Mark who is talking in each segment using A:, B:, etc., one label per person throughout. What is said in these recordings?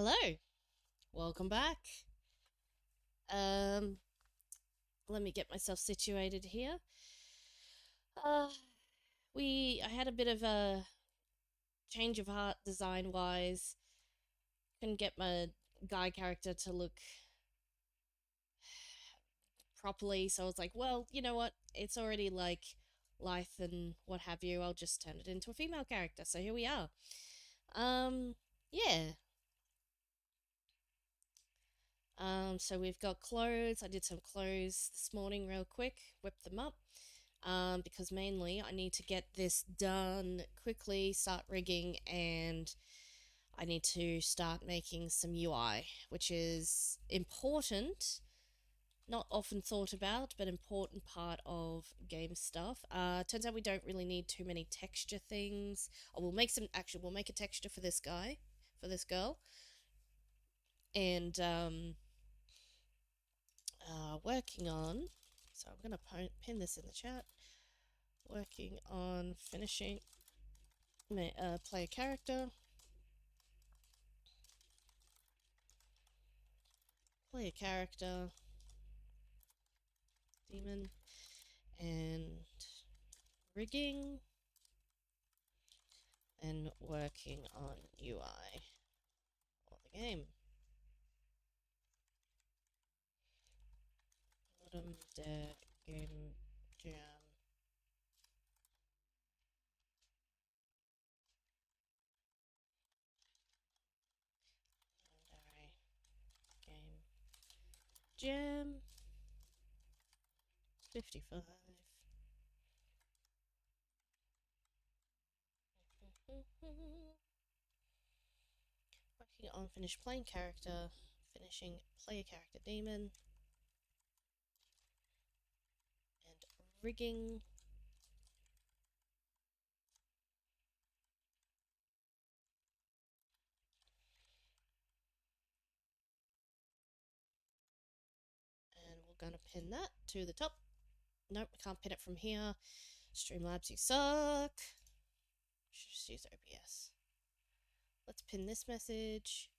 A: Hello, welcome back. Um, Let me get myself situated here. Uh, I had a bit of a change of heart design wise. Couldn't get my guy character to look properly, so I was like, well, you know what? It's already like lithe and what have you. I'll just turn it into a female character. So here we are. Um, yeah. So we've got clothes. I did some clothes this morning real quick, whipped them up. Because mainly I need to get this done quickly, start rigging, and I need to start making some UI, which is important, not often thought about, but important part of game stuff. Turns out we don't really need too many texture things. Or we'll make a texture for this guy, for this girl. And, working on, so I'm going to pin this in the chat, working on finishing play a character, demon, and rigging, and working on UI for the game. Ludum de game jam. Game jam 55. Working on finish playing character, finishing player character demon, and rigging. And we're going to pin that to the top. Nope, I can't pin it from here. Streamlabs, you suck. Should just use OBS. Let's pin this message.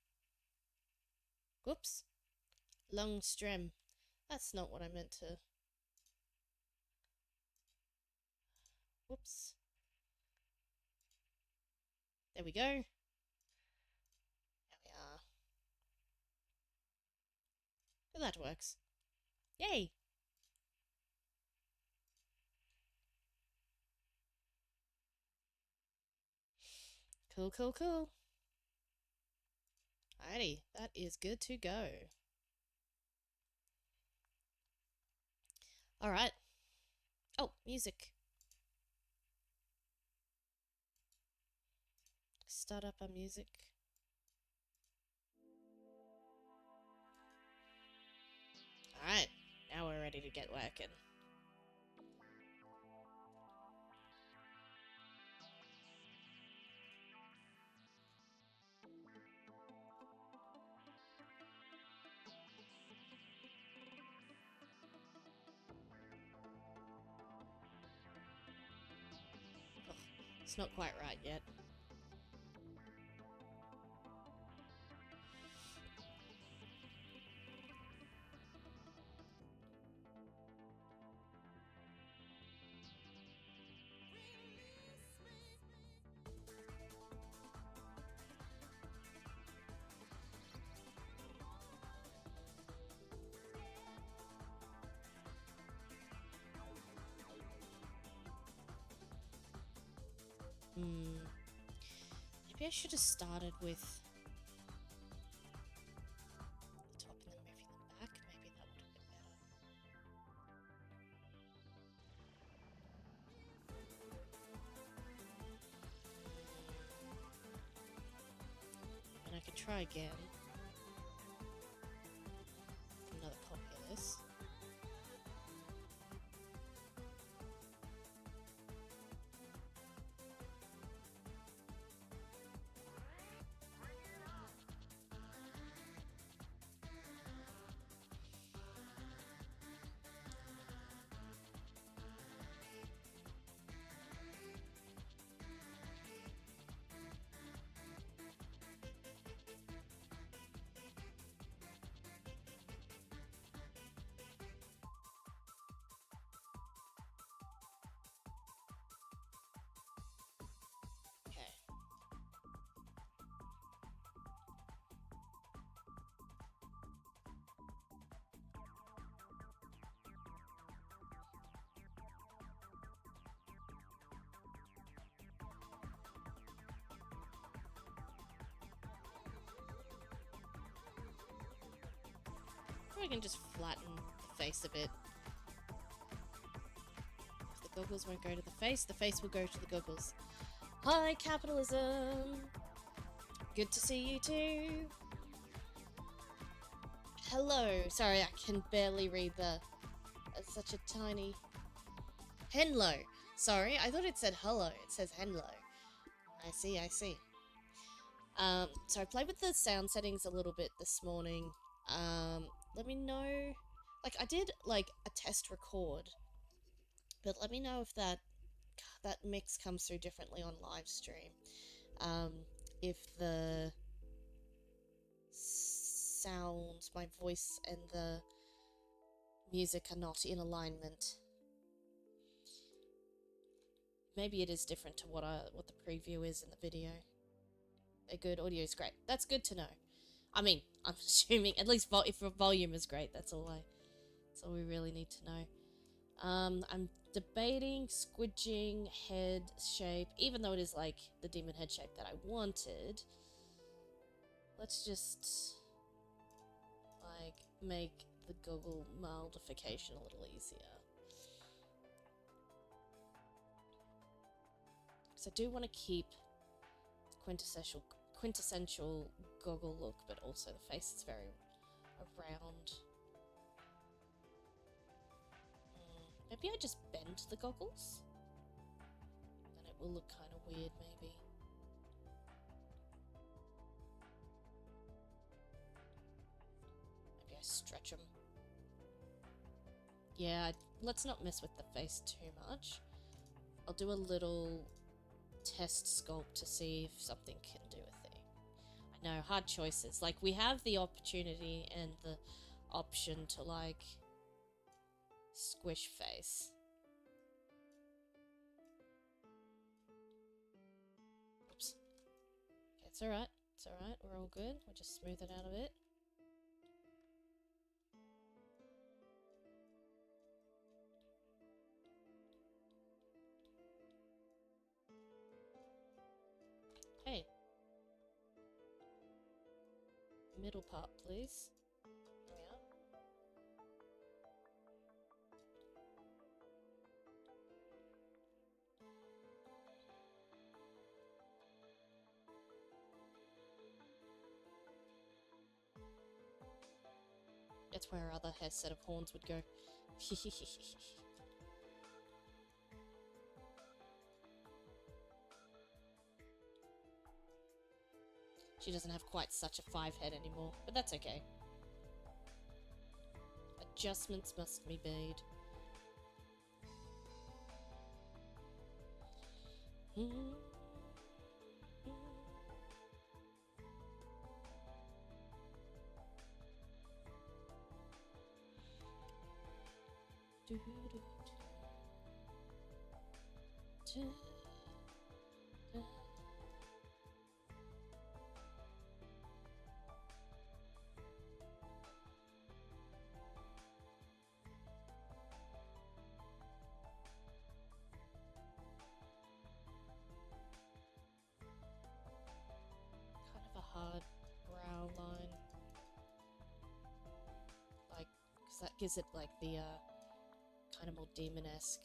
A: Whoops. Long stem. That's not what I meant to. Whoops. There we go. There we are. Oh, that works. Yay! Cool, cool, cool. Alrighty, that is good to go. Alright. Oh, music. Start up our music. Alright, now we're ready to get working. Oh, it's not quite right yet. Maybe I should have started with the top and then moving them back. Maybe that would have been better. And I could try again. Another copy of this. if I can just flatten the face a bit. If the goggles won't go to the face will go to the goggles. Hi, capitalism! Good to see you too! Hello! Sorry, I can barely read it's such a tiny... Henlo! Sorry, I thought it said hello. It says henlo. I see, I see. So I played with the sound settings a little bit this morning. Let me know... Like, I did, like, a test record. But let me know if that mix comes through differently on live stream. If the sound, my voice, and the music are not in alignment. Maybe it is different to what the preview is in the video. They're good. Audio is great. That's good to know. I mean, I'm assuming at least if volume is great. That's all we really need to know. I'm debating squidging head shape, even though it is like the demon head shape that I wanted. Let's just like make the goggle modification a little easier. Because I do want to keep quintessential goggle look, but also the face is very round. Maybe I just bend the goggles? Then it will look kind of weird, maybe. Maybe I stretch them. Yeah, let's not mess with the face too much. I'll do a little test sculpt to see if something can do a thing. I know, hard choices. Like, we have the opportunity and the option to, like, squish face. Oops. Okay, it's alright. It's alright. We're all good. We'll just smooth it out a bit. Hey. Middle part, please. There we are. That's where our other set of horns would go. She doesn't have quite such a 5 head anymore, but that's okay. Adjustments must be made. Kind of a hard brow line. Like, because that gives it like the kind of more demon-esque.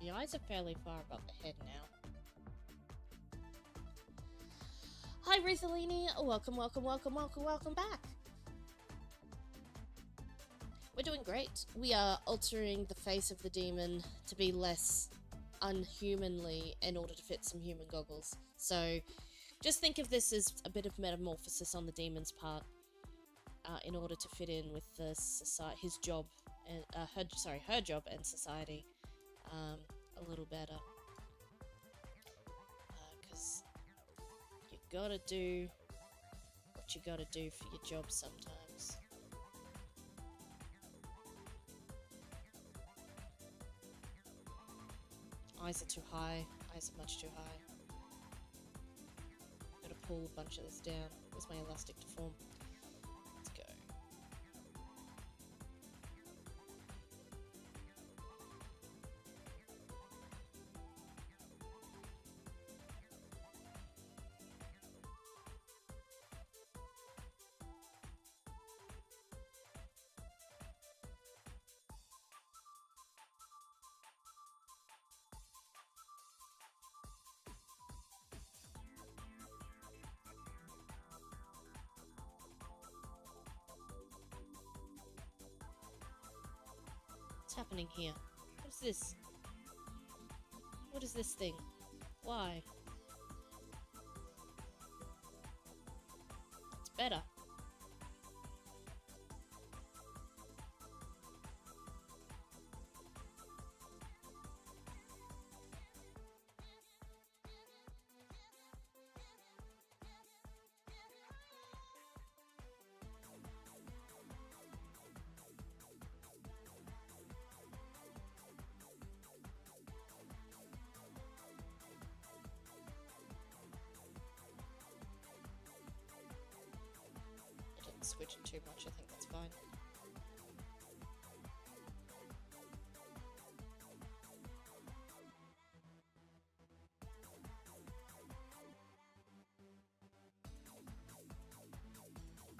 A: The eyes are fairly far above the head now. Hi, Ruthalini. Welcome, welcome, welcome, welcome, welcome back. We're doing great. We are altering the face of the demon to be less unhumanly in order to fit some human goggles. So just think of this as a bit of metamorphosis on the demon's part in order to fit in with the his job and her job and society. a little better. Because you gotta do what you gotta do for your job sometimes. Eyes are too high. Eyes are much too high. Gotta pull a bunch of this down. Where's my elastic to form? Let's go. What's happening here? What is this? What is this thing? Why? It's better. Switch it too much, I think that's fine.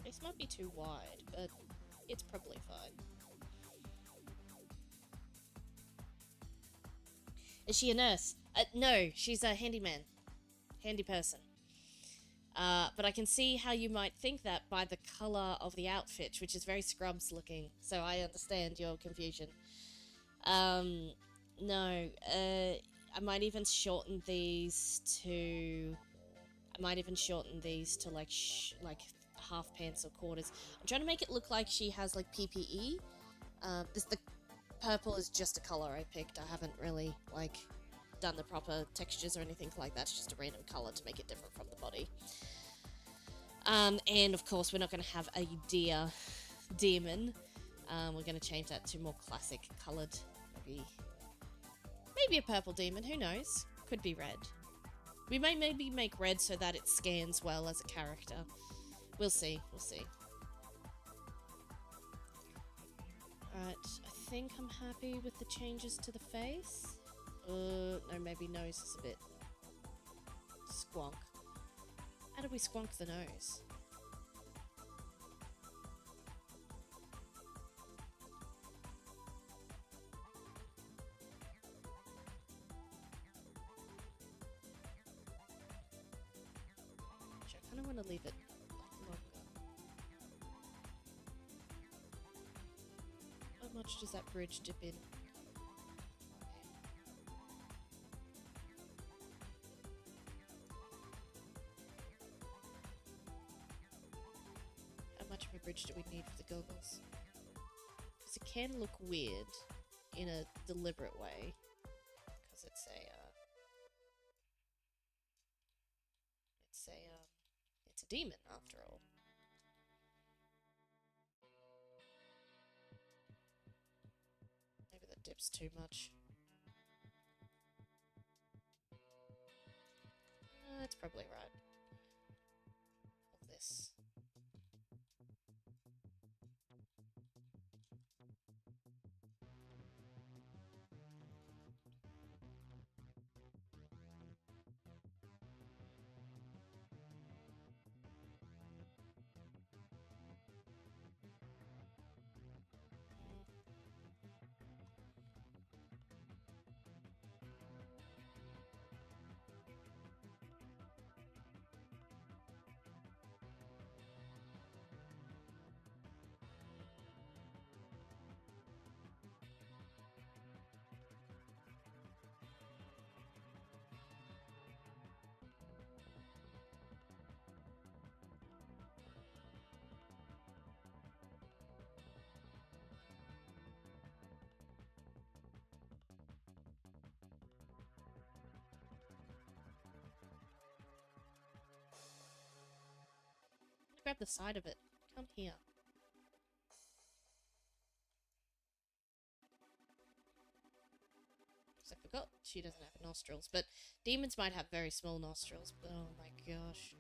A: This might be too wide, but it's probably fine. Is she a nurse? No, she's a handyman. Handy person. But I can see how you might think that by the colour of the outfit, which is very Scrubs looking, so I understand your confusion. No, I might even shorten these to... like half pants or quarters. I'm trying to make it look like she has like PPE. The purple is just a colour I picked. I haven't really like done the proper textures or anything like that. It's just a random colour to make it different from the body. And of course we're not going to have a deer demon. We're going to change that to more classic coloured. Maybe a purple demon, who knows? Could be red. We may maybe make red so that it scans well as a character. We'll see, we'll see. Alright, I think I'm happy with the changes to the face. No, maybe nose is a bit squonk. How do we squonk the nose? I kind of want to leave it longer. How much does that bridge dip in? How much of a bridge do we need for the goggles? Because it can look weird in a deliberate way. Because it's a demon after all. Maybe that dips too much. That's probably right. Of this. grab the side of it. Come here. Because I forgot she doesn't have nostrils, but demons might have very small nostrils. But oh my gosh.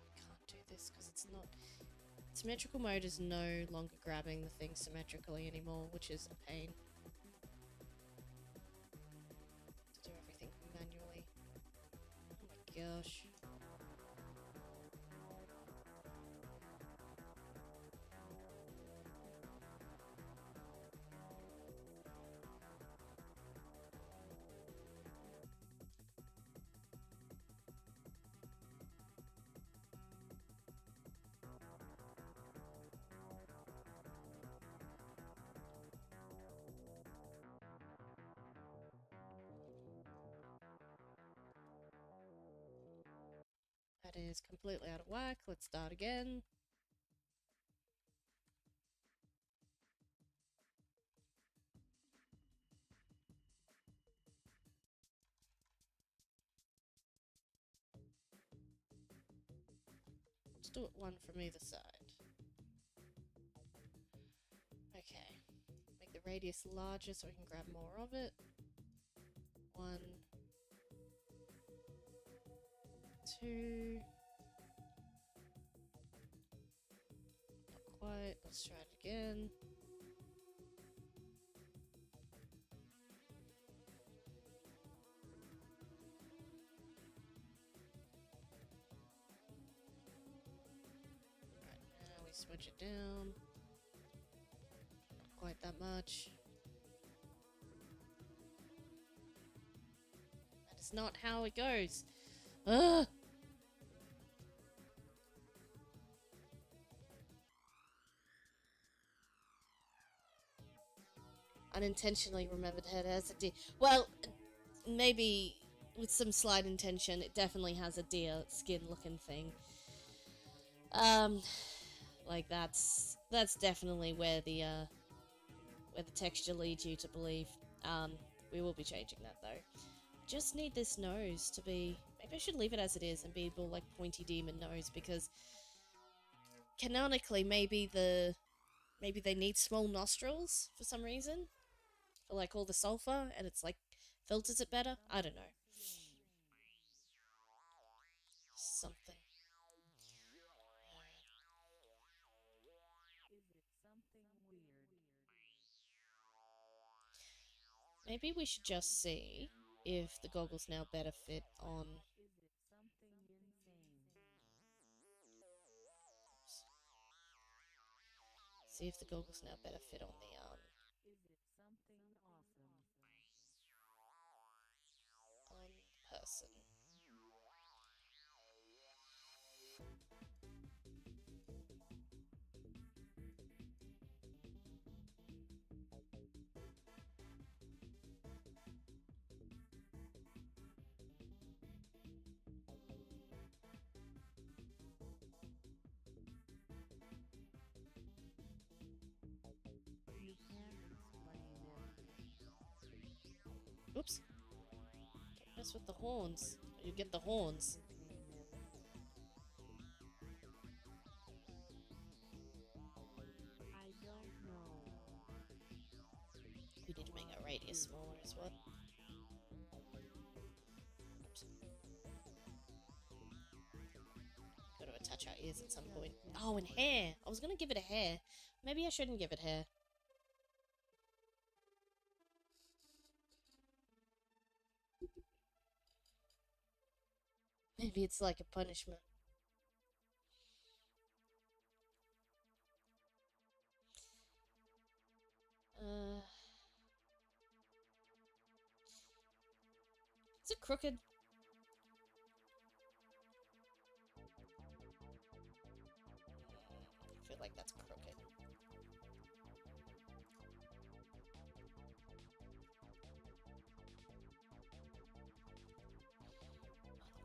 A: I can't do this because it's not... Symmetrical mode is no longer grabbing the thing symmetrically anymore, which is a pain. To do everything manually. Oh my gosh. That is completely out of whack. Let's start again. Let's do it one from either side. Okay. Make the radius larger so we can grab more of it. 1, 2. Not quite. Let's try it again. Right, now we switch it down. Not quite that much. That is not how it goes. Ugh! Unintentionally remembered head has a deer. Well, maybe with some slight intention, it definitely has a deer skin looking thing. Like that's definitely where the texture leads you to believe. We will be changing that though. Just need this nose to be... Maybe I should leave it as it is and be more like pointy demon nose, because canonically maybe they need small nostrils for some reason. For like all the sulfur, and it's like filters it better. I don't know. Something. Maybe we should just see if the goggles now better fit on... See if the goggles now better fit on the person. Oops. Don't mess with the horns. You get the horns. We need to make our radius smaller as well. Oops. Got to attach our ears at some point. Oh, and hair! I was gonna give it a hair. Maybe I shouldn't give it hair. Maybe it's like a punishment. Is it crooked? I feel like that's crooked.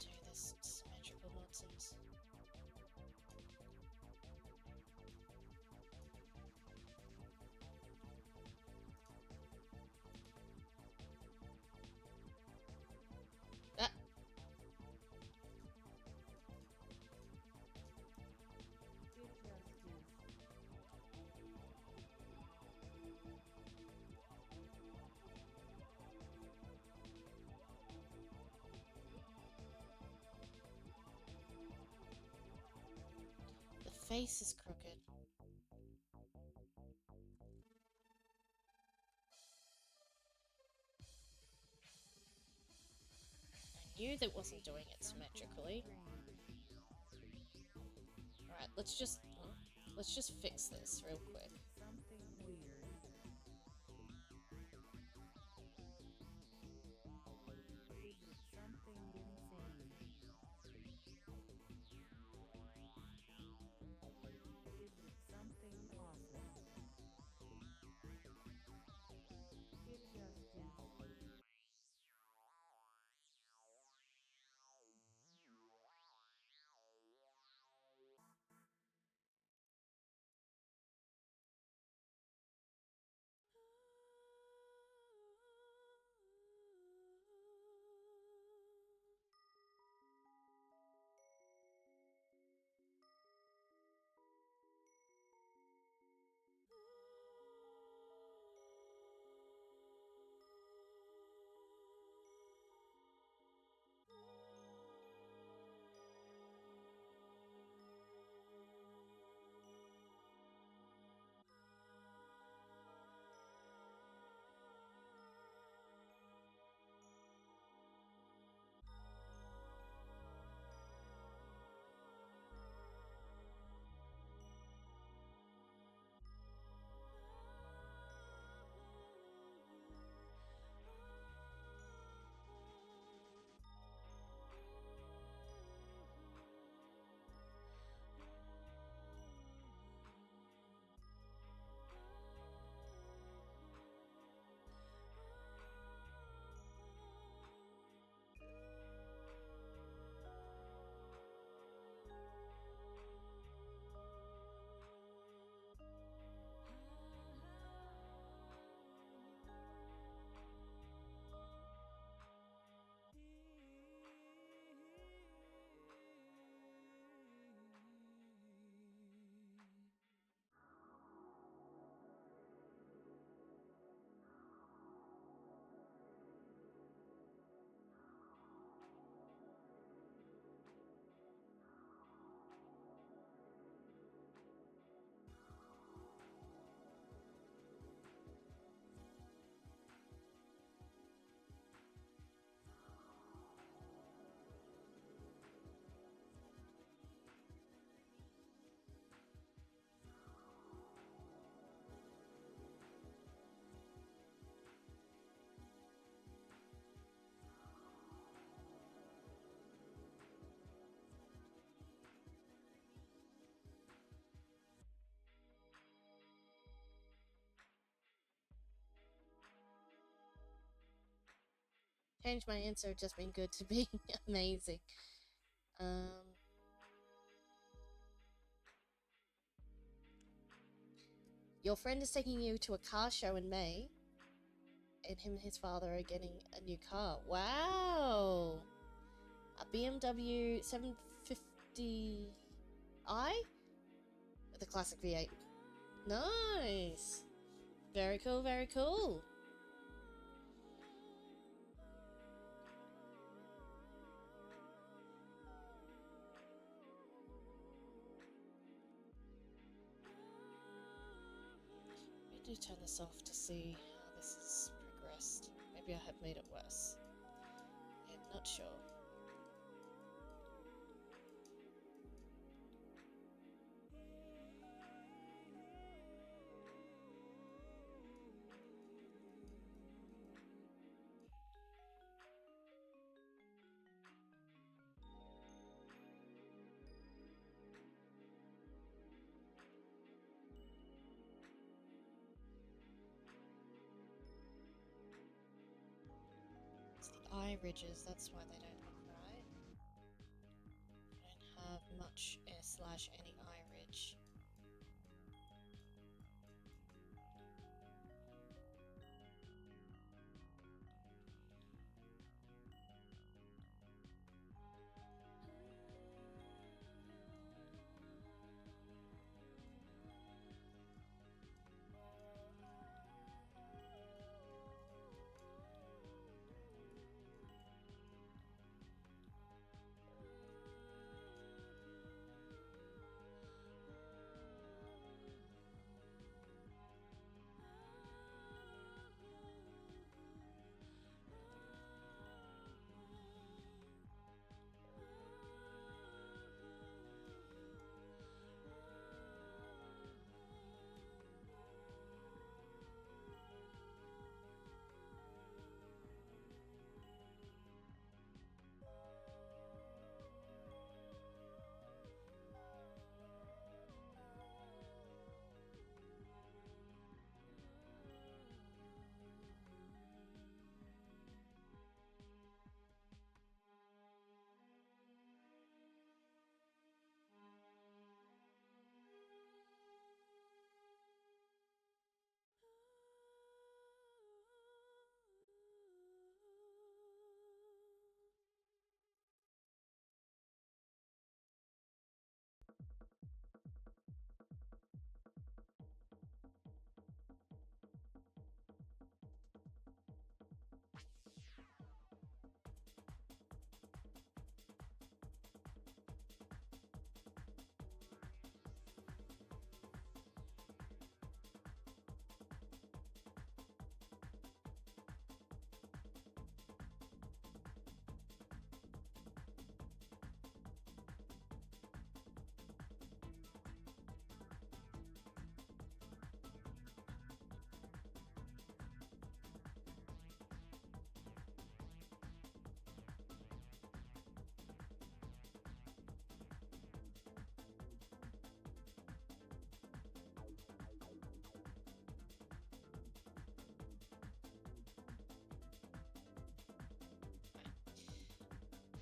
A: Undo this symmetrical nonsense. face is crooked. I knew that wasn't doing it symmetrically. Alright, let's just fix this real quick. Change my answer, just been good to be amazing. Your friend is taking you to a car show in May, and him and his father are getting a new car. Wow! A BMW 750i? The classic V8. Nice! Very cool, very cool. Do turn this off to see how this has progressed. Maybe I have made it worse. I'm not sure. Eye ridges, that's why they don't look right. I don't have much / any eye ridge.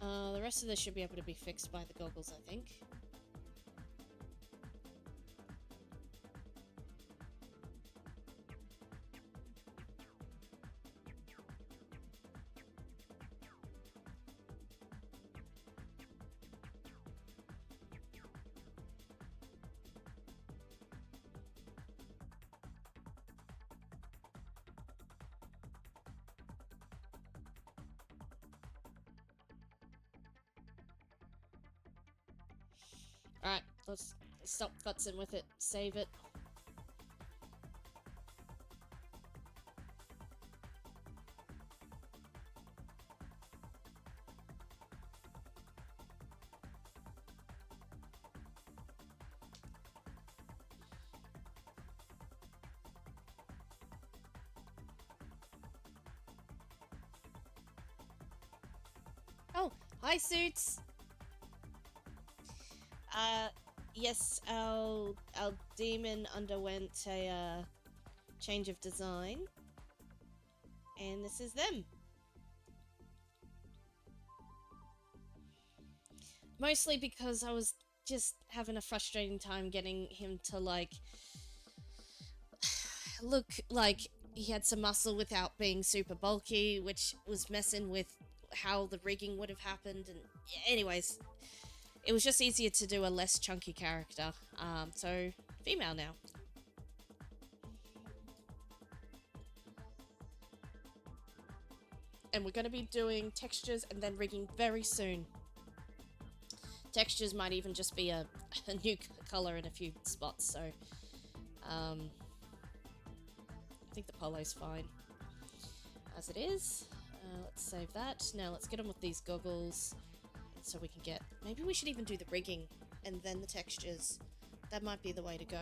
A: The rest of this should be able to be fixed by the goggles, I think. Alright, let's stop futzing with it. Save it. Oh, hi, Suits! Yes, our demon underwent a change of design, and this is them. Mostly because I was just having a frustrating time getting him to, like, look like he had some muscle without being super bulky, which was messing with how the rigging would have happened, and anyways, it was just easier to do a less chunky character. So female now. And we're going to be doing textures and then rigging very soon. Textures might even just be a new color in a few spots, so I think the polo's fine as it is. Let's save that. Now let's get on with these goggles so we can get... Maybe we should even do the rigging and then the textures. That might be the way to go.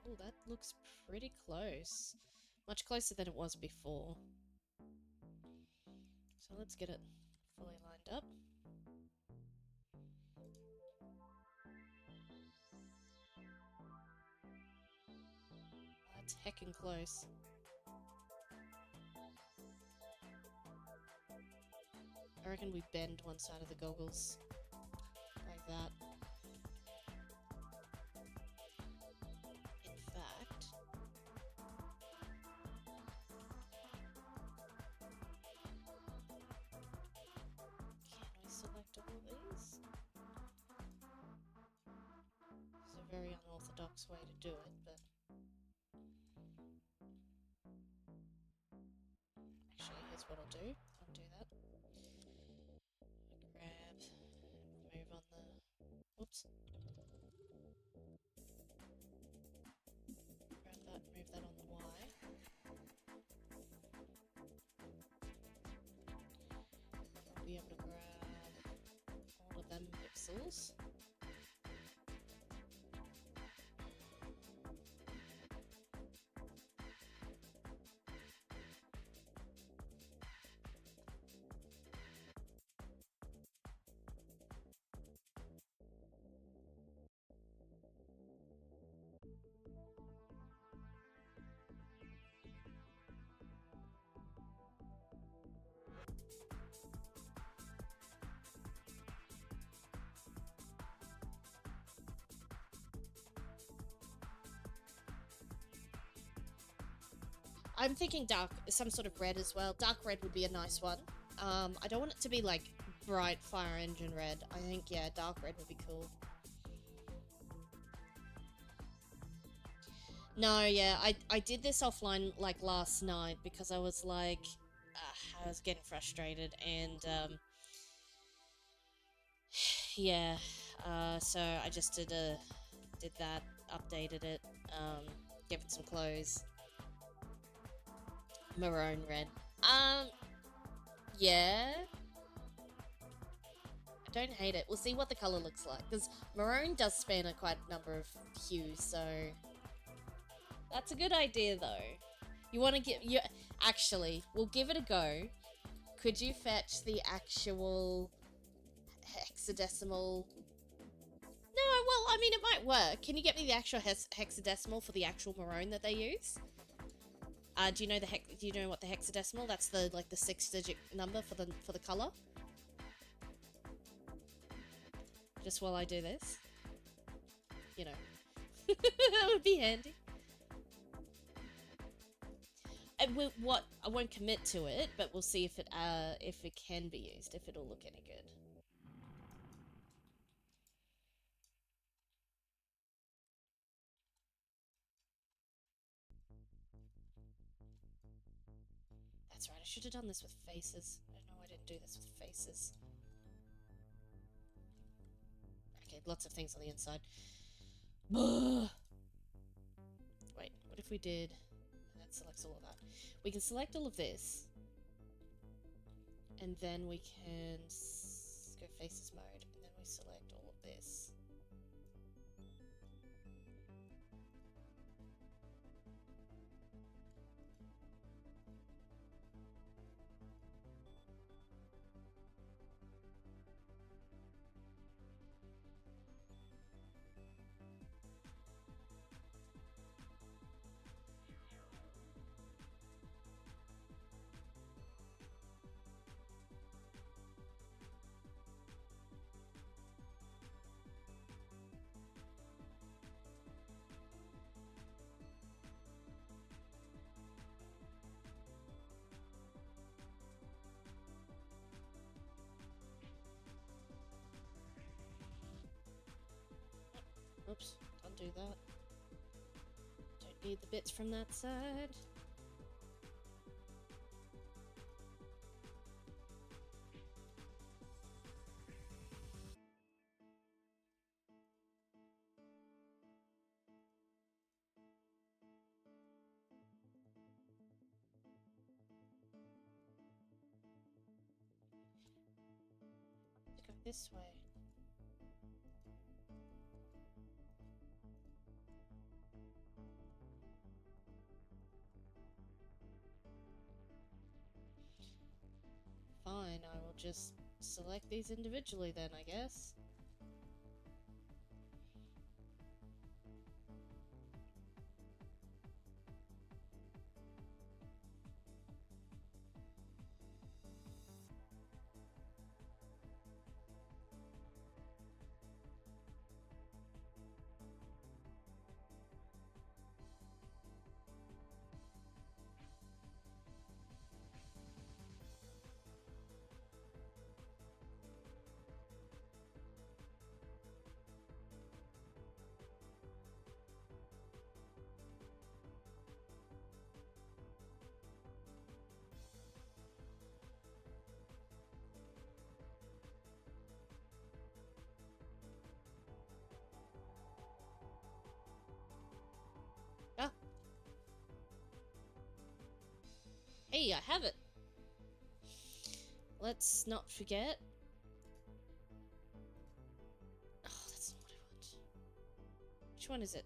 A: Oh, that looks pretty close. Much closer than it was before. So let's get it fully lined up. That's heckin' close. I reckon we bend one side of the goggles. Like that. Very unorthodox way to do it, but actually here's what I'll do. I'll do that. Grab, move on the... Whoops. Grab that, move that on the Y. I'll be able to grab all of them pixels. I'm thinking dark, some sort of red as well. Dark red would be a nice one. I don't want it to be like bright fire engine red. I think, yeah, dark red would be cool. No, yeah, I did this offline like last night because I was like, I was getting frustrated and yeah, so I just did that, updated it, gave it some clothes. Maroon red. Yeah. I don't hate it. We'll see what the color looks like, because maroon does span a quite number of hues, so that's a good idea, though. You want to get you actually? We'll give it a go. Could you fetch the actual hexadecimal? No, well, I mean, it might work. Can you get me the actual hexadecimal for the actual maroon that they use? Do you know do you know what the hexadecimal? That's the like the 6-digit number for the color. Just while I do this, you know, that would be handy. And what I won't commit to it, but we'll see if it can be used, if it'll look any good. That's right, I should have done this with faces. I don't know why I didn't do this with faces. Okay, lots of things on the inside. Wait, what if we did... That selects all of that. We can select all of this. And then we can go faces mode. And then we select all of this. Oops, undo that. Don't need the bits from that side. Go this way. Fine, I will just select these individually then, I guess. Ah. Hey, I have it. Let's not forget. Oh, that's not what I want. Which one is it?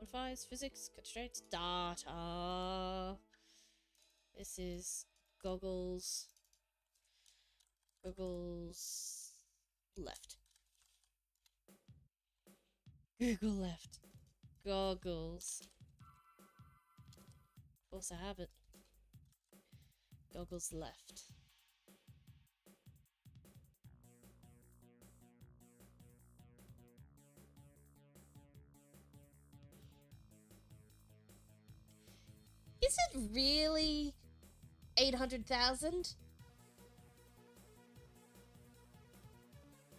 A: Modifiers, physics, constraints, data. This is goggles. Goggles left. Google left. Goggles. Of course I have it. Goggles left. Is it really 800,000?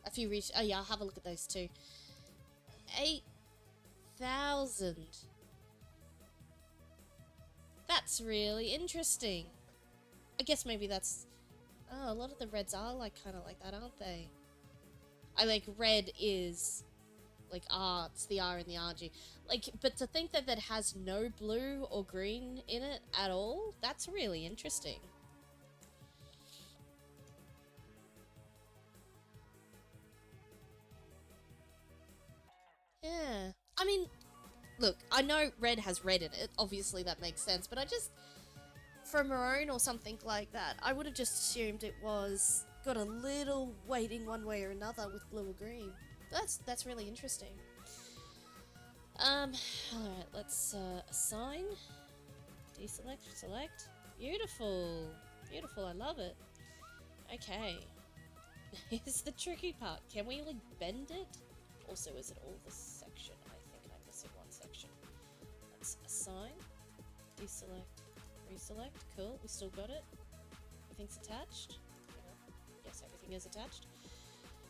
A: A few reach. Oh yeah, I'll have a look at those too. 8,000. That's really interesting. I guess maybe that's... Oh, a lot of the reds are like kind of like that, aren't they? I like red is like R, it's the R in the RG. Like, but to think that that has no blue or green in it at all, that's really interesting. Yeah. I mean, look, I know red has red in it. Obviously, that makes sense. But I just, for maroon or something like that, I would have just assumed it was got a little weighting one way or another with blue or green. That's really interesting. Alright, let's assign. Deselect, select. Beautiful. Beautiful, I love it. Okay. Here's the tricky part. Can we like bend it? Also, is it all this section? I think I'm missing one section. Let's assign. Deselect. Reselect. Cool, we still got it. Everything's attached. Yes, everything is attached.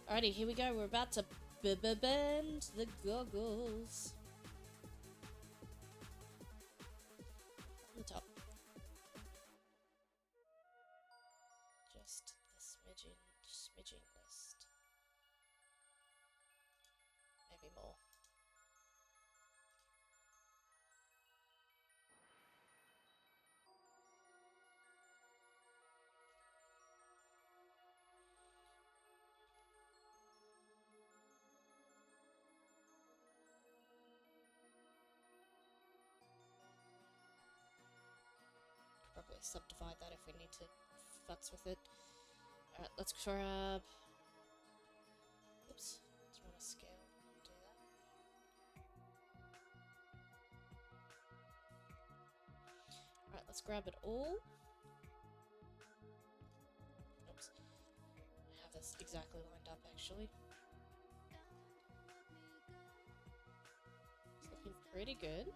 A: Alrighty, here we go. We're about to bend the goggles. On the top. Just the smidging list. Maybe more. Probably subdivide that if we need to futz with it. Alright, let's grab... Oops, let's run a scale. Do that. Alright, let's grab it all. Oops. I have this exactly lined up actually. It's looking pretty good.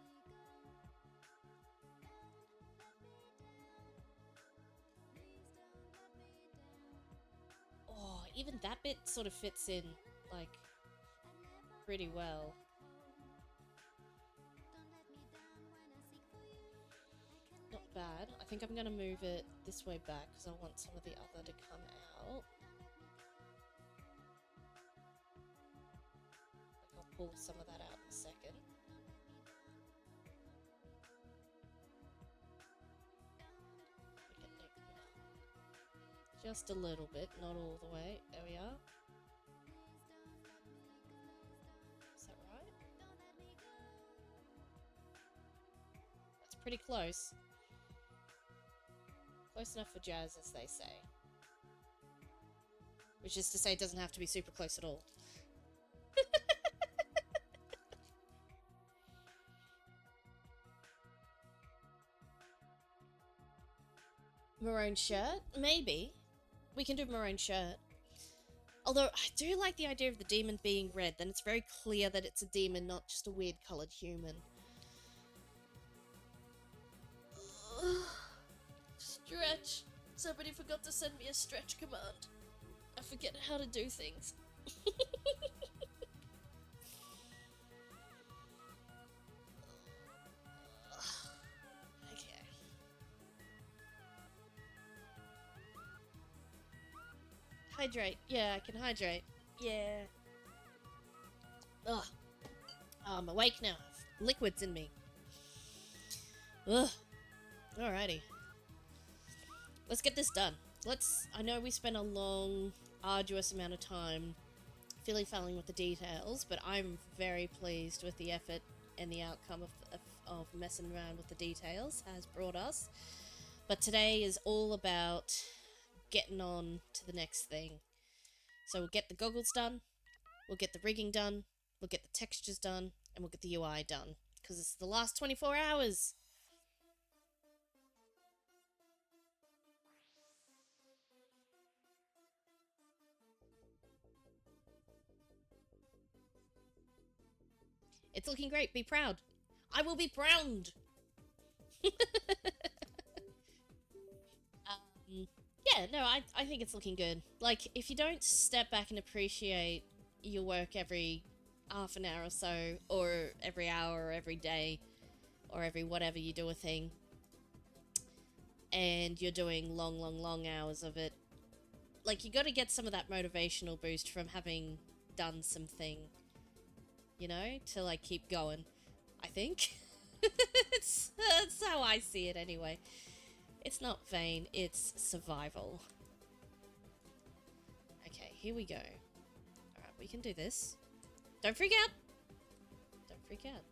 A: Even that bit sort of fits in, like, pretty well. Not bad. I think I'm gonna move it this way back, because I want some of the other to come out. Like, I'll pull some of that out in a second. Just a little bit, not all the way. There we are. Is that right? That's pretty close. Close enough for jazz, as they say. Which is to say, it doesn't have to be super close at all. Maroon shirt? Maybe. We can do maroon shirt. Although, I do like the idea of the demon being red. Then it's very clear that it's a demon, not just a weird coloured human. Stretch. Somebody forgot to send me a stretch command. I forget how to do things. Okay. Hydrate. Yeah, I can hydrate. Yeah. Ugh. Oh, I'm awake now. Liquids in me. Ugh. Alrighty. Let's get this done. I know we spent a long, arduous amount of time filling with the details, but I'm very pleased with the effort and the outcome of messing around with the details has brought us. But today is all about getting on to the next thing. So we'll get the goggles done, we'll get the rigging done, we'll get the textures done, and we'll get the UI done. Because it's the last 24 hours. It's looking great. Be proud. I will be proud. Yeah, no, I think it's looking good. Like, if you don't step back and appreciate your work every half an hour or so, or every hour, or every day, or every whatever you do a thing, and you're doing long hours of it, like, you gotta get some of that motivational boost from having done something, you know, to, like, keep going, I think. That's how I see it anyway. It's not vain, it's survival. Okay, here we go. Alright, we can do this. Don't freak out! Don't freak out.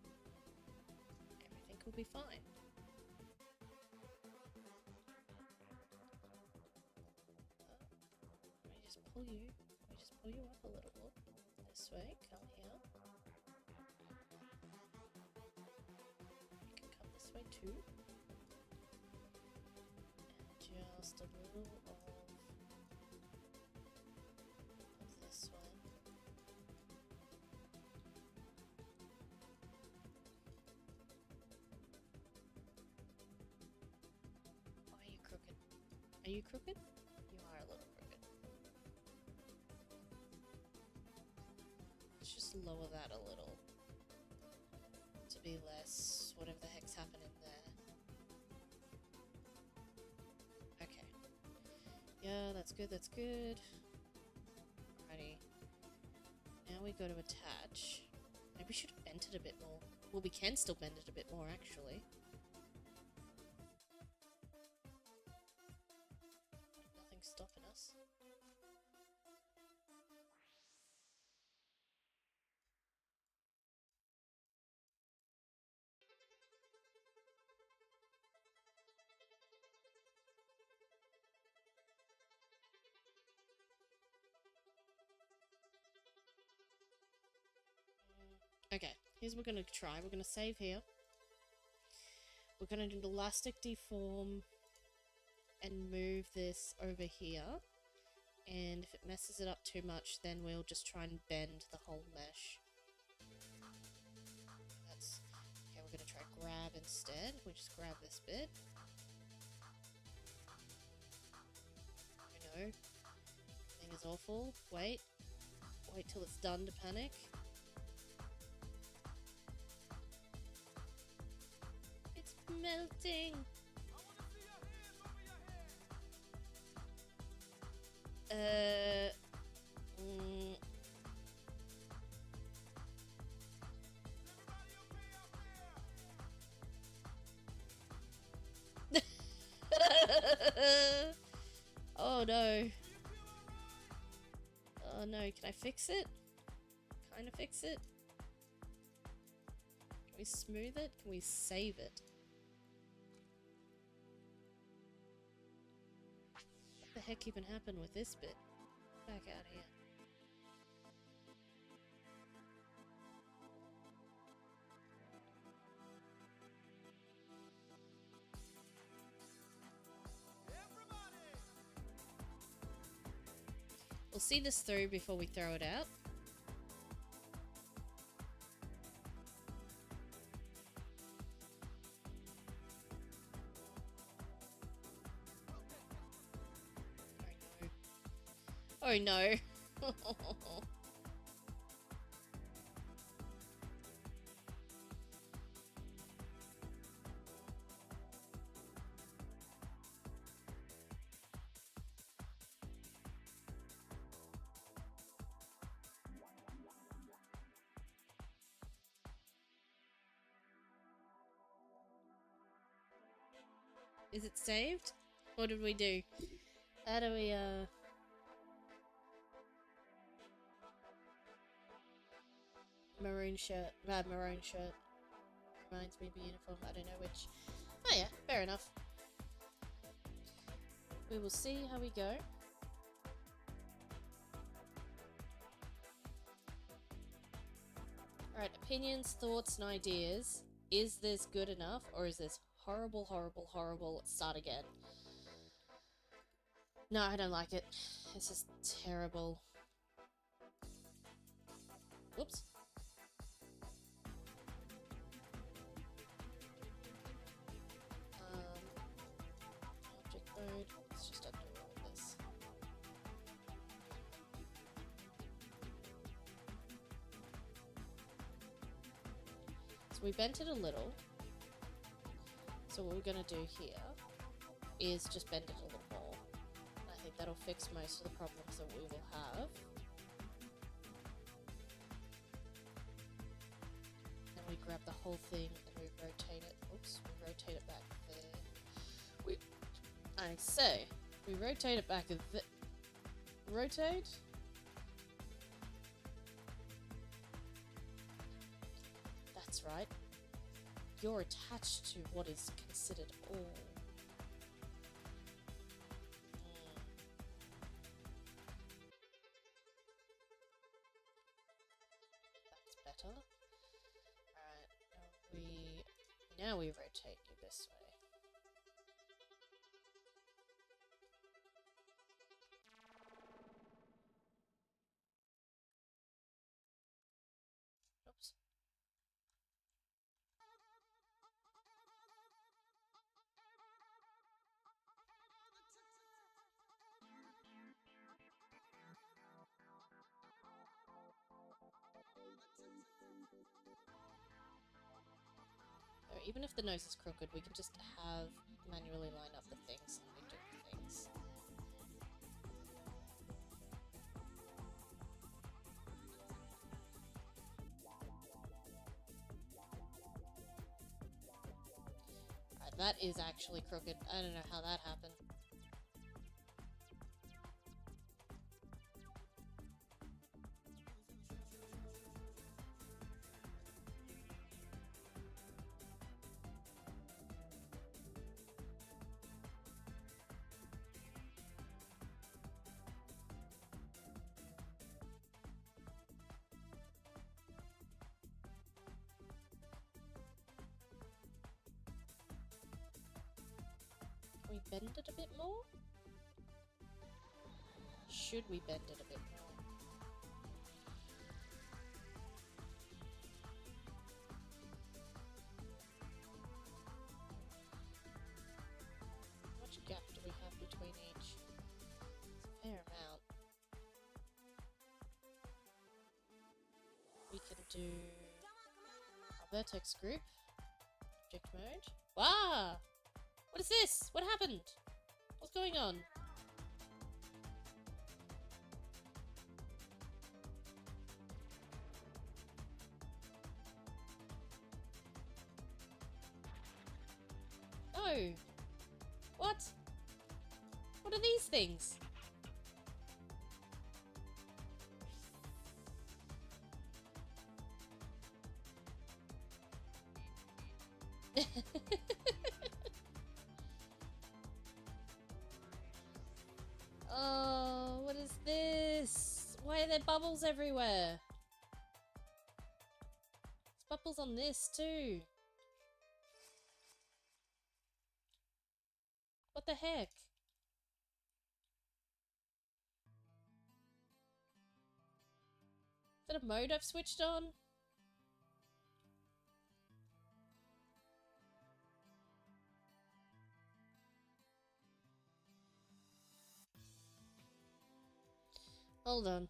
A: we'll be fine. Let me just pull you. Let me just pull you up a little. This way. Come here. You can come this way too. And just a little of this one. Why are you crooked? Are you crooked? You are a little crooked. Let's just lower that a little to be less whatever the heck's happening there. Okay. Yeah, that's good, that's good. Alrighty. Now we go to attach. Maybe we should have bent it a bit more. Well, we can still bend it a bit more, actually. Nothing's stopping us. Okay, here's what we're going to try. We're going to save here. We're going to do the elastic deform and move this over here. And if it messes it up too much, then we'll just try and bend the whole mesh. That's okay. We're going to try grab instead. We just grab this bit. I know. Everything is awful. Wait. Wait till it's done to panic. Melting. Oh no. Oh no, can I fix it? Kind of fix it? Can we smooth it? Can we save it? What the heck even happened with this bit? Back out here. We'll see this through before we throw it out. Oh no. Is it saved? What did we do? How do we, maroon shirt. Maroon shirt. Reminds me of a uniform. I don't know which. Oh yeah, fair enough. We will see how we go. Alright, opinions, thoughts, and ideas. Is this good enough, or is this horrible, horrible, horrible? Let's start again. No, I don't like it. This is terrible. Whoops. Object mode. Let's just undo all of this. So we bent it a little. So what we're going to do here is just bend it a little more. I think that'll fix most of the problems that we will have. Then we grab the whole thing and we rotate it. Oops, we rotate it back there. I say, we rotate it back a bit. Rotate? That's right. you're attached to what is considered all. That's better. Alright, now we rotate you this way. Oops. So even if the nose is crooked, we can just have manually line up the things and we do the things. Right, that is actually crooked. I don't know how that happened. Can we bend it a bit more? Should we bend it a bit more? How much gap do we have between each? It's a fair amount. We can do a vertex group, object mode. Wow! What is this? What happened? What's going on? No! What? What are these things? Oh, what is this? Why are there bubbles everywhere? There's bubbles on this too. What the heck? Is that a mode I've switched on? Hold on.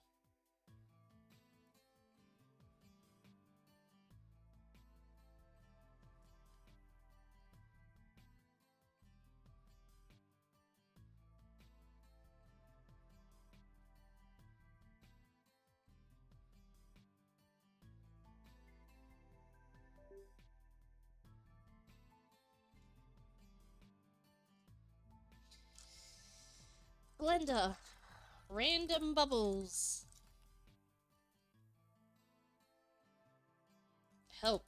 A: Blender. Random bubbles. Help.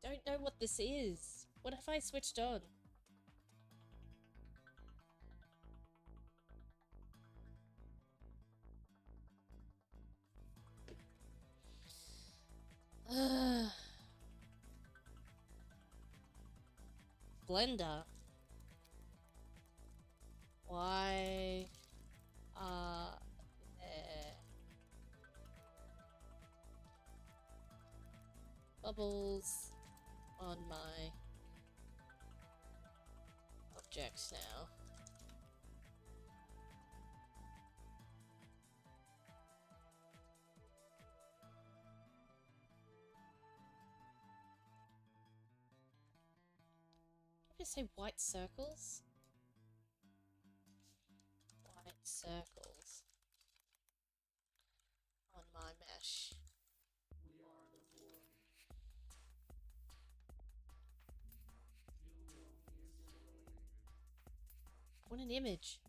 A: Don't know what this is. What have I switched on? Blender. Why are there bubbles on my objects now? Just say white circles. White circles on my mesh. want an image.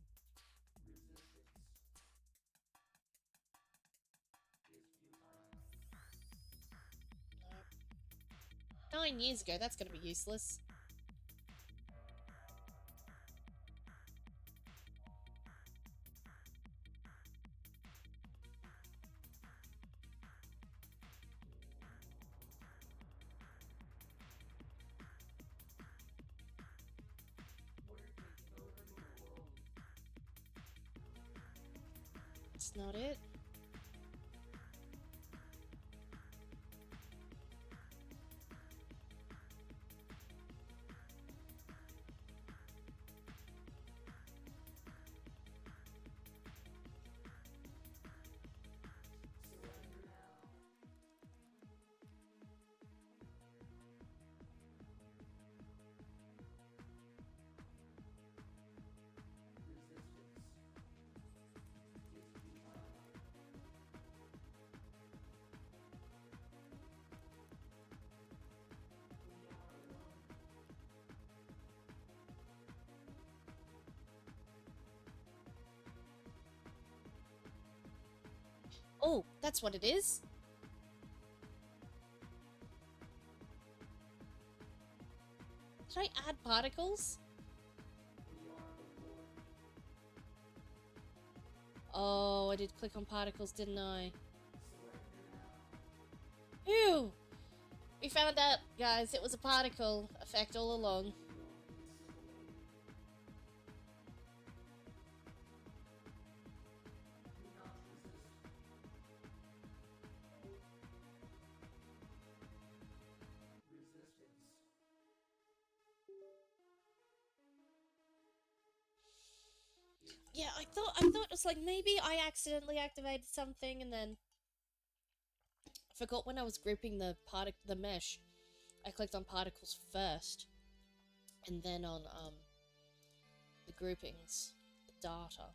A: No. 9 years ago, that's gonna be useless. That's not it. Oh, that's what it is. Did I add particles? Oh, I did click on particles, didn't I? Ew! We found out, guys, it was a particle effect all along. Yeah, I thought it was like maybe I accidentally activated something and then I forgot when I was grouping the mesh. I clicked on particles first, and then on the groupings, the data,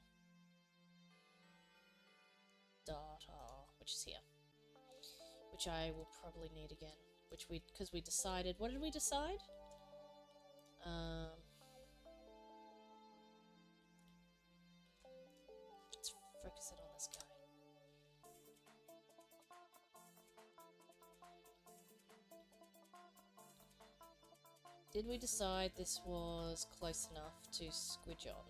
A: which is here, which I will probably need again. Because we decided. What did we decide? Let's focus it on this guy. Did we decide this was close enough to squidge on?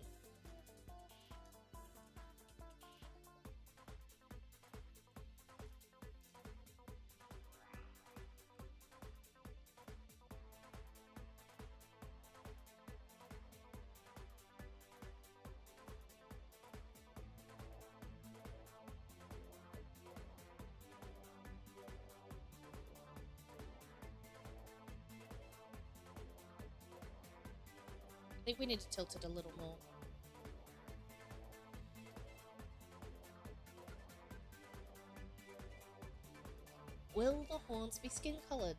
A: I think we need to tilt it a little more. Will the horns be skin colored?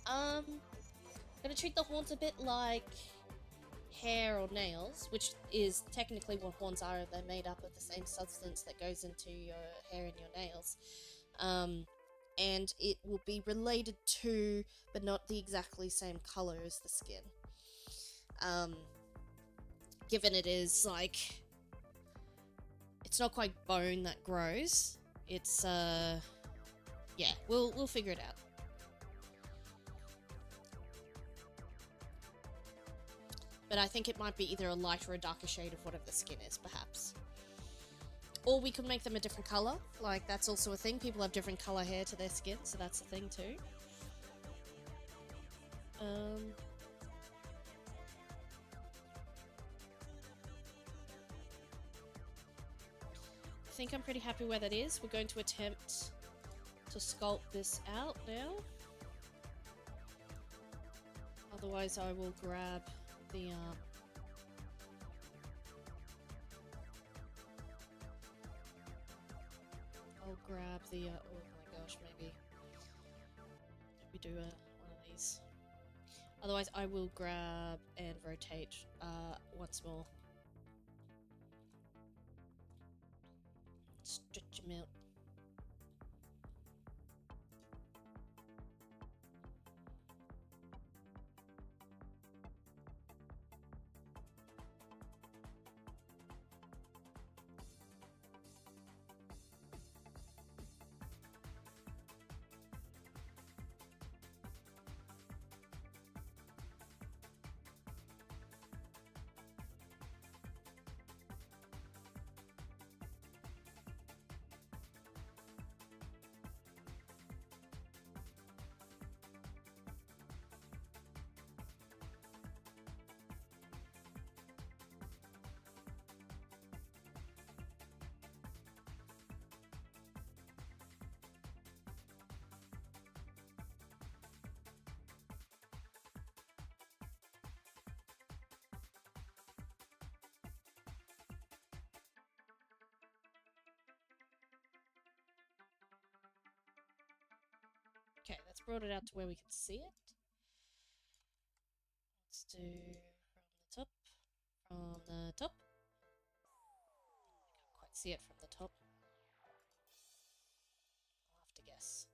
A: Gonna treat the horns a bit like hair or nails, which is technically what horns are. They're made up of the same substance that goes into your hair and your nails. And it will be related to, but not the exactly same color as the skin. Given it is like, it's not quite bone that grows. It's yeah, we'll figure it out. But I think it might be either a lighter or a darker shade of whatever the skin is, perhaps. Or we could make them a different color. Like, that's also a thing. People have different color hair to their skin, so that's a thing too. I think I'm pretty happy where that is. We're going to attempt to sculpt this out now. Otherwise, I will grab the oh my gosh, maybe we do one of these. Otherwise, I will grab and rotate once more. Stretch them out. Okay, that's brought it out to where we can see it. Let's do from the top. From the top. I can't quite see it from the top. I'll have to guess.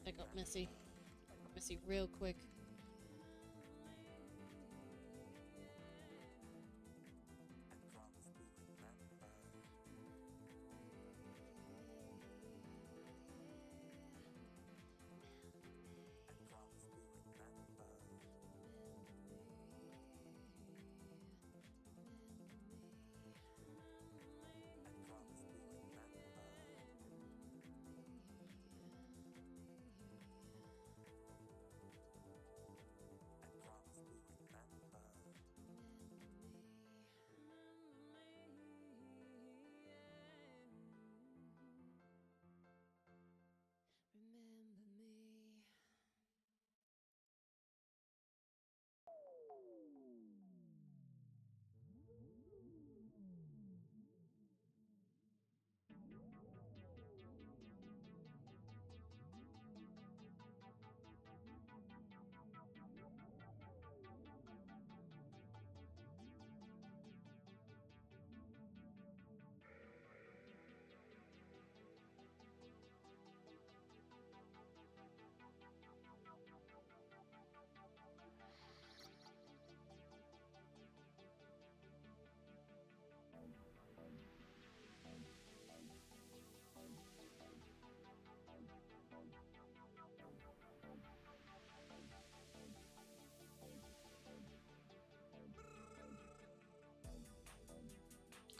A: I got messy. I got messy real quick.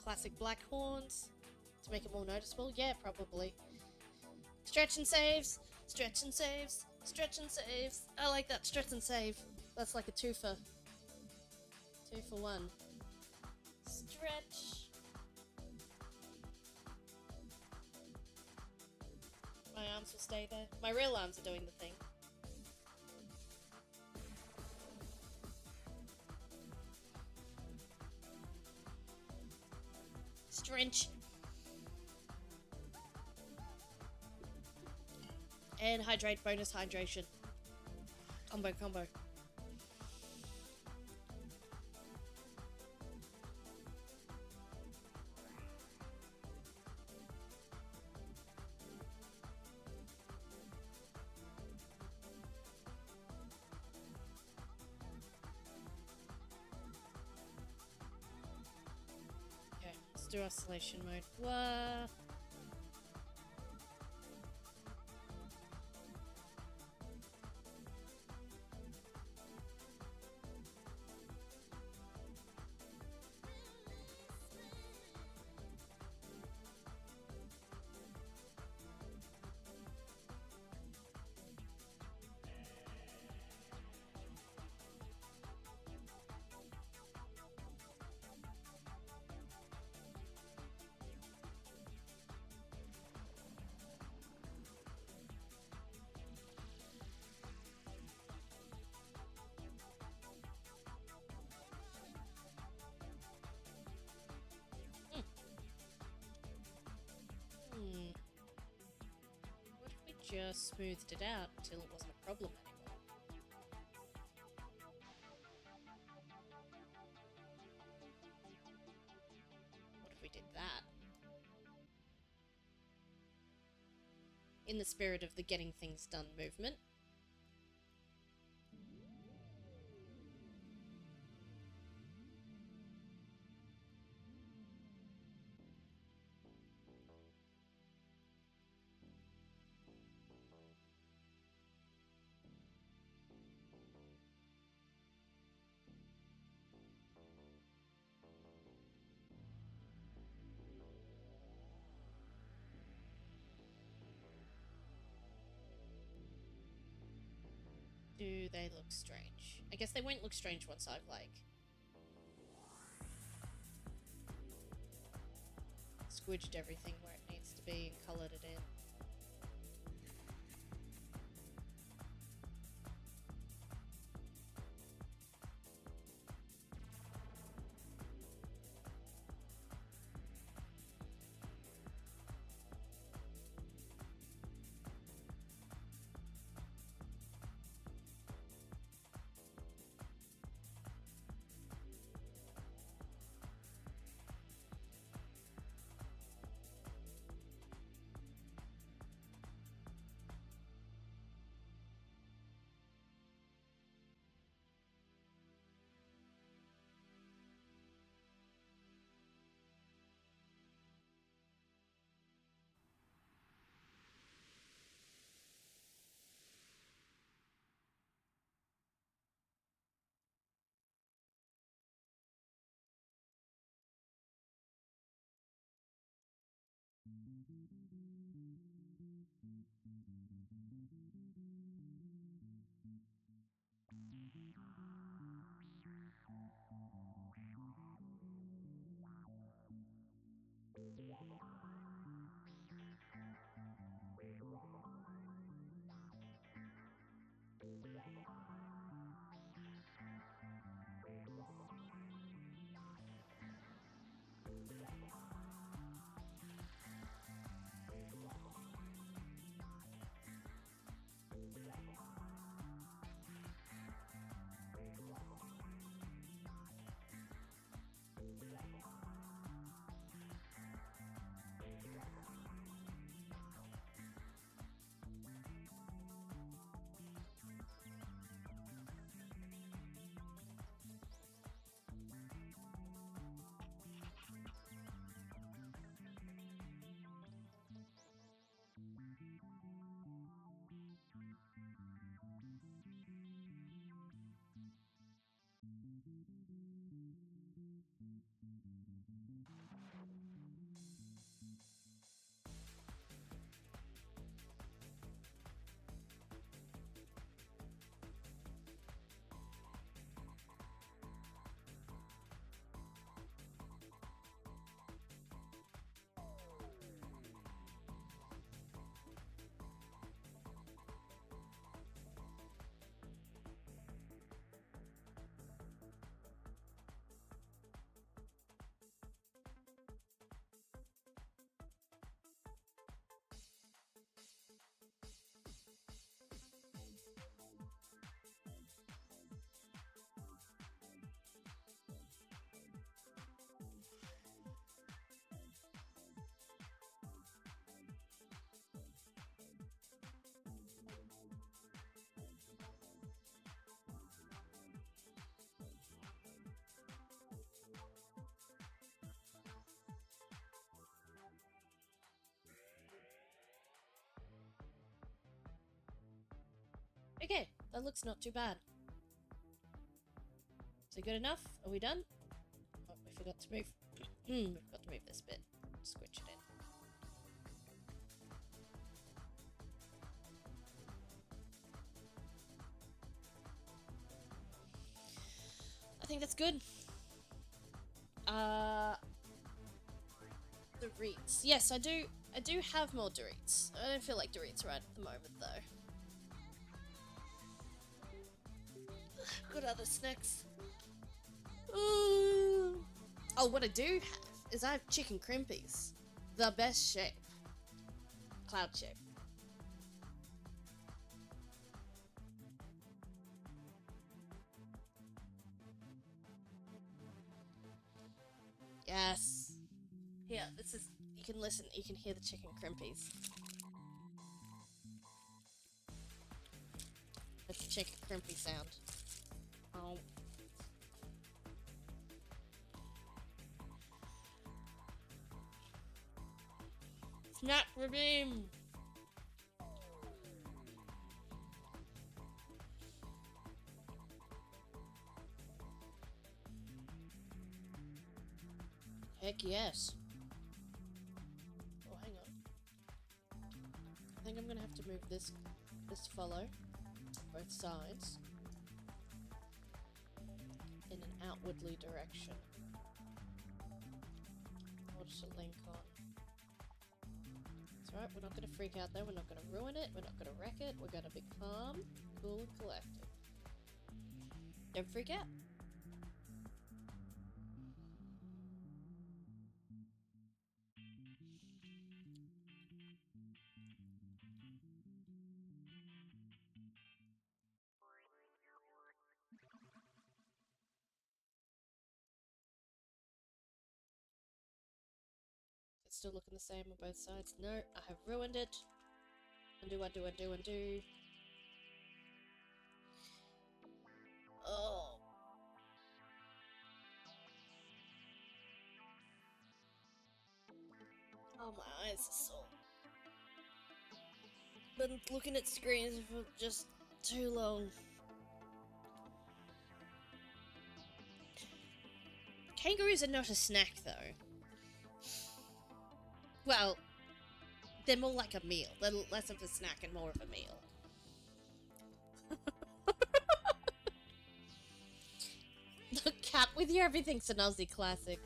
A: Classic black horns to make it more noticeable. Yeah, probably. Stretch and saves. Stretch and saves. Stretch and saves. I like that. Stretch and save. That's like a two for one. Stretch. My arms will stay there. My real arms are doing the thing. Stretch. And hydrate, bonus hydration. Combo. do oscillation mode. What? Hmm. What if we just smoothed it out until it wasn't a problem anymore? What if we did that? In the spirit of the getting things done movement. Do they look strange? I guess they won't look strange once I've, like, squidged everything where it needs to be and coloured it in. that looks not too bad. Is it good enough? Are we done? Oh, we forgot to move. We forgot to move this bit. Squinch it in. I think that's good. Doritos. Yes, I do have more Doritos. I don't feel like Doritos right at the moment though. Good other snacks. Oh, what I do have is I have chicken crimpies. The best shape. Cloud shape. Yes. Here, this is, you can listen, you can hear the chicken crimpies. That's the chicken crimpy sound. Oh. Snack redeem! Heck yes. Oh, hang on. I think I'm gonna have to move this to follow both sides in an outwardly direction. Or just a link on. It's alright, we're not gonna freak out though, we're not gonna ruin it, we're not gonna wreck it, we're gonna be calm, cool, and collected. Don't freak out. It's still looking the same on both sides. No, I have ruined it. Undo. Oh. Oh, my eyes are sore. Been looking at screens for just too long. Kangaroos are not a snack, though. Well, they're more like a meal. They're less of a snack and more of a meal. Look, Cap, with you, everything's an Aussie classic.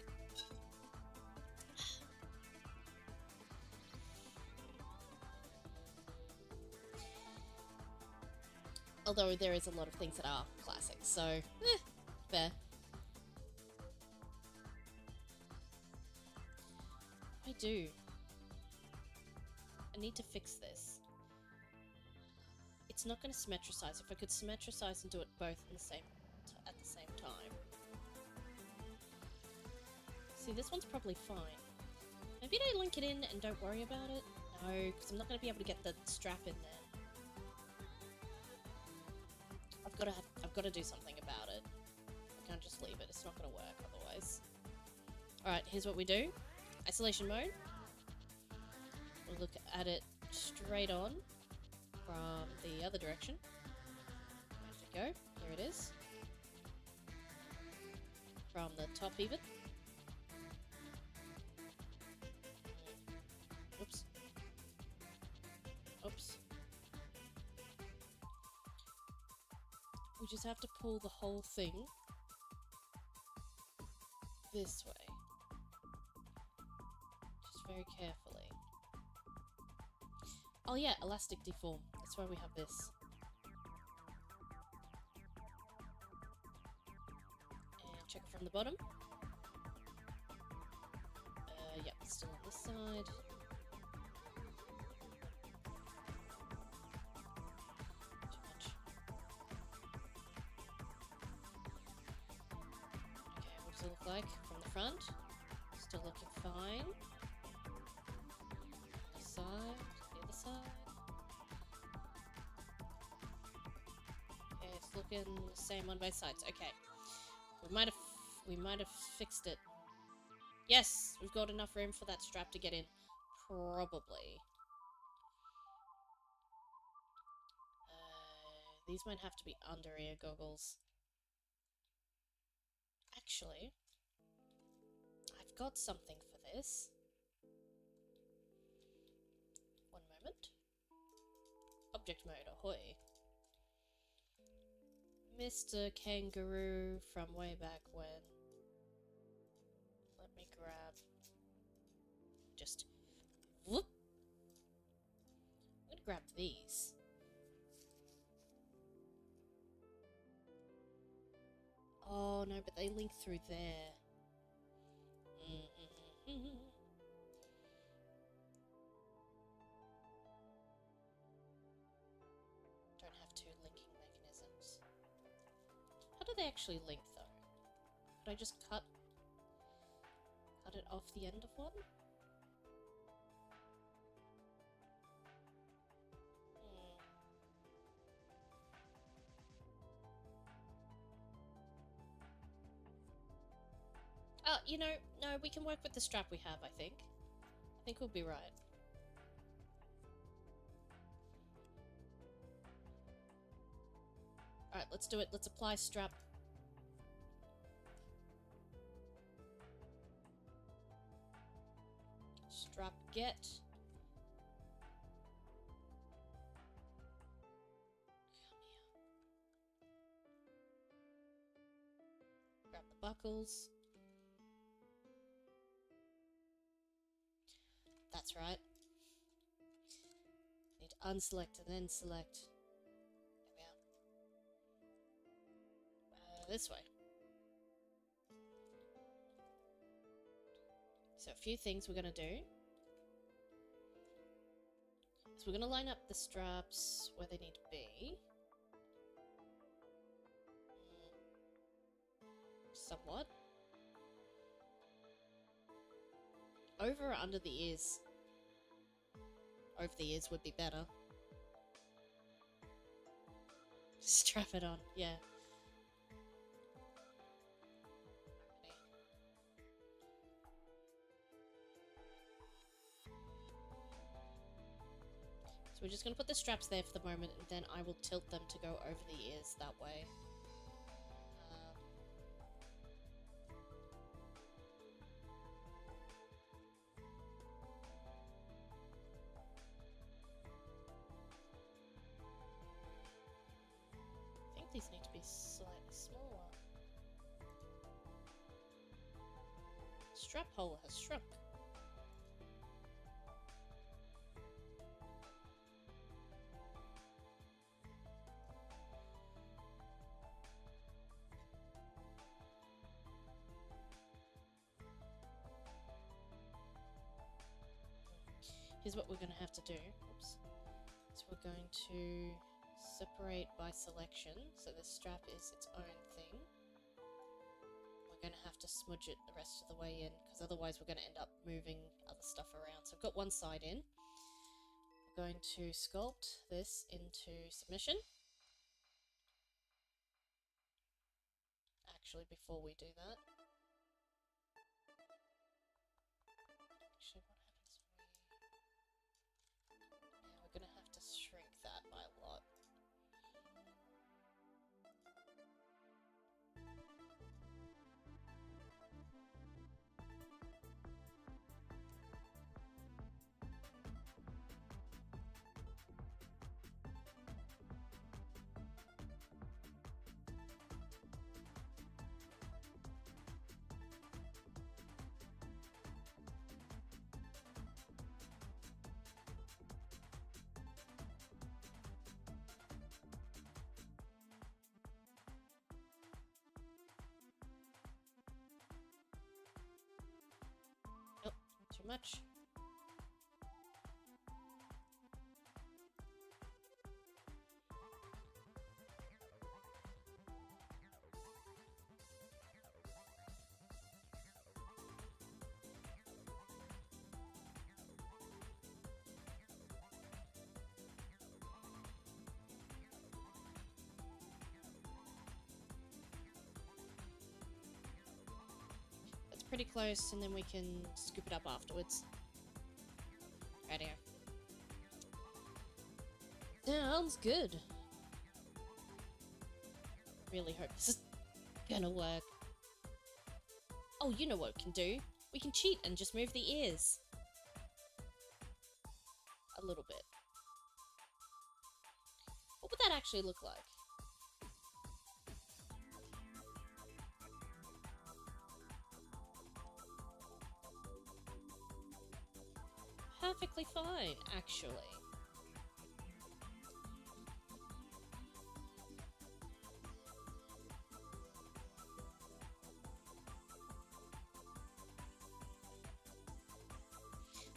A: Although there is a lot of things that are classics, so, fair. I do. I need to fix this. It's not going to symmetricize. If I could symmetricize and do it both in the same at the same time. See, this one's probably fine. Maybe I link it in and don't worry about it. No, because I'm not going to be able to get the strap in there. I've got to do something about it. I can't just leave it. It's not going to work otherwise. All right, here's what we do. Isolation mode. We'll look at it straight on from the other direction. There we go. Here it is. From the top even. Oops. Oops. We just have to pull the whole thing this way. Just very carefully. Oh yeah, elastic deform. That's why we have this. And check it from the bottom. Yep, it's still on this side. Too much. Okay, what does it look like from the front? Still looking fine. The side. Side. Okay, it's looking the same on both sides. Okay, we might have fixed it. Yes, we've got enough room for that strap to get in. Probably. These might have to be under ear goggles. Actually, I've got something for this. One moment. Object mode, ahoy. Mr. Kangaroo from way back when. Let me grab... just... whoop! I'm gonna grab these. Oh no, but they link through there. Don't have two linking mechanisms. How do they actually link though? Could I just cut it off the end of one? You know, no, we can work with the strap we have, I think. I think we'll be right. Alright, let's do it. Let's apply strap. Strap get. Grab the buckles. That's right. Need to unselect and then select. There we are. This way. So a few things we're going to do. So we're going to line up the straps where they need to be. Somewhat. Over or under the ears? Over the ears would be better. Strap it on, yeah. So we're just going to put the straps there for the moment, and then I will tilt them to go over the ears that way. I think these need to be slightly smaller. Strap hole has shrunk. Here's what we're going to have to do. Oops. So we're going to separate by selection. So this strap is its own thing. We're going to have to smudge it the rest of the way in, because otherwise we're going to end up moving other stuff around. So I've got one side in. We're going to sculpt this into submission. Actually, before we do that, we're going to have to shrink that by a lot. Oh, too much. Pretty close, and then we can scoop it up afterwards. Right here. Sounds good. really hope this is gonna work. Oh, you know what we can do? We can cheat and just move the ears. A little bit. What would that actually look like? Perfectly fine, actually.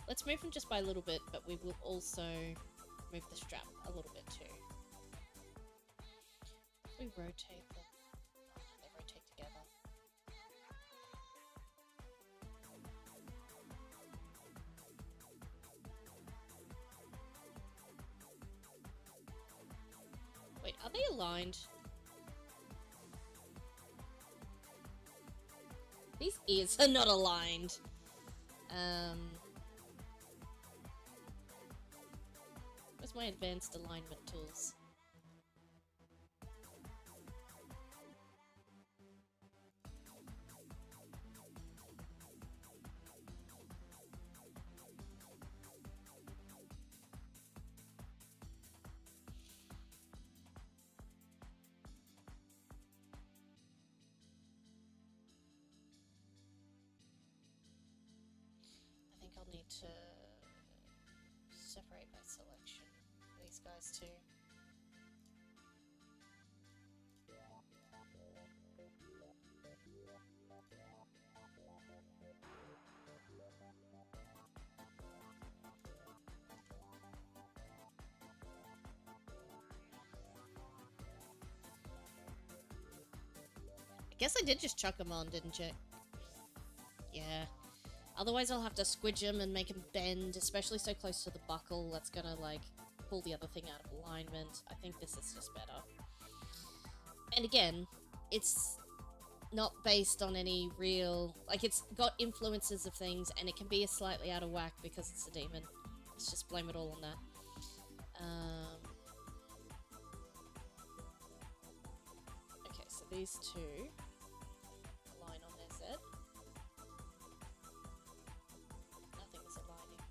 A: Let's move them just by a little bit, but we will also move the strap a little bit too. If we rotate them, they rotate together. Wait, are they aligned? These ears are not aligned. Where's my advanced alignment tools? I think I'll need to separate my selection for these guys too. I guess I did just chuck them on, didn't you? Yeah. Otherwise I'll have to squidge them and make them bend, especially so close to the buckle. That's gonna, like, pull the other thing out of alignment. I think this is just better. And again, it's not based on any real... Like, it's got influences of things, and it can be a slightly out of whack because it's a demon. Let's just blame it all on that. Okay, so these two align on their Z. Nothing is aligning.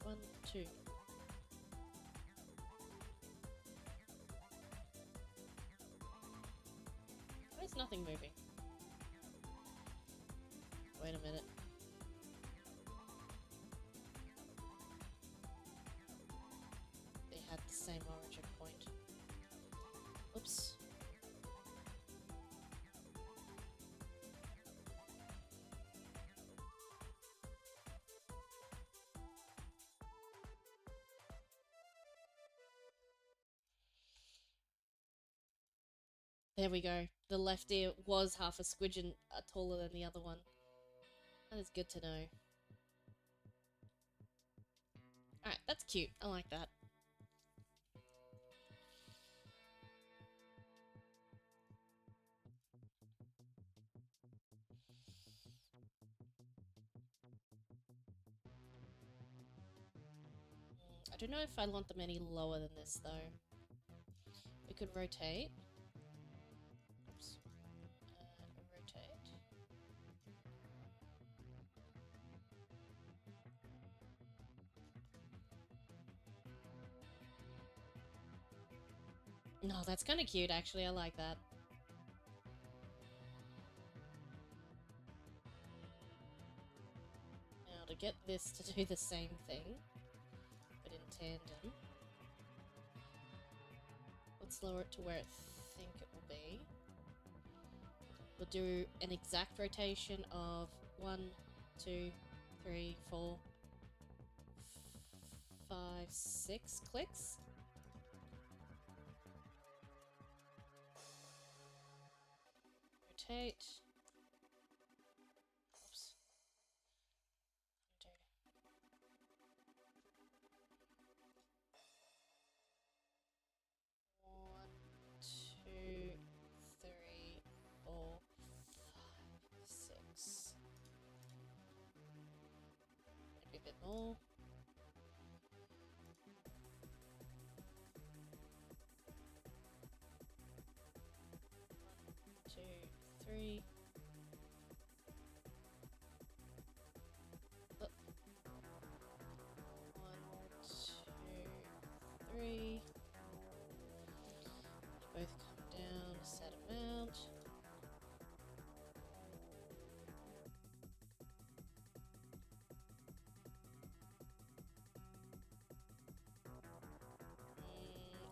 A: 1, 2. Why is nothing moving? Wait a minute. They had the same origin point. Oops. There we go. The left ear was half a squidgen taller than the other one. That is good to know. Alright, that's cute. I like that. I don't know if I want them any lower than this, though. We could rotate. Oops. Rotate. No, that's kind of cute, actually. I like that. Now, to get this to do the same thing, but in tandem, let's lower it to where I think it will be. We'll do an exact rotation of 1, 2, 3, 4, 5, 6 clicks. Rotate. Oops. Undo. 1, 2, 3, 4, 5, 6. Maybe a bit more. 3. Oh. 1, 2, 3. Both come down a set amount.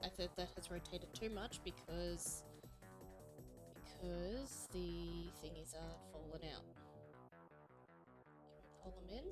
A: I think that has rotated too much because the thingies are falling out. Can we pull them in?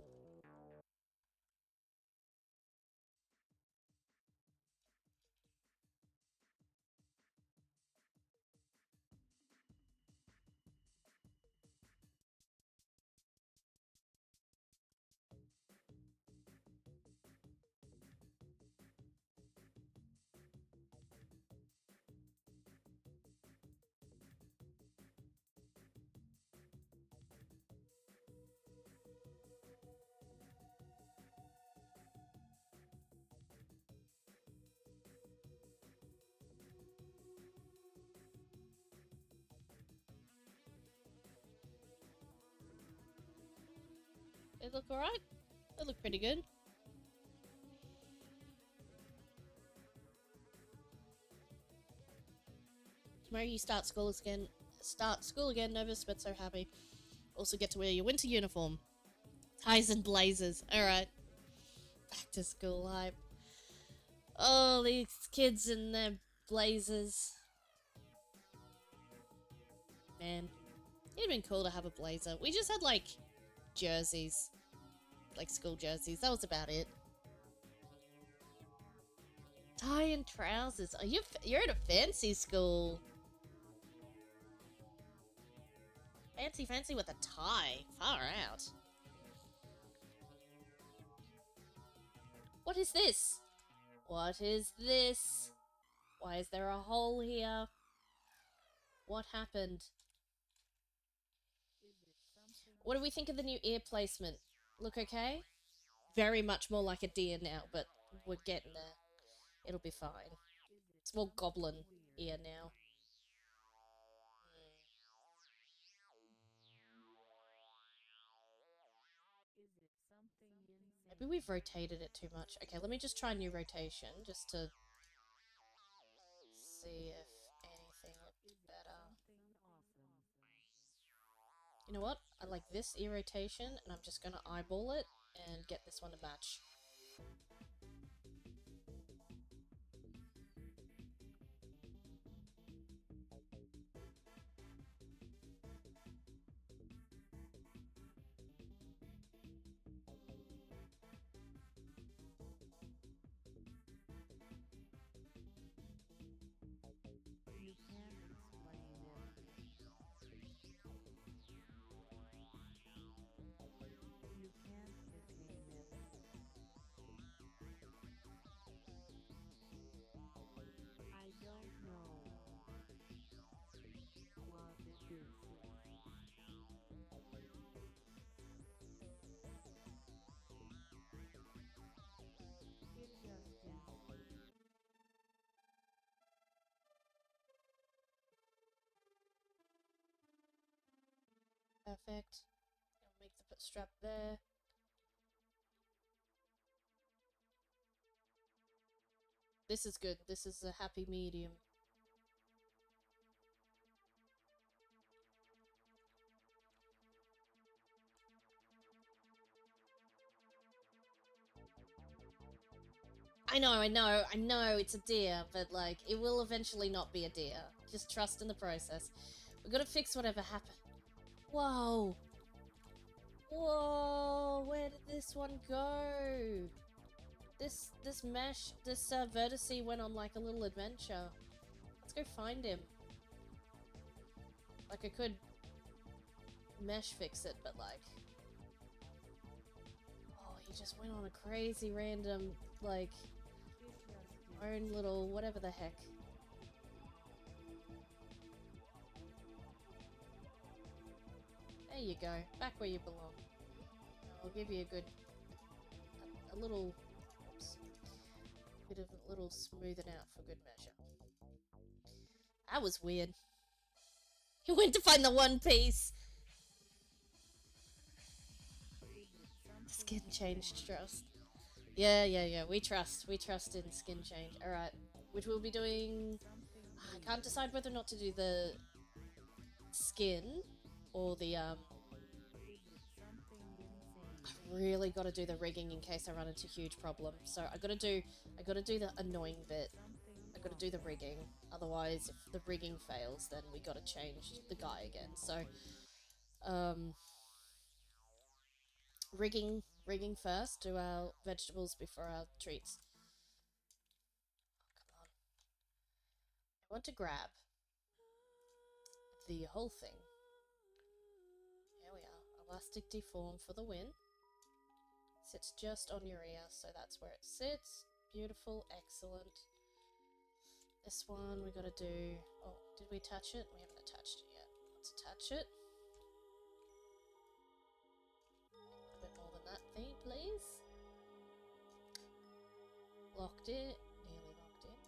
A: They look alright? They look pretty good. Tomorrow you start school again, Novus, but so happy. Also get to wear your winter uniform. Ties and blazers. Alright. Back to school hype. Oh, these kids in their blazers. Man. It'd been cool to have a blazer. We just had, like, jerseys. Like, school jerseys. That was about it. Tie and trousers. Oh, you're at a fancy school. Fancy with a tie. Far out. What is this? What is this? Why is there a hole here? What happened? What do we think of the new ear placement? Look okay? Very much more like a deer now, but we're getting there. It'll be fine. It's more goblin ear now. Maybe we've rotated it too much. Okay, let me just try a new rotation, just to see if anything looked better. You know what? I like this ear rotation, and I'm just gonna eyeball it and get this one to match. Perfect. I'll make the strap there. This is good. This is a happy medium. I know, it's a deer, but, like, it will eventually not be a deer. Just trust in the process. We've got to fix whatever happened. Whoa! Whoa! Where did this one go? This vertice went on, like, a little adventure. Let's go find him. Like, I could mesh fix it, but, like... Oh, he just went on a crazy random, like... own little whatever the heck. There you go, back where you belong. I'll give you a little, oops, bit of a little smoothing out for good measure. That was weird. He went to find the one piece. Skin change trust. Yeah. We trust in skin change. Alright. Which we'll be doing. I can't decide whether or not to do the skin or the I really got to do the rigging in case I run into huge problems. So I got to do the annoying bit. I got to do the rigging. Otherwise, if the rigging fails, then we got to change the guy again. So, rigging first. Do our vegetables before our treats. Oh, come on. I want to grab the whole thing. Here we are. Elastic deform for the win. Sits just on your ear, so that's where it sits. Beautiful, excellent. This one we gotta do... Oh, did we attach it? We haven't attached it yet. Let's attach it. A little bit more than that thing, please. Locked it. Nearly locked in.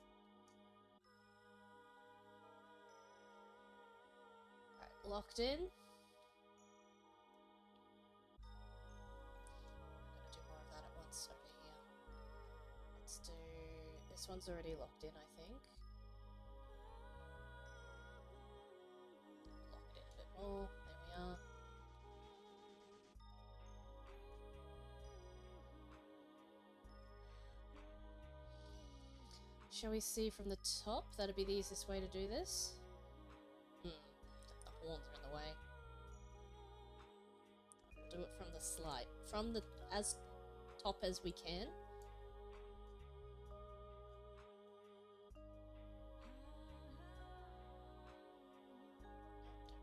A: Alright, locked in. I'm gonna do more of that at once over here. Let's do... This one's already locked in, I think. Lock it in a bit more. There we are. Shall we see from the top? That'd be the easiest way to do this. The horns are in the way. Do it from the slide. From the as top as we can.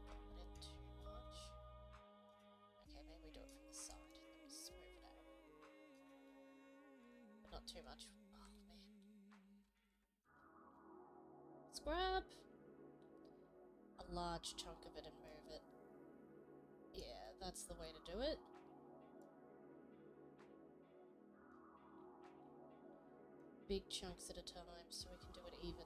A: Don't put it too much. Okay, maybe we do it from the side. Let me smooth it out. But not too much. Oh man. Let's grab a large chunk of it and move it. Yeah, that's the way to do it. Big chunks at a time so we can do it evenly.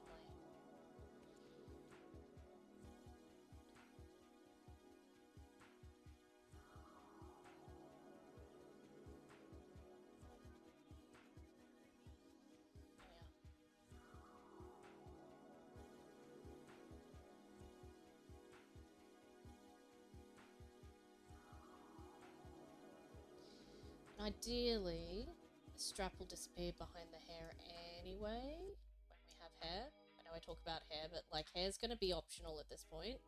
A: Ideally, the strap will disappear behind the hair anyway, when we have hair. I know I talk about hair, but like hair's gonna be optional at this point.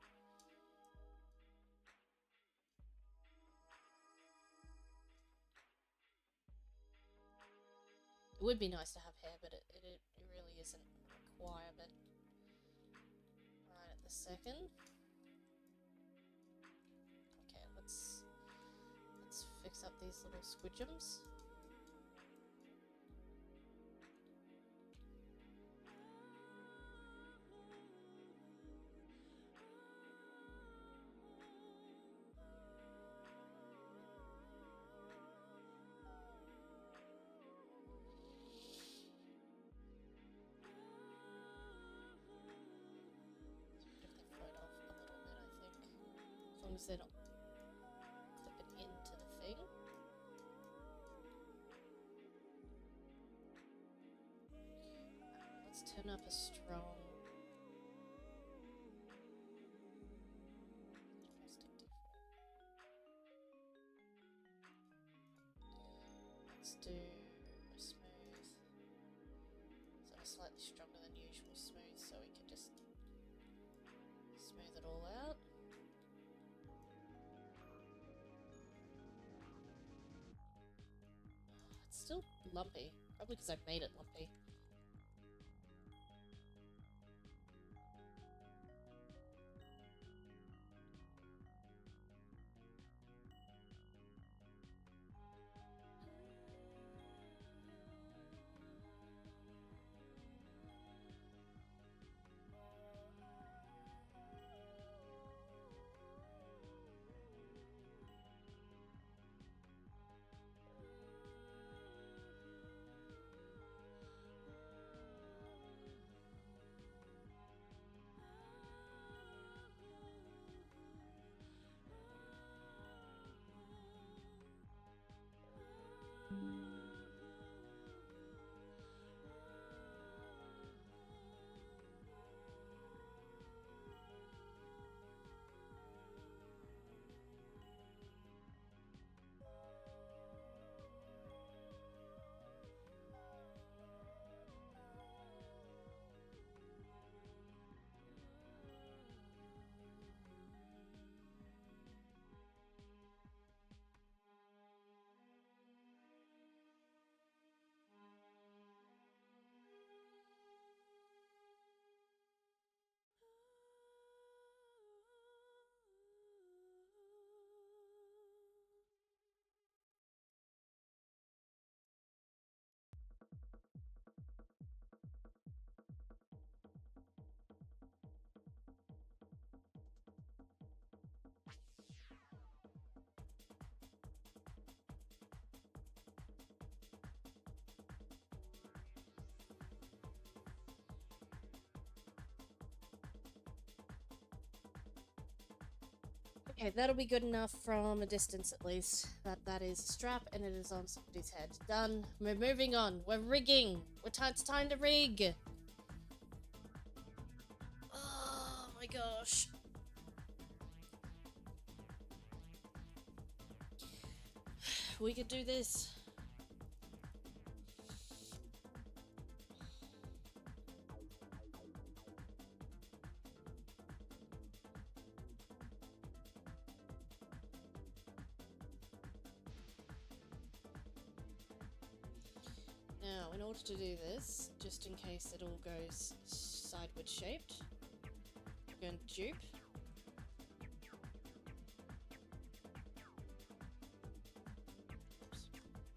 A: It would be nice to have hair, but it really isn't a requirement right at the second. Okay, let's fix up these little squidgems. They're not clipping into the thing. Let's turn up a strong plastic default. Let's do a smooth. So a slightly stronger than usual smooth, so we can just smooth it all out. Still lumpy. Probably because I've made it lumpy. Okay, that'll be good enough from a distance at least. That is a strap and it is on somebody's head. Done. We're moving on. We're rigging. It's time to rig. Oh my gosh. We could do this. Now, in order to do this, just in case it all goes sideward shaped, we're going to dupe. Oops. Ready.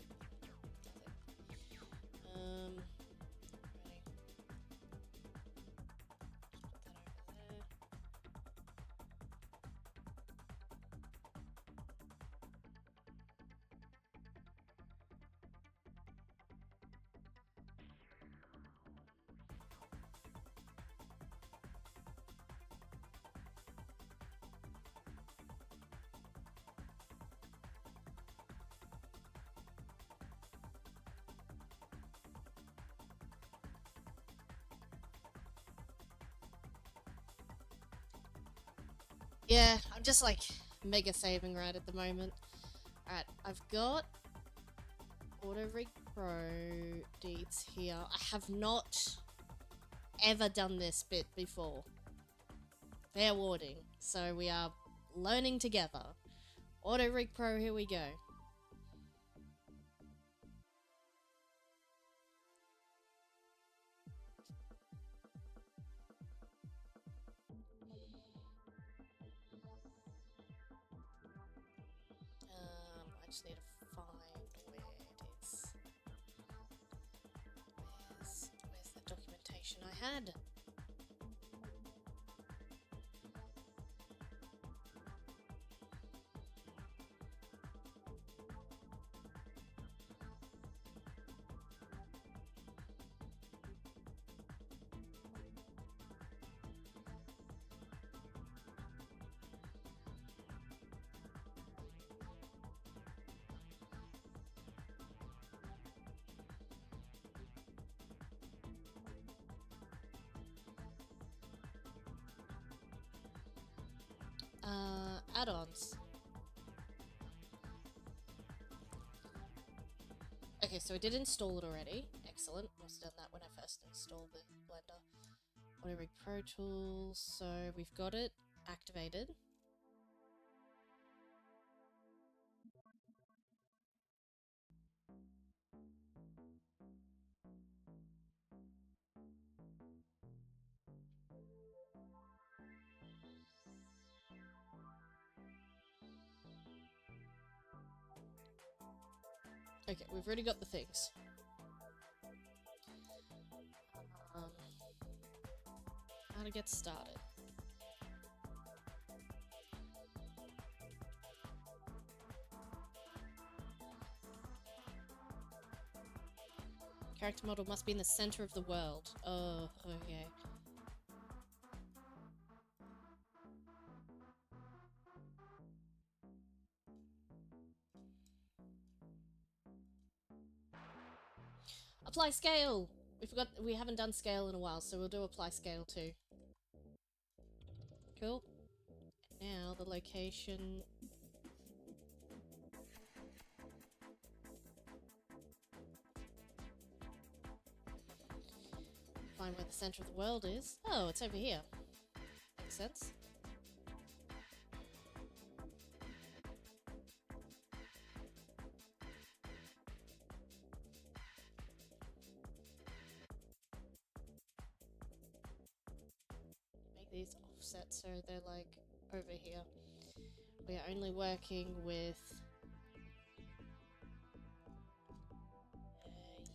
A: Just put that over there. Yeah, I'm just like mega saving right at the moment. Alright, I've got Auto Rig Pro deeds here. I have not ever done this bit before. Fair warning. So we are learning together. Auto Rig Pro, here we go. I just need to find where it is. Where's the documentation I had? Add-ons. Okay, so I did install it already. Excellent. Must have done that when I first installed the Blender. Auto Rig Pro Tools. So we've got it activated. Okay, we've already got the things. How to get started. Character model must be in the center of the world. Oh, okay. Apply scale! We haven't done scale in a while, so we'll do apply scale too. Cool. Now the location. Find where the center of the world is. Oh, it's over here. Makes sense. Make these offset so they're like over here. We are only working with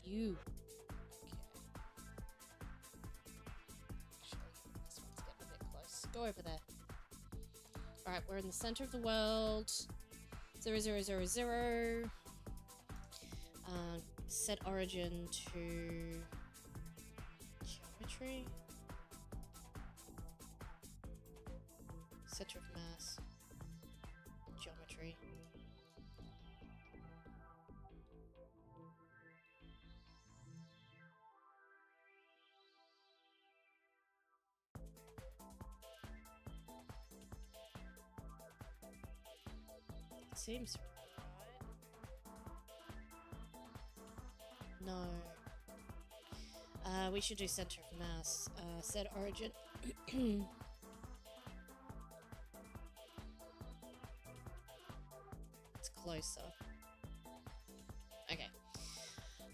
A: you. This one's getting a bit close. Go over there. Alright, we're in the center of the world. 0, 0, 0, 0. Set origin to geometry. Center of mass. Geometry. Seems right. No. We should do center of mass. Set origin. It's closer. Okay.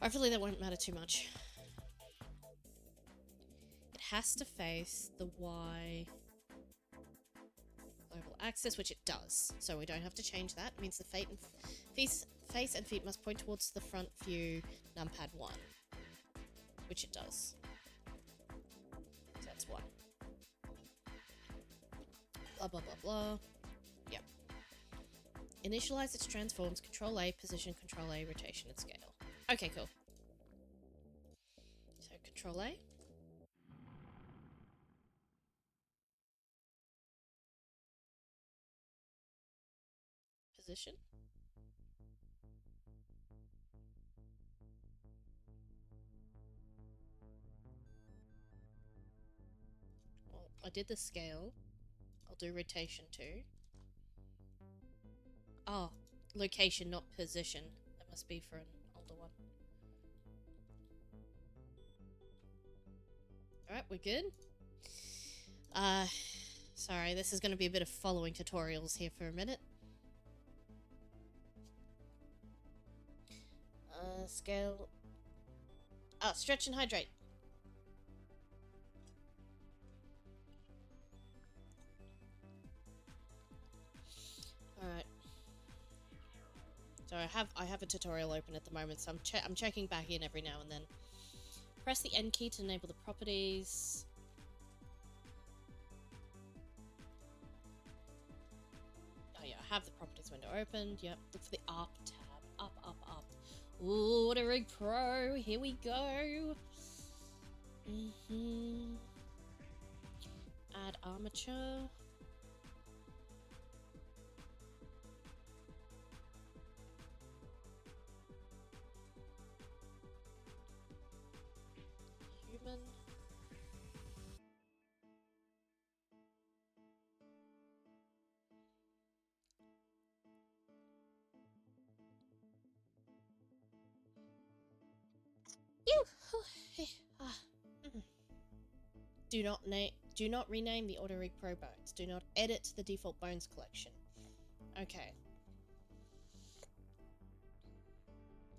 A: Hopefully that won't matter too much. It has to face the Y global axis, which it does. So we don't have to change that. It means the face and feet must point towards the front view numpad 1. Which it does. So that's 1. Blah, blah, blah, blah. Yep. Initialize its transforms, Control A, position, Control A, rotation, and scale. Okay, cool. So Control A. Position. Well, I did the scale. I'll do rotation too. Oh, location, not position. That must be for an older one. Alright, we're good. Sorry, this is going to be a bit of following tutorials here for a minute. Scale. Oh, stretch and hydrate. Alright. So I have a tutorial open at the moment, so I'm checking back in every now and then. Press the N key to enable the properties. Oh yeah, I have the properties window opened. Yep, look for the up tab. Up, up, up. Ooh, what a rig pro! Here we go. Add armature. Human. Do not rename the Auto Rig Pro bones. Do not edit the default bones collection. Okay.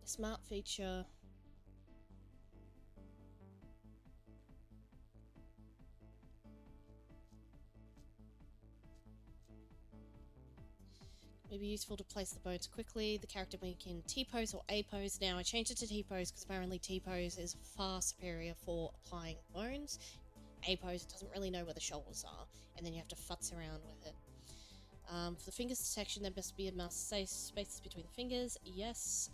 A: Smart feature. May be useful to place the bones quickly. The character may be in T-pose or A-pose. Now I changed it to T-pose because apparently T-pose is far superior for applying bones. A-pose, it doesn't really know where the shoulders are, and then you have to futz around with it. For the fingers detection, there must be a mouse spaces between the fingers. Yes.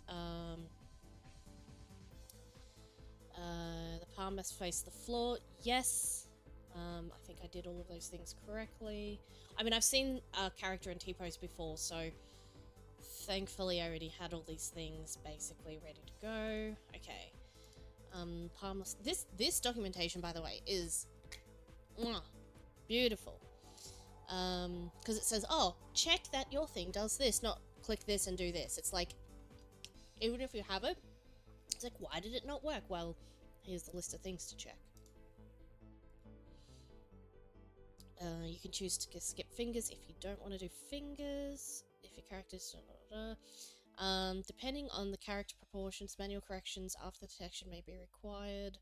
A: The palm must face the floor. Yes. I think I did all of those things correctly. I mean, I've seen a character in T-pose before, so thankfully I already had all these things basically ready to go. Okay. This documentation, by the way, is beautiful. Because it says, oh, check that your thing does this, not click this and do this. It's like, even if you have it, it's like, why did it not work? Well, here's the list of things to check. You can choose to skip fingers if you don't want to do fingers. If your character's... depending on the character proportions, manual corrections after detection may be required.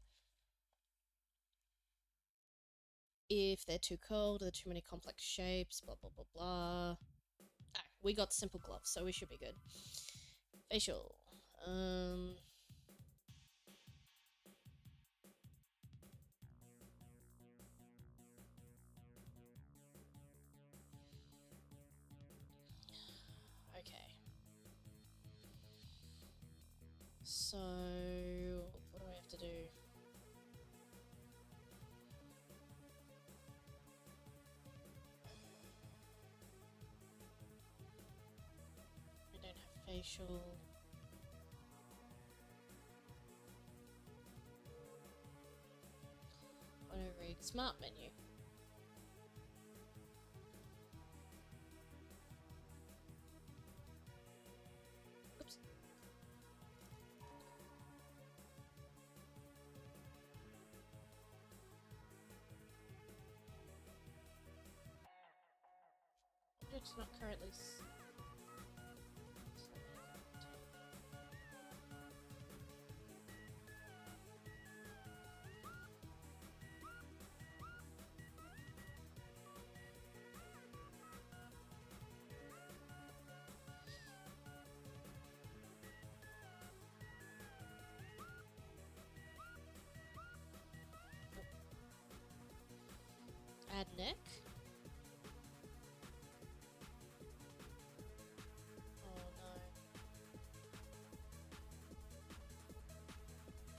A: If they're too cold, or too many complex shapes, blah blah blah blah. Ah, we got simple gloves, so we should be good. Facial. Okay. So, what do I have to do? I don't have facial. Auto rig smart menu. Oops. It's not currently. Add neck. Oh no.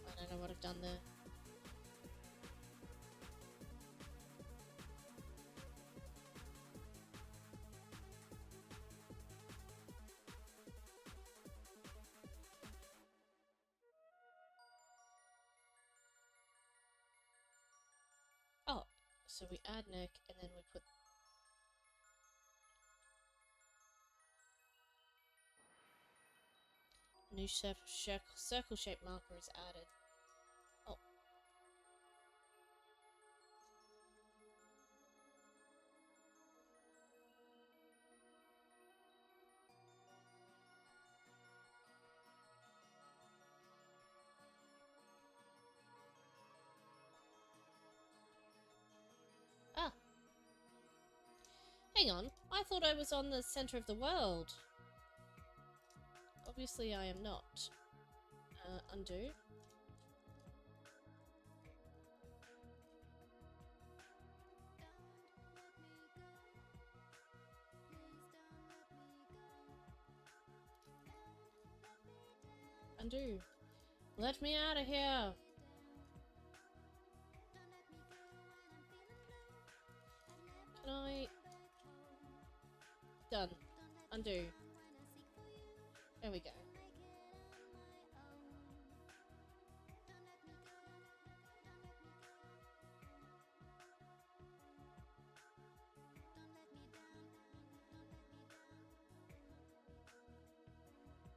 A: I don't know what I've done there. Oh, so we add neck and then we put new circle shape marker is added. Oh. Ah. Hang on. I thought I was on the center of the world. Obviously I am not. Undo. Undo. Let me out of here. Can I... Done. Undo. There we go.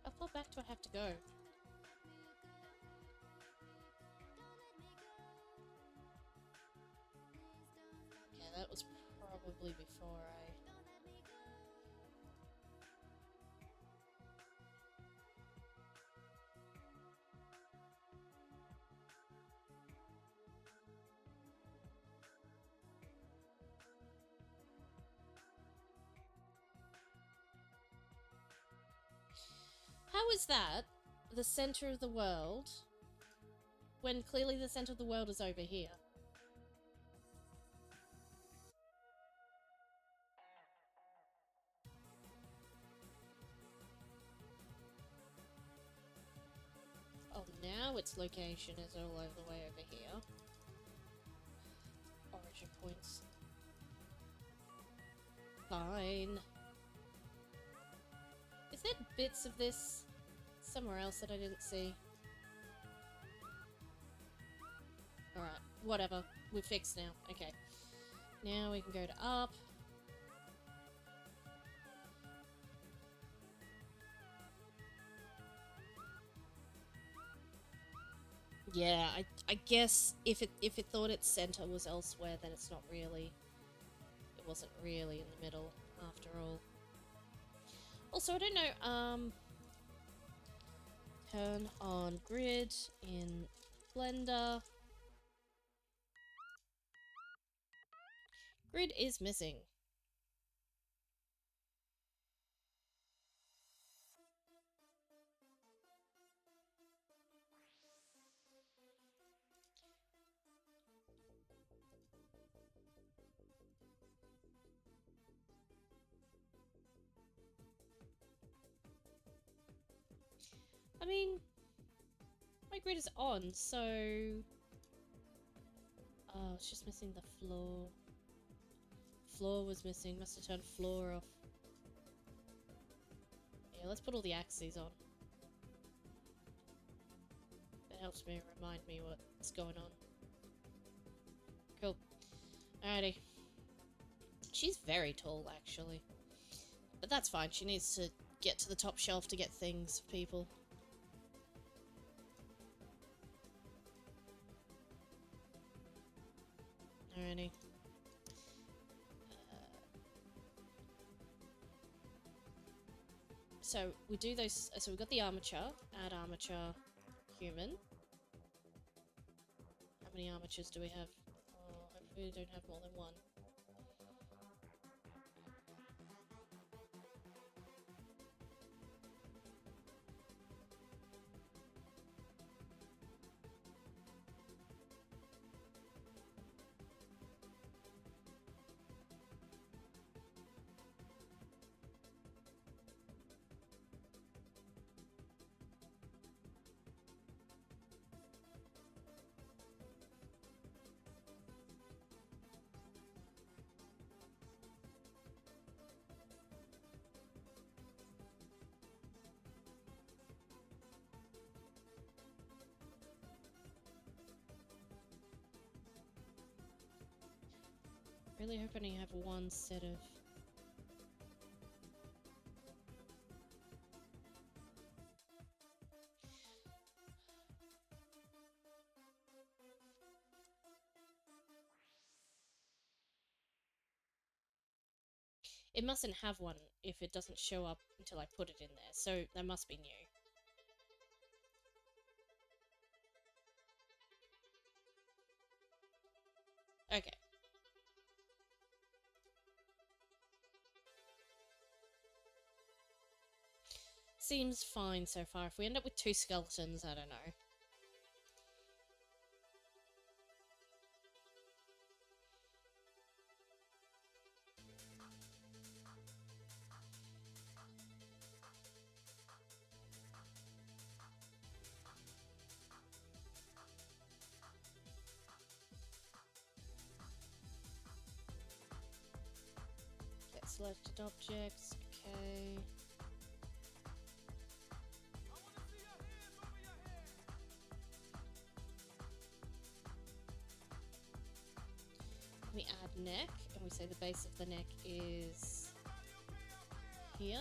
A: How far back do I have to go? Okay, that was probably before I... How is that the center of the world when clearly the center of the world is over here? Oh, now its location is all over the way over here. Origin points. Fine. Is there bits of this somewhere else that I didn't see? Alright, whatever. We're fixed now. Okay. Now we can go to up. Yeah, I guess if it thought its center was elsewhere, then it's not really. It wasn't really in the middle after all. Also, I don't know. Turn on grid in Blender. Grid is missing. I mean, my grid is on, so... Oh, it's just missing the floor. Floor was missing. Must have turned floor off. Yeah, let's put all the axes on. That helps me remind me what's going on. Cool. Alrighty. She's very tall, actually. But that's fine. She needs to get to the top shelf to get things for people. Alrighty. So we do those. So we've got the armature. Add armature. Human. How many armatures do we have? Oh, hopefully we don't have more than one. Really hoping I have one set of... It mustn't have one if it doesn't show up until I put it in there, so that must be new. Okay. Seems fine so far. If we end up with 2 skeletons, I don't know. Get selected objects, okay. We add neck, and we say the base of the neck is here.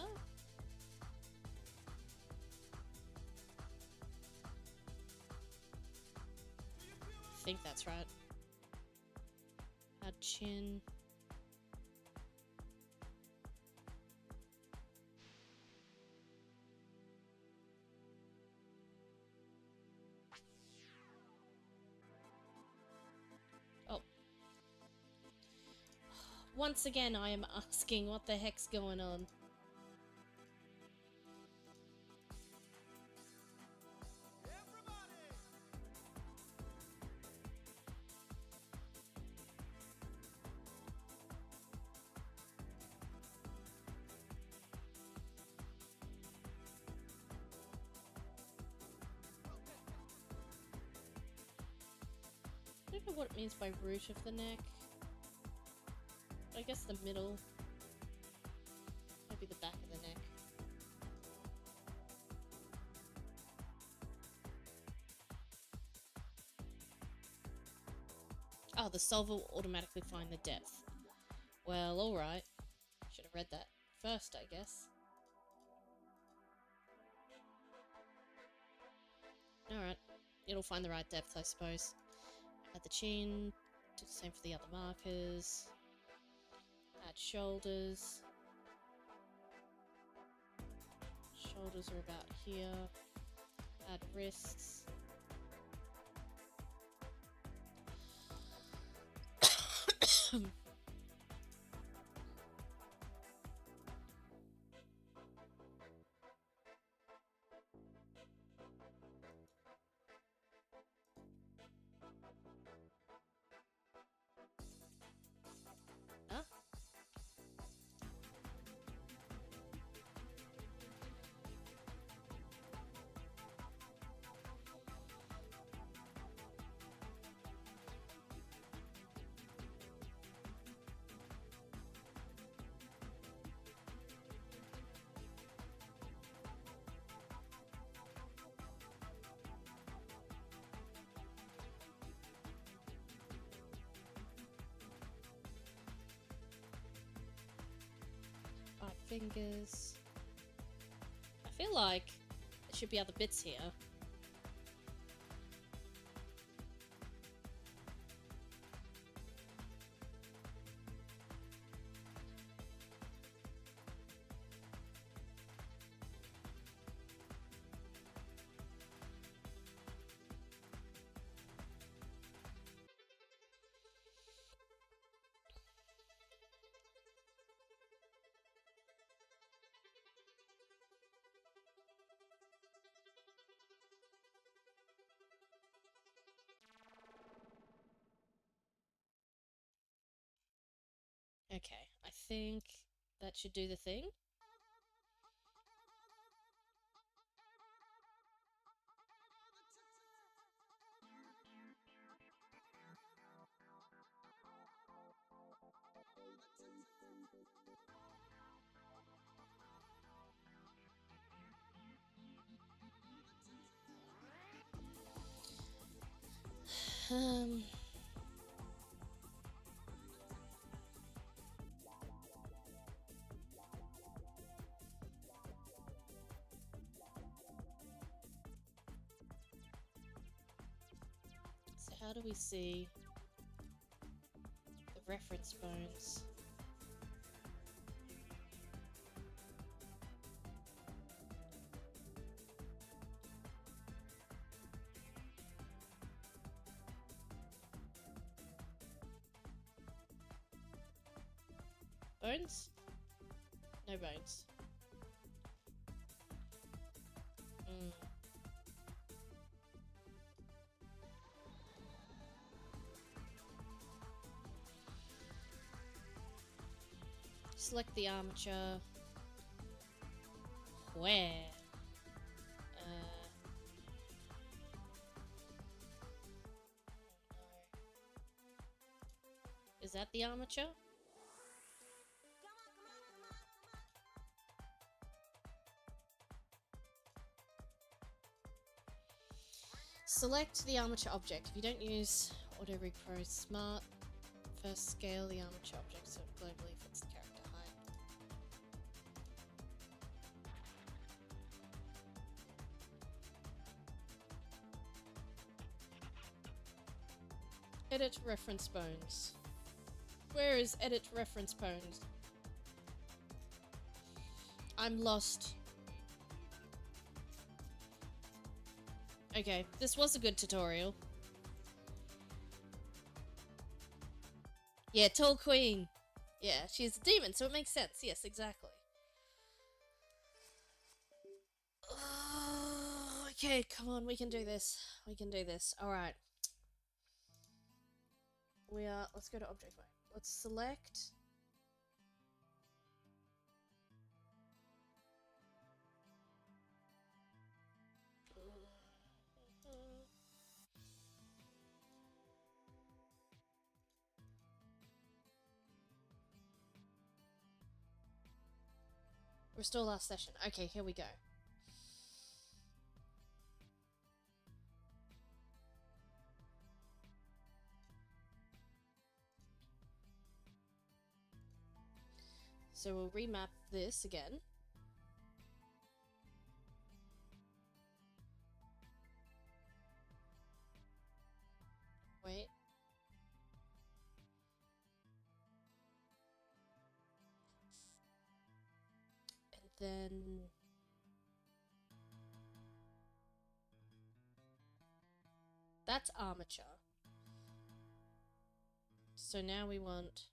A: I think that's right. Add chin. Oh. Once again, I am asking what the heck's going on. I don't know what it means by root of the neck. I guess the middle. Maybe the back of the neck. Oh, the solver will automatically find the depth. Well, alright. Should have read that first, I guess. Alright. It'll find the right depth, I suppose. Add the chin. Do the same for the other markers. Add shoulders. Shoulders are about here. Add wrists. Huh? Fingers. I feel like there should be other bits here. Okay, I think that should do the thing. So how do we see the reference bones? Bones? No bones. Select the armature. Where? Is that the armature? Select the armature object. If you don't use Auto Repro Smart, first scale the armature object so it globally fits the character height. Edit reference bones. Where is edit reference bones? I'm lost. Okay, this was a good tutorial. Yeah, Tall Queen. Yeah, she's a demon, so it makes sense. Yes, exactly. Oh, okay, come on, we can do this. We can do this. Alright. Let's go to object mode. Let's select. Restore last session. Okay, here we go. So we'll remap this again. Wait. And then... that's armature. So now we want...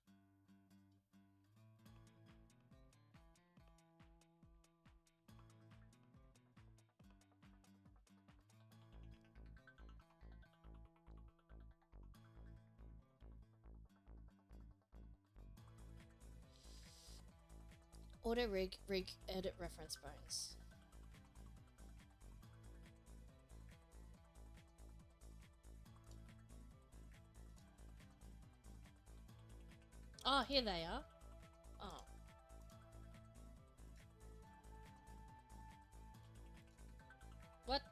A: auto rig, edit reference bones. Oh, here they are. Oh. What?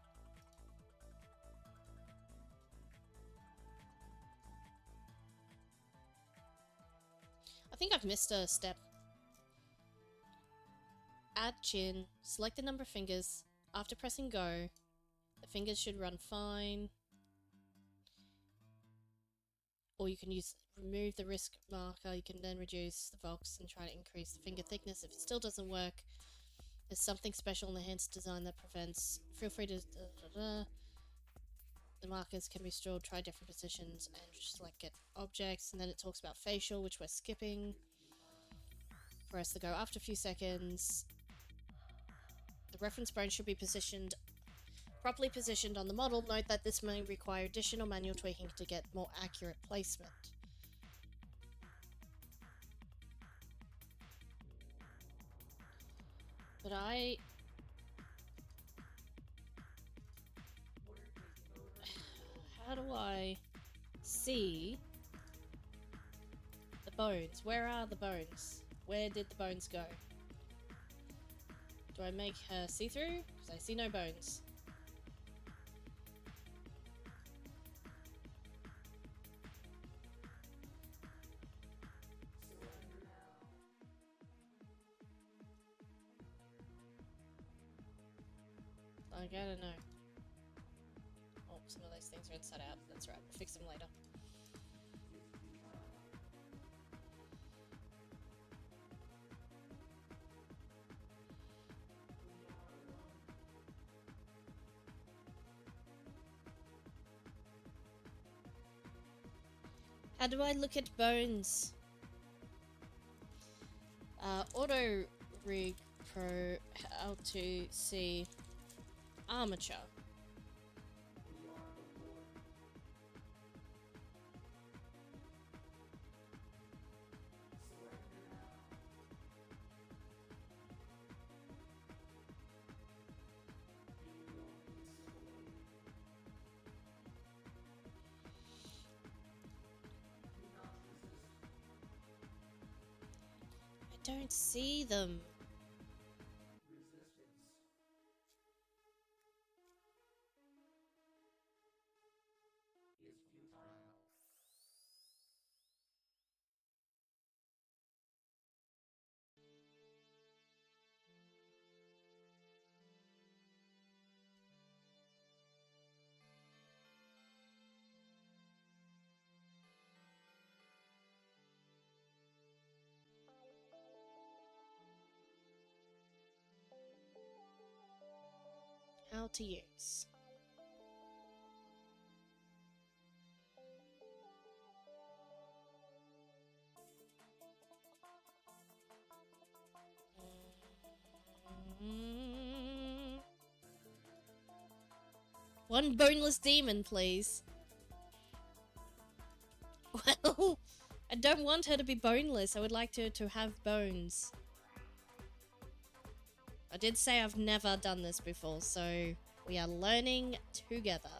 A: I think I've missed a step. Add chin, select the number of fingers. After pressing go, the fingers should run fine. Or you can remove the risk marker. You can then reduce the box and try to increase the finger thickness. If it still doesn't work, there's something special in the hands design that prevents. Feel free to... The markers can be stored, try different positions, and just like get objects. And then it talks about facial, which we're skipping. Press the go after a few seconds. The reference bone should be properly positioned on the model. Note that this may require additional manual tweaking to get more accurate placement. But how do I see the bones? Where are the bones? Where did the bones go? Do I make her see-through? Because I see no bones. Like, I don't know. Oh, some of those things are inside out. That's right. We'll fix them later. How do I look at bones? Auto rig pro, how to see armature. I don't see them. How to use. One boneless demon, please. Well, I don't want her to be boneless. I would like her to have bones. I did say I've never done this before, so we are learning together.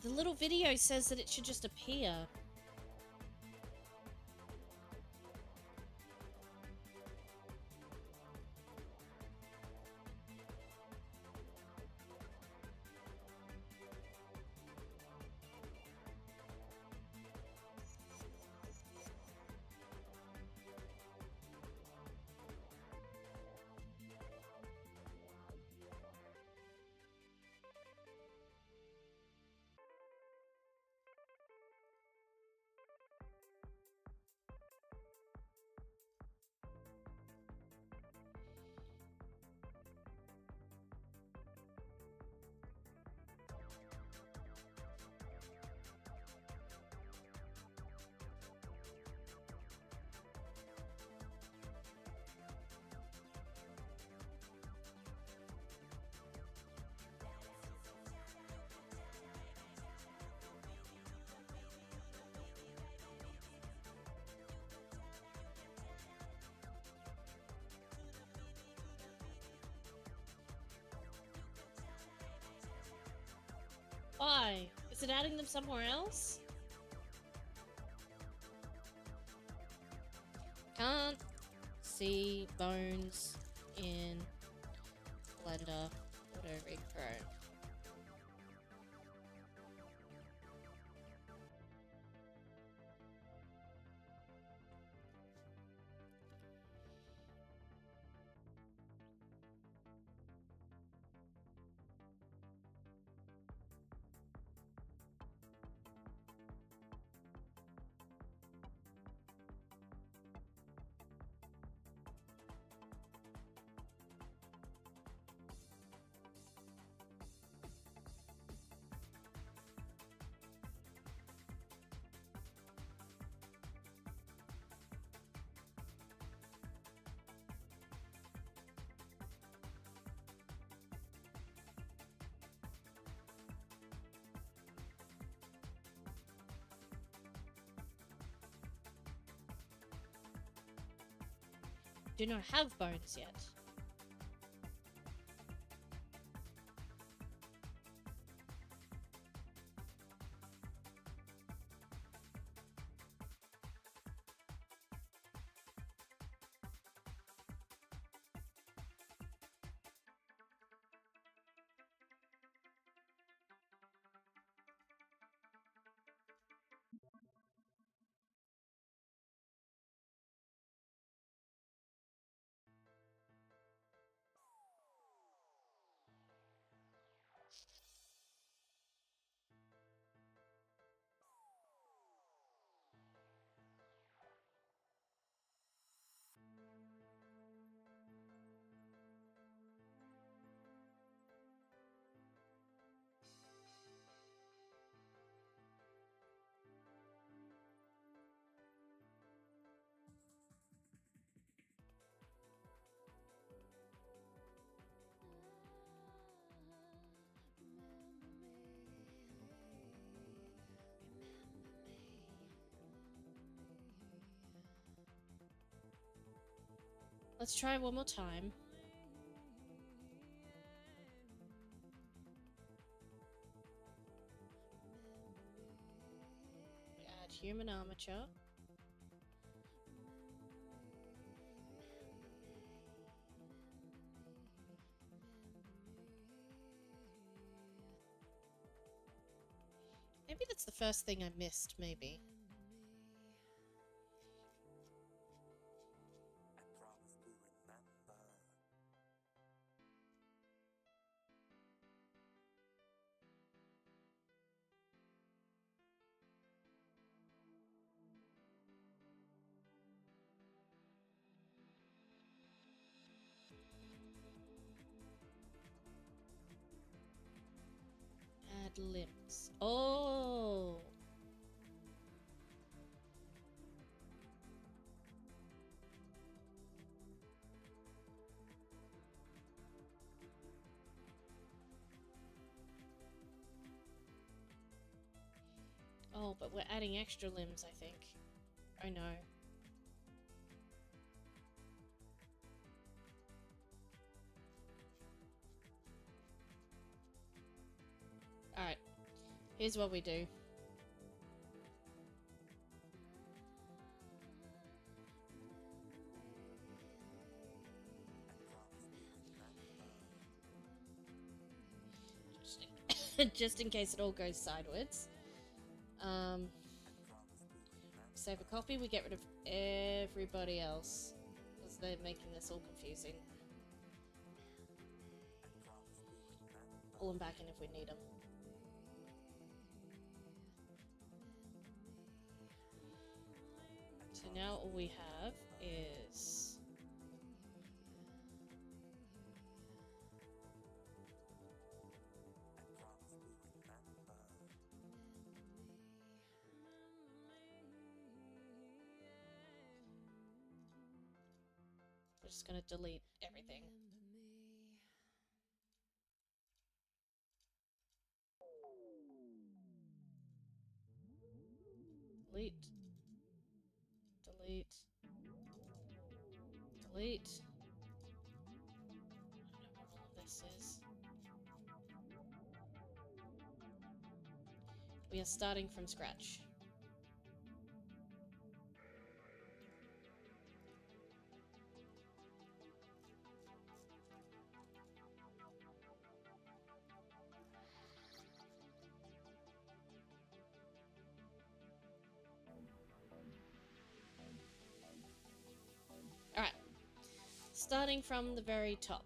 A: The little video says that it should just appear. Why? Is it adding them somewhere else? Can't see bones in Blender Auto Rig Pro. Do not have bones yet. Let's try one more time. We add human armature. Maybe that's the first thing I missed, maybe. Add limbs. Oh! Oh, but we're adding extra limbs, I think. Oh no. Alright. Here's what we do. Just in case it all goes sideways. Save a copy, we get rid of everybody else. Because they're making this all confusing. Pull them back in if we need them. So now all we have is... we're just gonna delete everything. Delete. Delete. Delete. I don't know what all of this is. We are starting from scratch. Alright. Starting from the very top.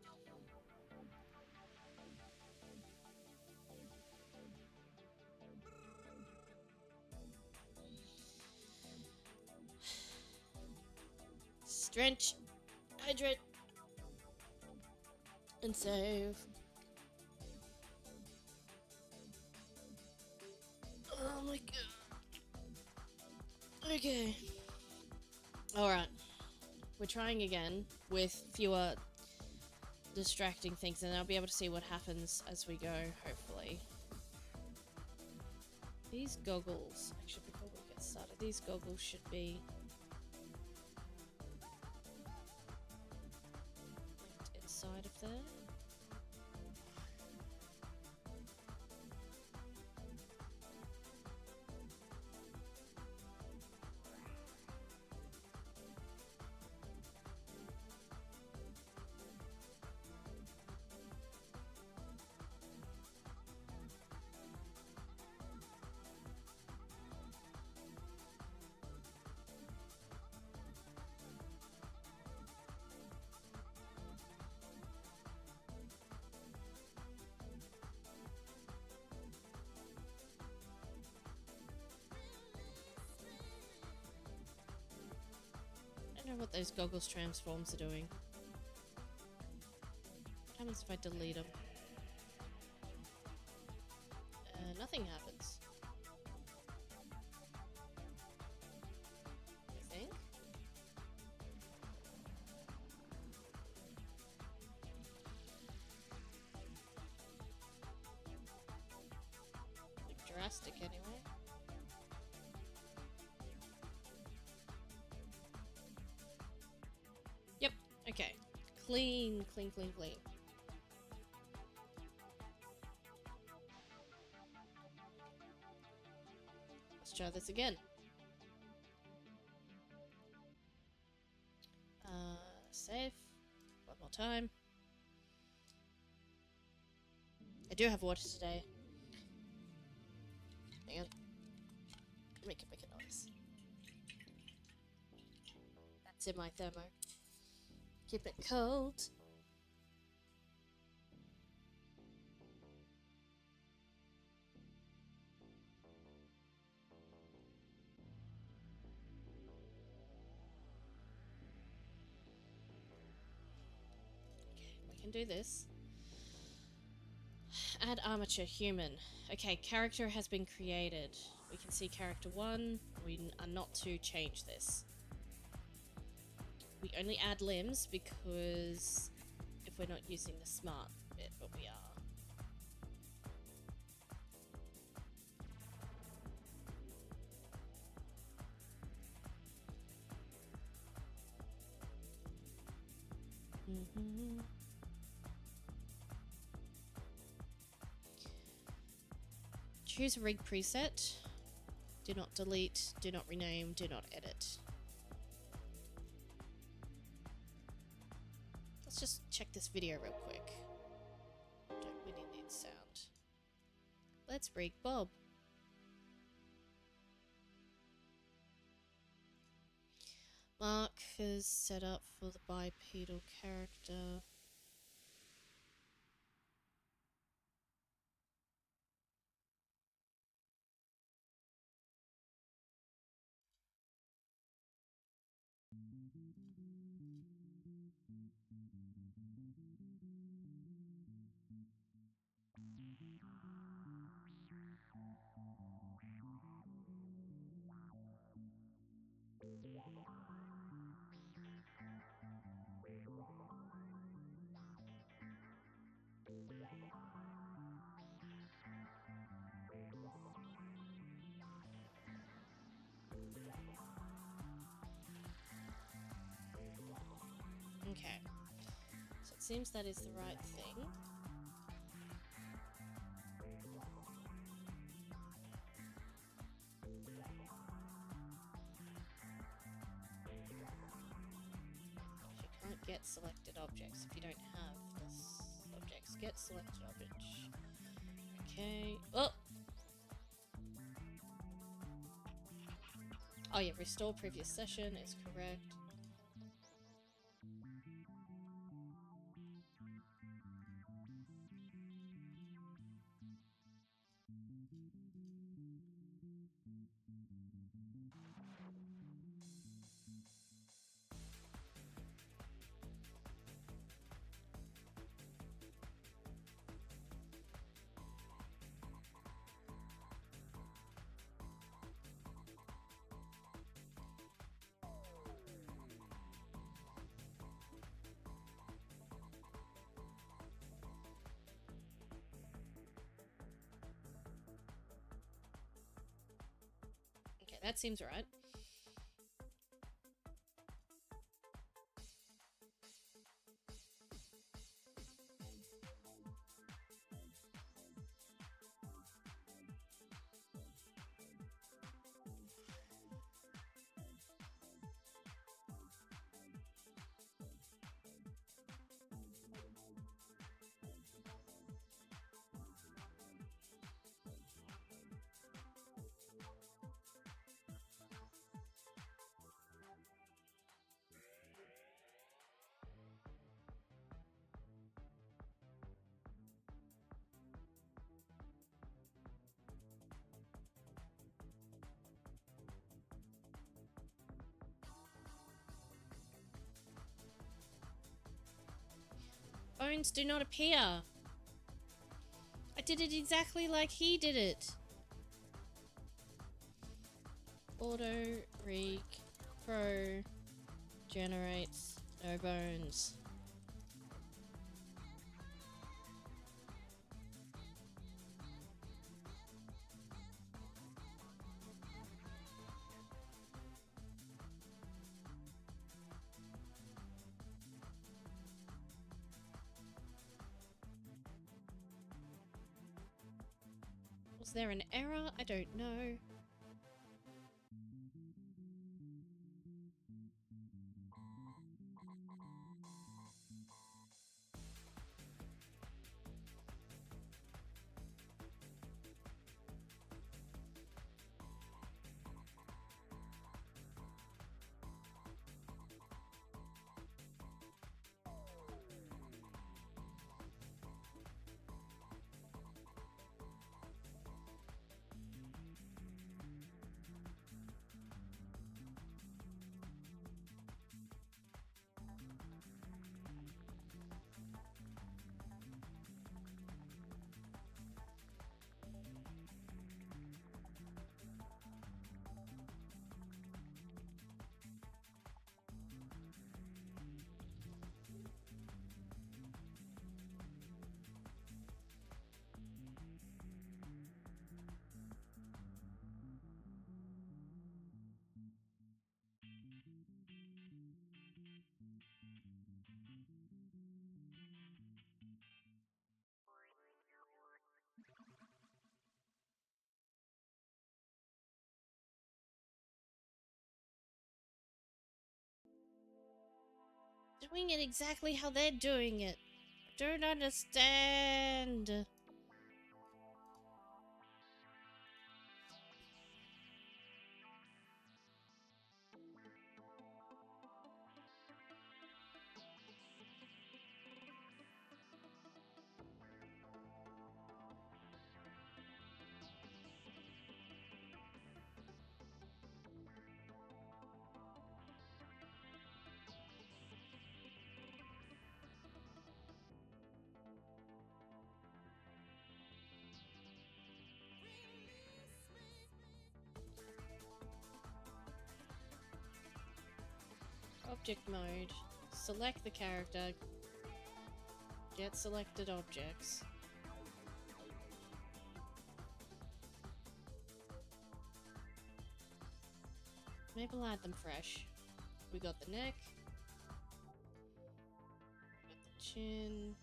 A: Drench, hydrate, and save. Oh my god. Okay. Alright. We're trying again with fewer distracting things, and I'll be able to see what happens as we go, hopefully. These goggles, actually before we get started, these goggles should be inside of there. I don't know what those goggles transforms are doing. What happens if I delete them? Nothing happens. I think. Like drastic anyway. Yep, okay. Clean, clean, clean, clean. Let's try this again. Save. One more time. I do have water today. Hang on. Make a noise. That's in my thermo. Keep it cold. Okay, we can do this. Add armature, human. Okay, character has been created. We can see character 1. We are not to change this. We only add limbs because if we're not using the smart bit, but we are. Choose a rig preset. Do not delete, do not rename, do not edit. Let's just check this video real quick. Don't really need sound. Let's rig Bob. Mark is set up for the bipedal character. Okay, so it seems that is the right thing. selected objects if you don't have this objects. Get selected object. Okay. Oh! Oh yeah, restore previous session is correct. Okay, that seems right. Bones do not appear. I did it exactly like he did it. Auto Reek Pro generates no bones. Was there an error? I don't know. Doing it exactly how they're doing it. I don't understand. Object mode. Select the character. Get selected objects. Maybe I'll add them fresh. We got the neck. We got the chin.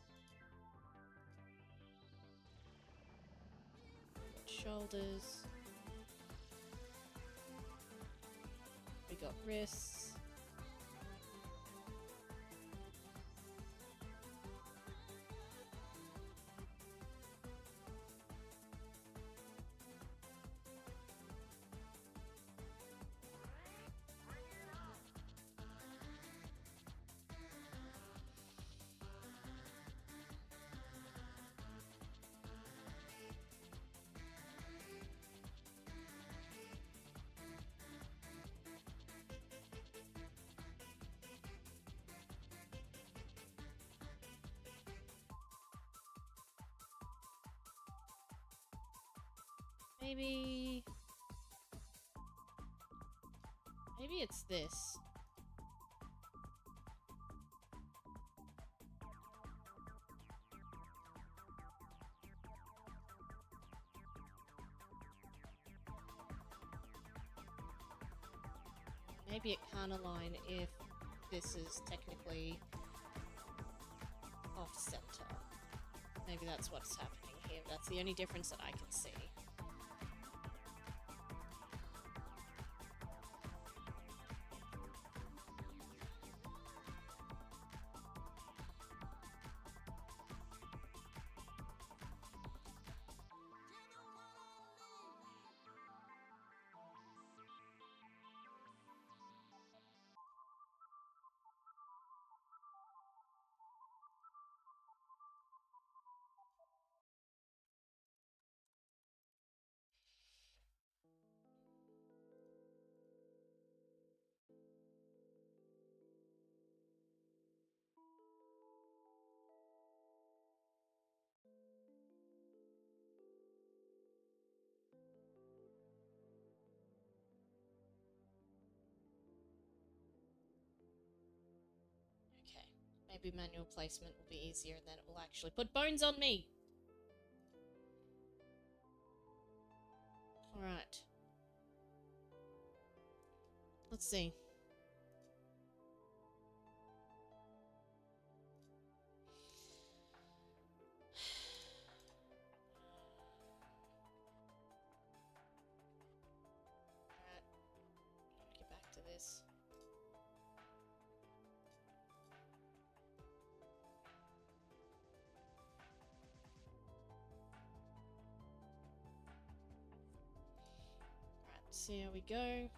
A: We got shoulders. We got wrists. Maybe... Maybe it's this. Maybe it can't align if this is technically off-center. Maybe that's what's happening here. That's the only difference that I can see. Okay, maybe manual placement will be easier and then it will actually put bones on me! Alright. Let's see. Alright. I'm gonna get back to this. Alright, see how we go.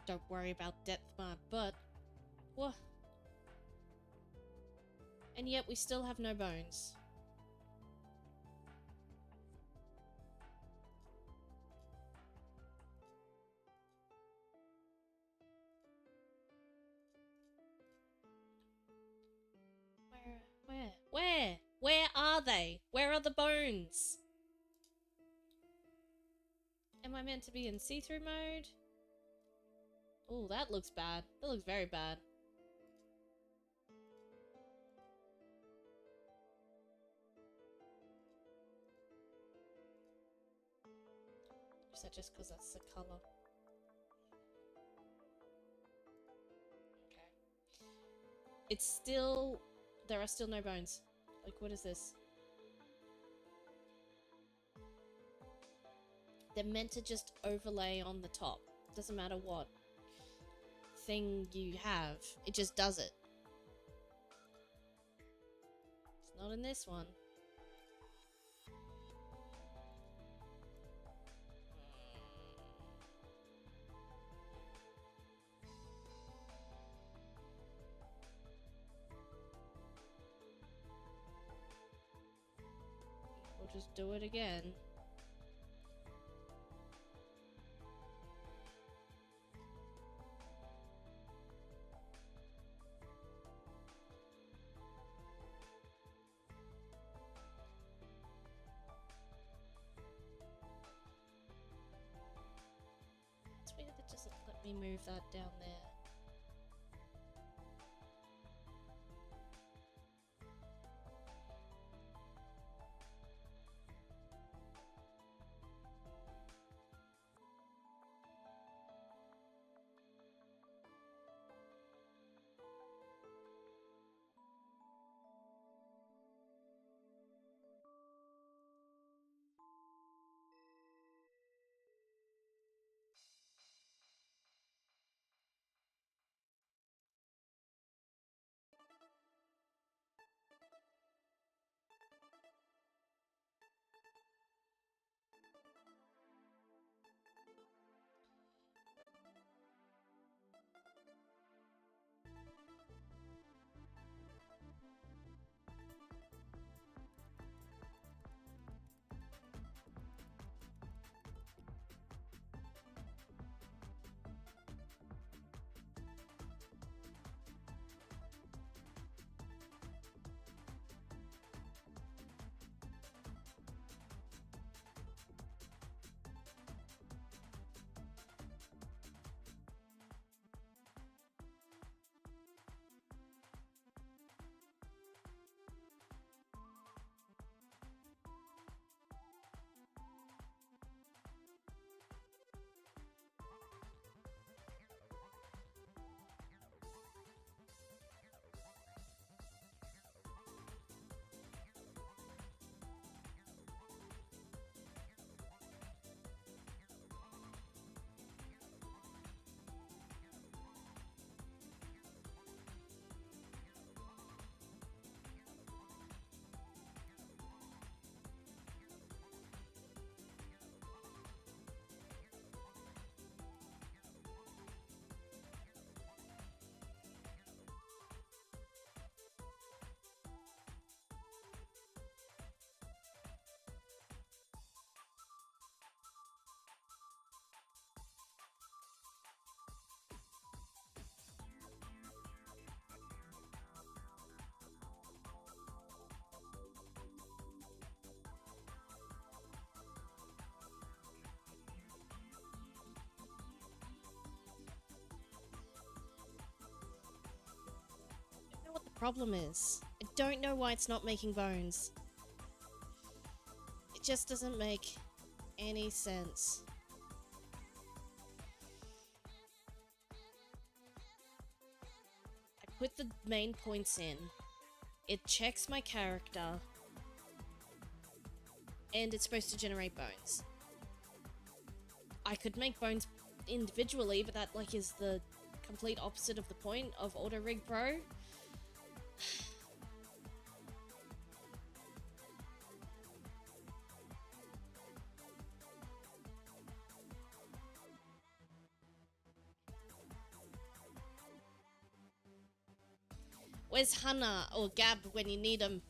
A: Don't worry about depth, my butt. What? And yet we still have no bones. Where are they? Where are the bones? Am I meant to be in see-through mode? Oh, that looks bad. That looks very bad. Is that just because that's the color? Okay. It's still... There are still no bones. Like, what is this? They're meant to just overlay on the top. Doesn't matter what thing you have. It just does it. It's not in this one. We'll just do it again. It's weird that just let me move that down there. problem is. I don't know why it's not making bones. It just doesn't make any sense. I put the main points in. It checks my character. And it's supposed to generate bones. I could make bones individually, but that like is the complete opposite of the point of Auto Rig Pro. Where's Hannah or Gab when you need them?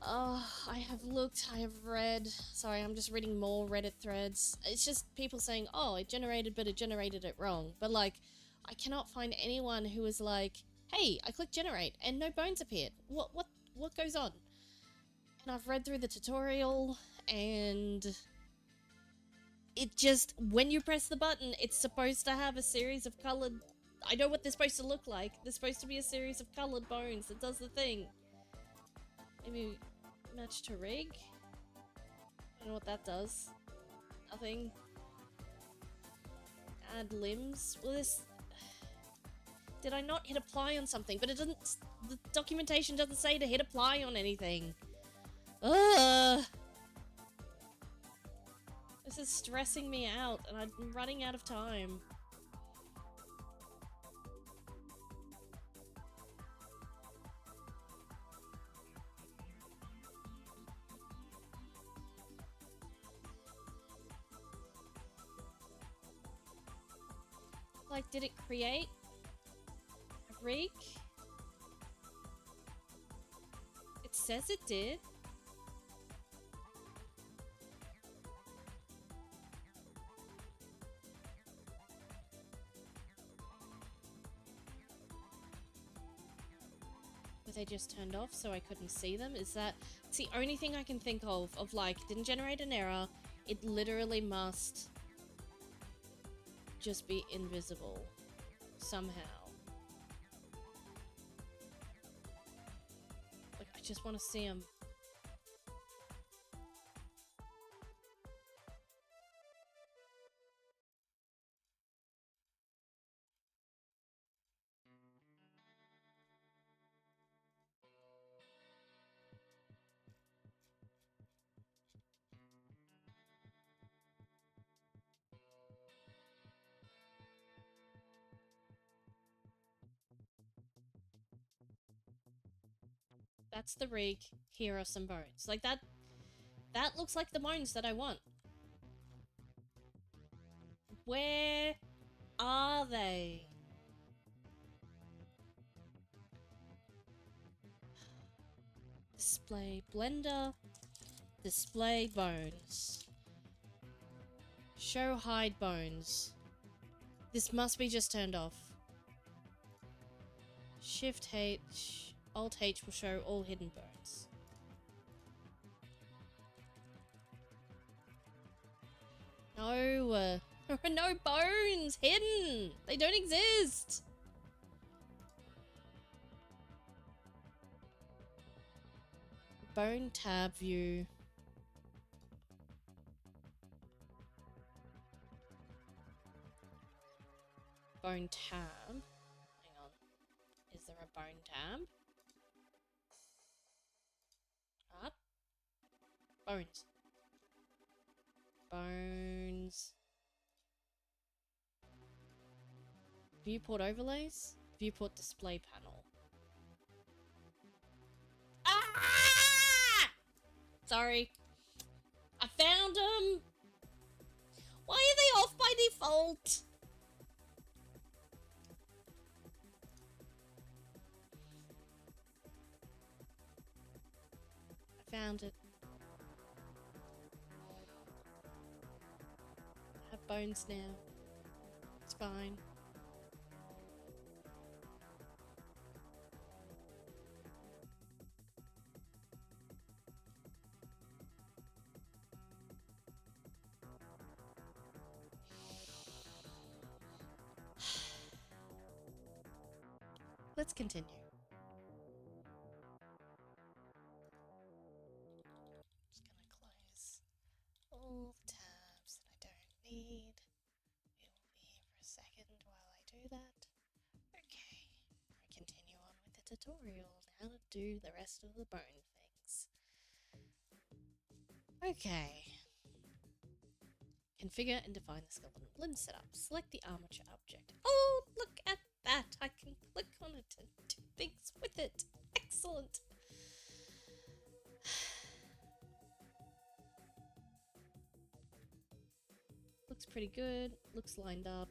A: Oh, I have looked, I have read. Sorry, I'm just reading more Reddit threads. It's just people saying, oh, it generated, but it generated it wrong. But, like, I cannot find anyone who is like, hey, I clicked generate and no bones appeared. What goes on? And I've read through the tutorial and it just, when you press the button, it's supposed to have a series of colored... I know what they're supposed to look like. They're supposed to be a series of colored bones that does the thing. Maybe match to rig? I don't know what that does. Nothing. Add limbs? Well, this... Did I not hit apply on something? But it doesn't... The documentation doesn't say to hit apply on anything. Ugh! This is stressing me out, and I'm running out of time. Like, did it create a rig? It says it did. But they just turned off so I couldn't see them? Is that... It's the only thing I can think of like, didn't generate an error. It literally must... just be invisible somehow. Like, I just want to see them. That's the rig. Here are some bones. Like that looks like the bones that I want. Where are they? Display blender. Display bones. Show hide bones. This must be just turned off. Shift H. Alt H will show all hidden bones. No. There are no bones hidden. They don't exist. Bone tab view. Bone tab. Hang on. Is there a bone tab? Up. Bones. Bones. Viewport overlays. Viewport display panel. Ah! Sorry. I found them. Why are they off by default? I found it. I have bones now. It's fine. let's continue. Just gonna close all the tabs that I don't need. We will be here for a second while I do that. Okay, we continue on with the tutorial on how to do the rest of the bone things. Okay. Configure and define the skeleton limb setup. Select the armature object. Oh, look at that! I can click on it and do things with it. Excellent! Looks pretty good. Looks lined up.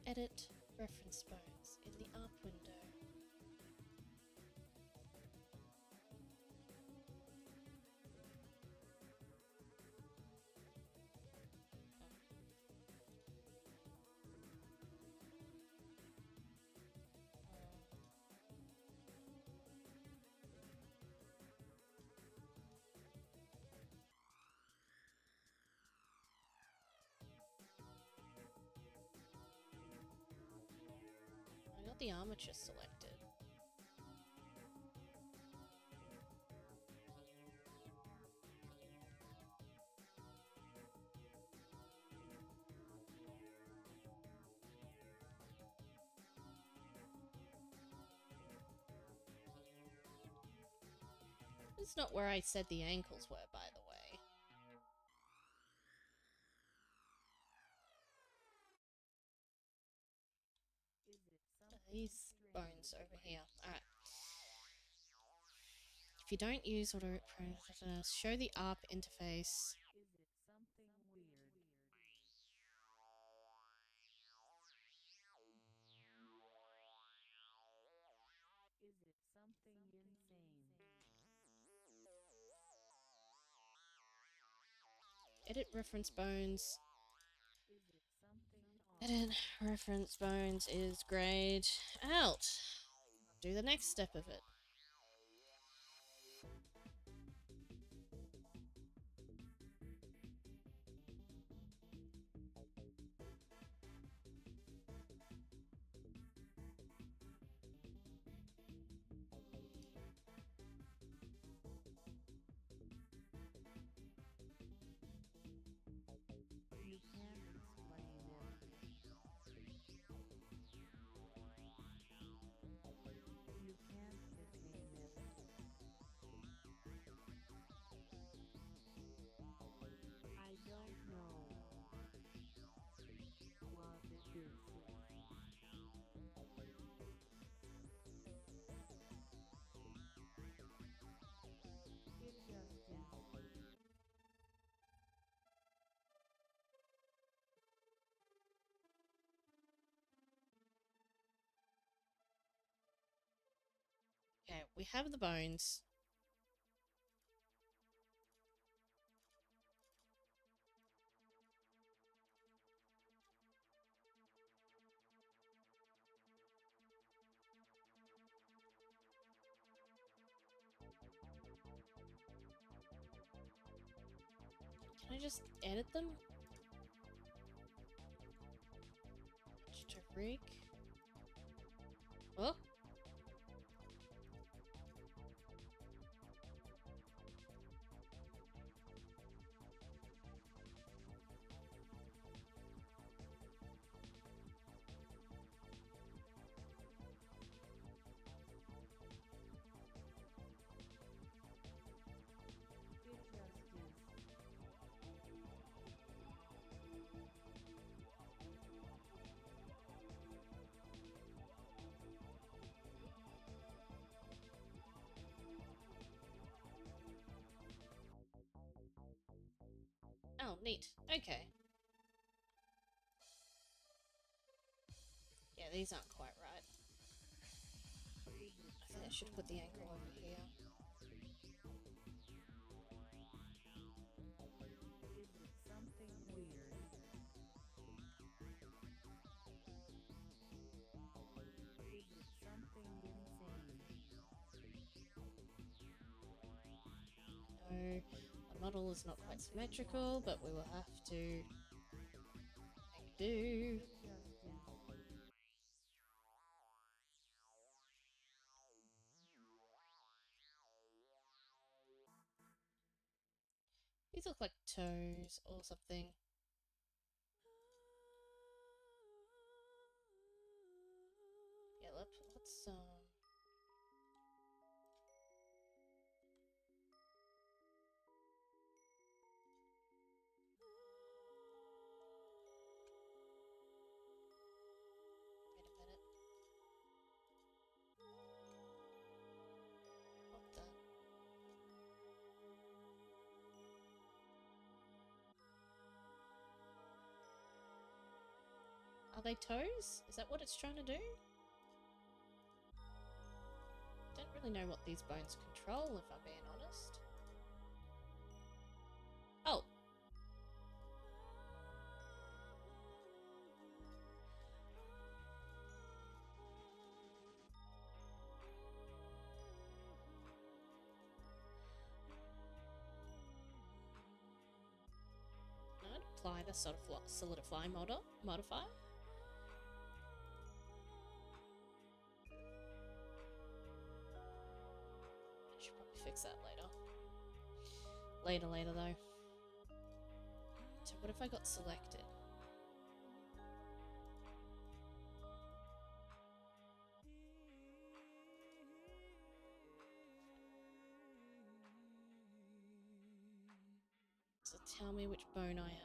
A: Edit reference bones in the ARP window. I got the armature selected. It's not where I said the ankles were, by the way. These bones over here. Alright. If you don't use auto show the ARP interface. Edit reference bones. Edit reference bones is grayed out. Do the next step of it. Okay, we have the bones. Can I just edit them? To rig? Oh. Oh, neat. Okay. Yeah, these aren't quite right. I think I should put the ankle over here. No, the model is not quite symmetrical, but we will have to make do. These look like toes or something. Yeah, let's wait a minute. What the? Are they toes? Is that what it's trying to do? Don't really know what these bones control, if I'm being honest. Oh! I'd apply the sort of solidify modifier. I should probably fix that later. Later though. So what if I got selected? So tell me which bone I have.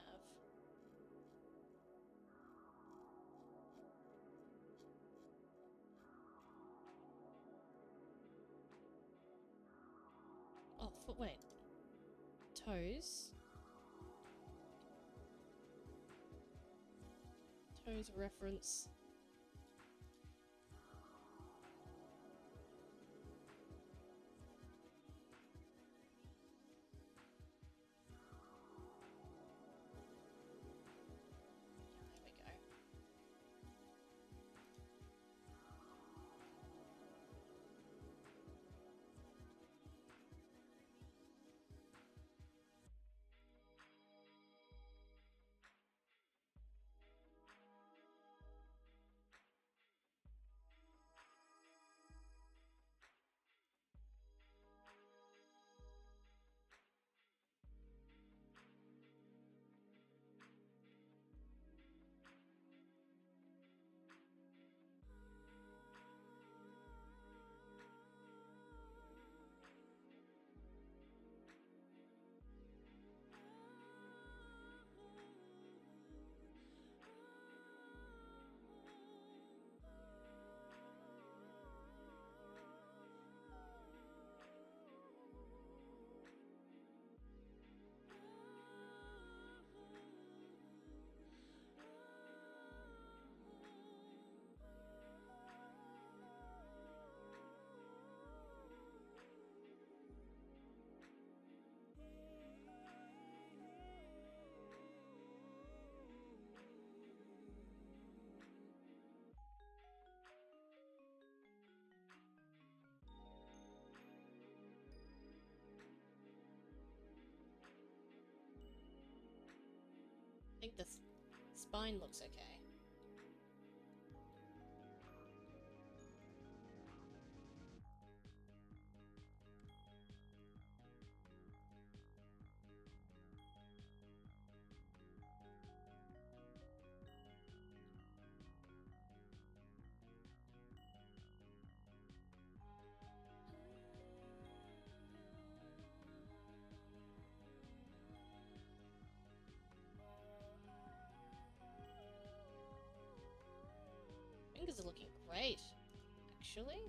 A: Oh, wait. Toes. Toes reference. There we go. I think the spine looks okay. Fingers are looking great, actually.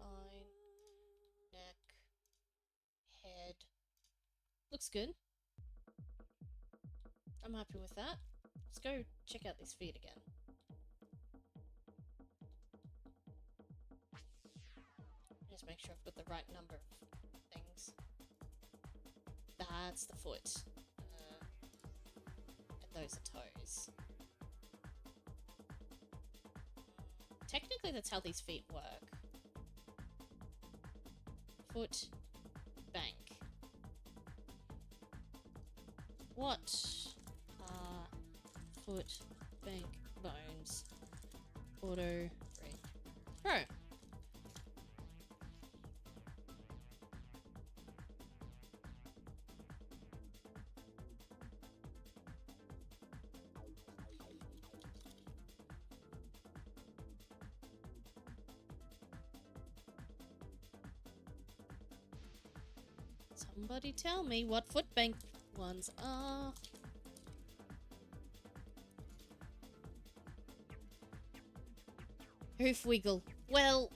A: spine, neck, head. Looks good. I'm happy with that. Let's go check out these feet again. Just make sure I've got the right number of things. That's the foot. And those are toes. Technically, that's how these feet work. Foot, bank. What are foot, bank, bones? Auto, read. Pro. Somebody tell me what foot bank ones are. Hoof wiggle. Well,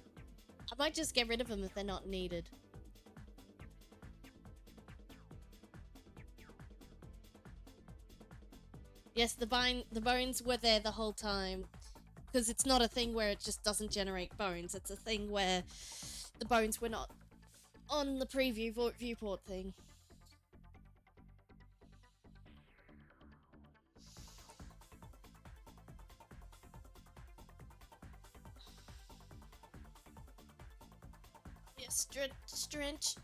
A: I might just get rid of them if they're not needed. Yes, the bones were there the whole time. Because it's not a thing where it just doesn't generate bones. It's a thing where the bones were not on the preview viewport thing. Yes, stretch.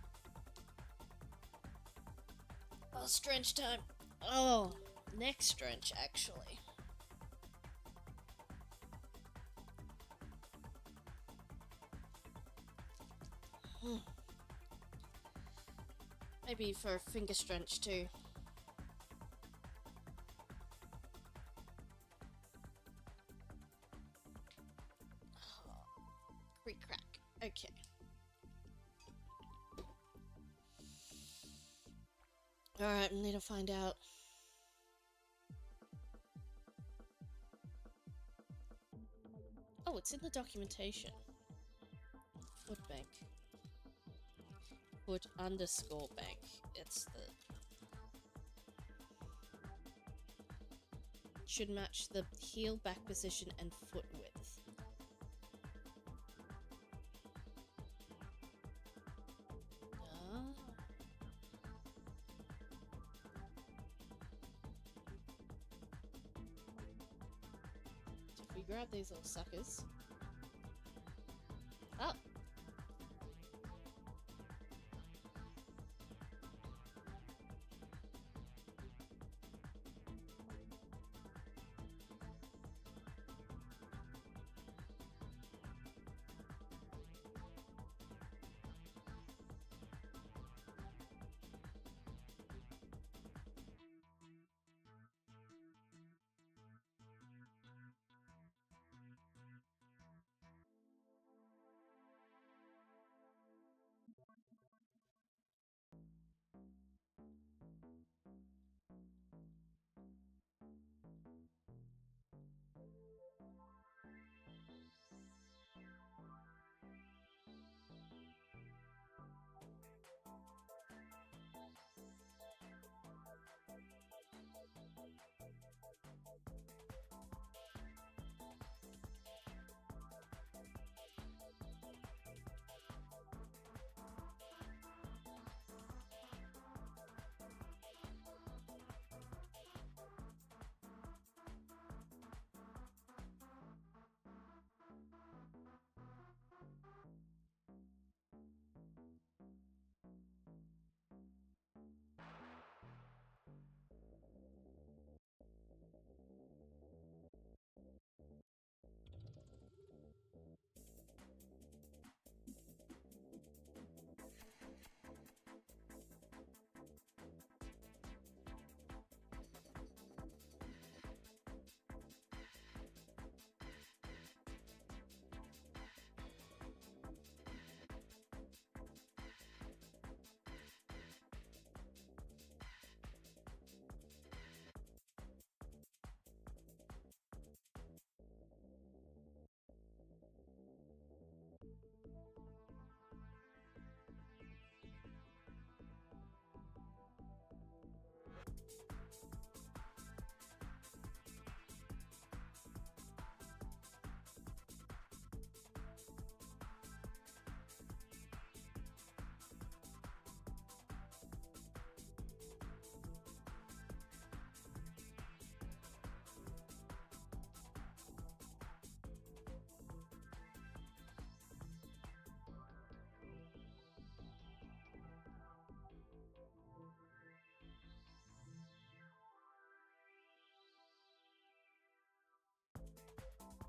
A: Oh, stretch time. Oh, neck stretch, actually. Maybe for a finger stretch too. Creak crack. Okay. Alright, I need to find out. Oh, it's in the documentation. Foot bank. Foot underscore bank. It's the... Should match the heel back position and foot width. If we grab these little suckers. Oh!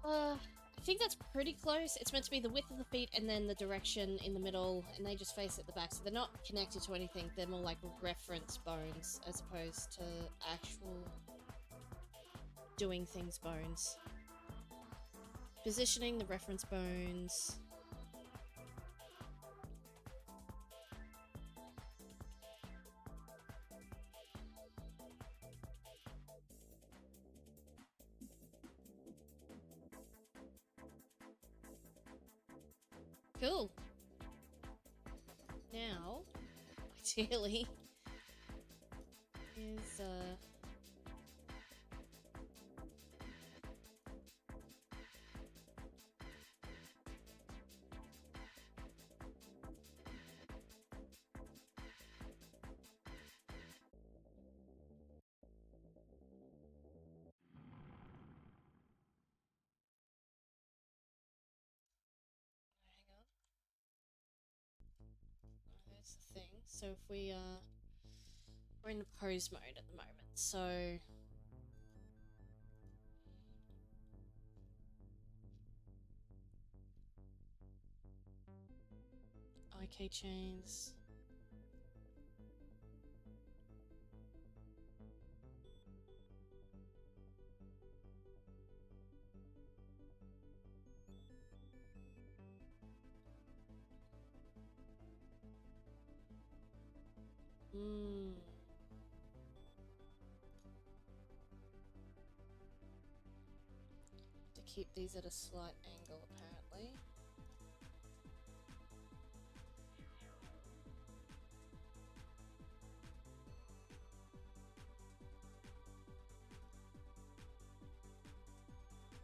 A: I think that's pretty close. It's meant to be the width of the feet and then the direction in the middle, and they just face at the back, so they're not connected to anything. They're more like reference bones as opposed to actual doing things bones. Positioning the reference bones. Cool. Now, ideally, is there's the thing. So if we're in the pose mode at the moment, so IK chains. To keep these at a slight angle, apparently.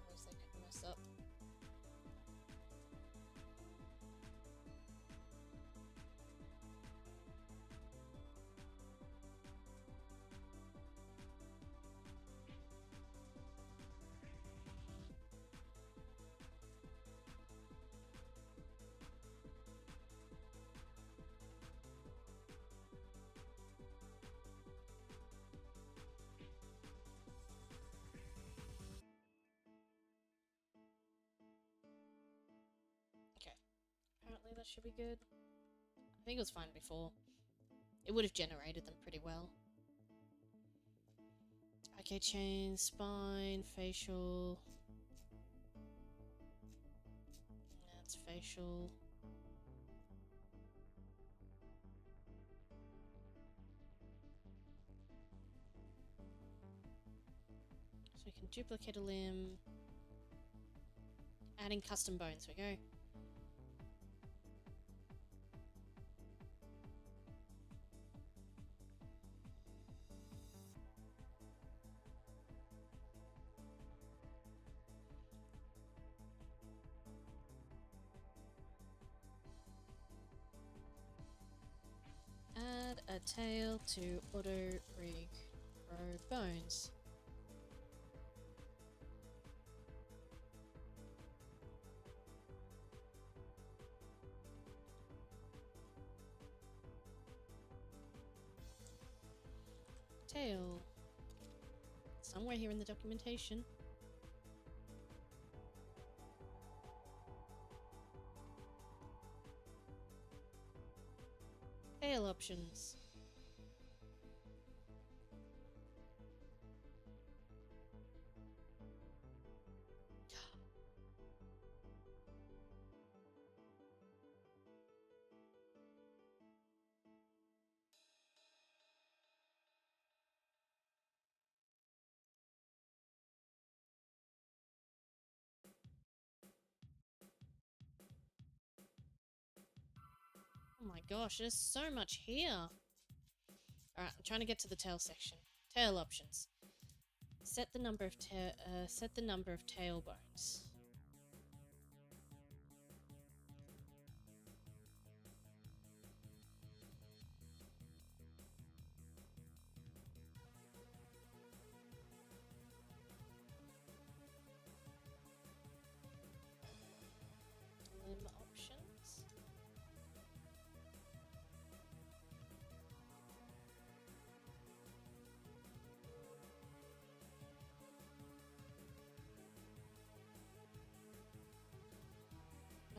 A: Always they can mess up. Okay, apparently that should be good. I think it was fine before. It would have generated them pretty well. Okay, chain, spine, facial. That's facial. So we can duplicate a limb. Adding custom bones, we go. Add a tail to auto rig grow bones. Tail. Somewhere here in the documentation. Tail options. Oh my gosh, there's so much here. Alright, I'm trying to get to the tail section. Tail options. Set the number of tail bones. Limb options.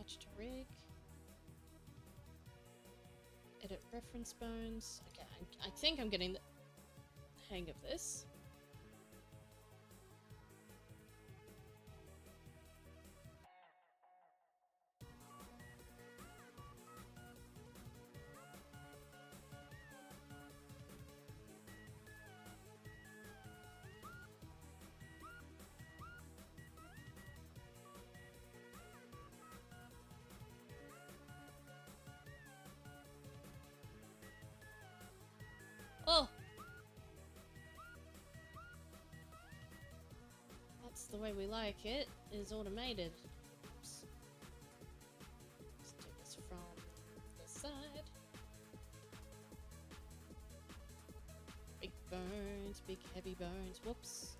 A: Match to rig. Edit reference bones. Okay, I think I'm getting the hang of this. Oh! That's the way we like it, is automated. Oops. Let's do this from this side. Big bones, big heavy bones. Whoops.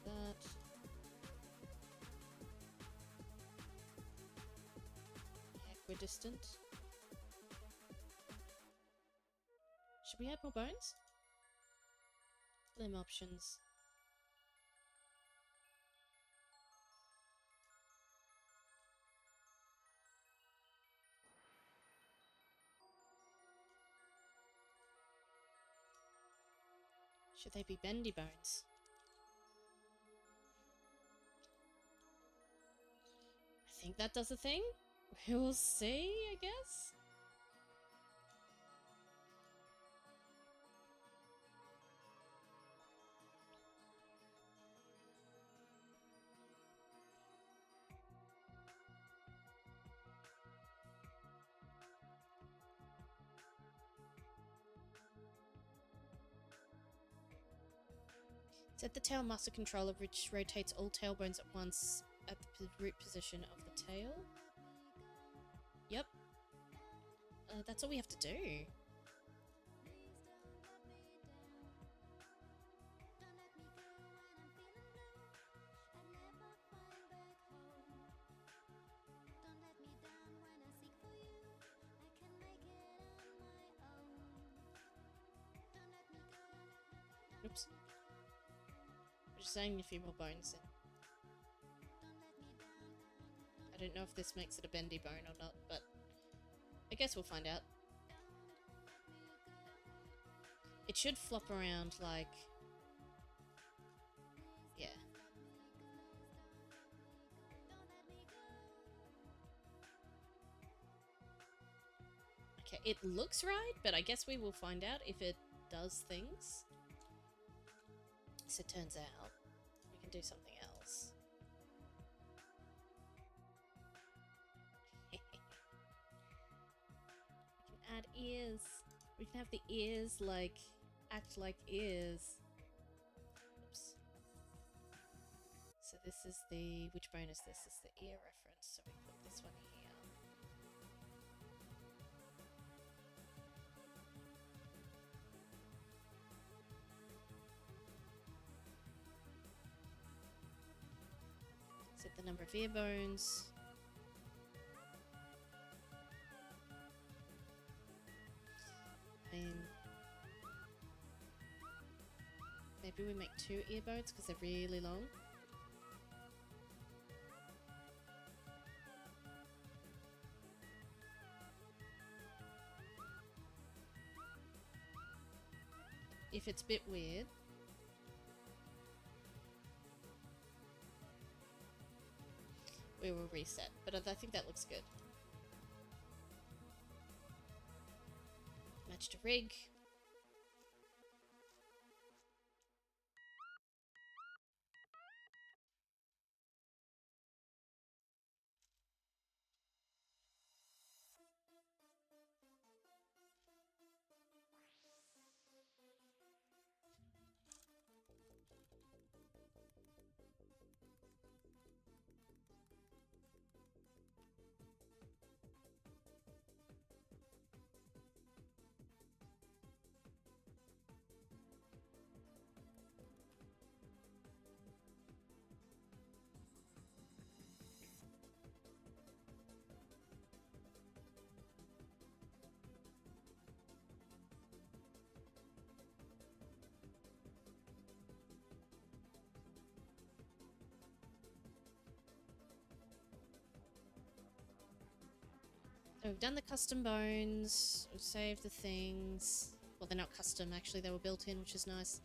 A: The end of that. Equidistant. Should we add more bones? Limb options. Should they be bendy bones? I think that does a thing. We'll see, I guess. Set the tail master controller, which rotates all tailbones at once at the root position of the tail. Yep. That's all we have to do. Oops. We're just adding a few more bones in. I don't know if this makes it a bendy bone or not, but I guess we'll find out. It should flop around like... yeah. Okay, it looks right, but I guess we will find out if it does things. So it turns out we can do something else. We can add ears. We can have the ears like act like ears. Oops. So this is the, which bone is this? It's the ear reference. So we put this one here. Set the number of ear bones. Maybe we make 2 ear bones because they're really long. If it's a bit weird, we will reset, but I think that looks good. Match to rig. So we've done the custom bones, we've saved the things. Well, they're not custom, actually, they were built in, which is nice.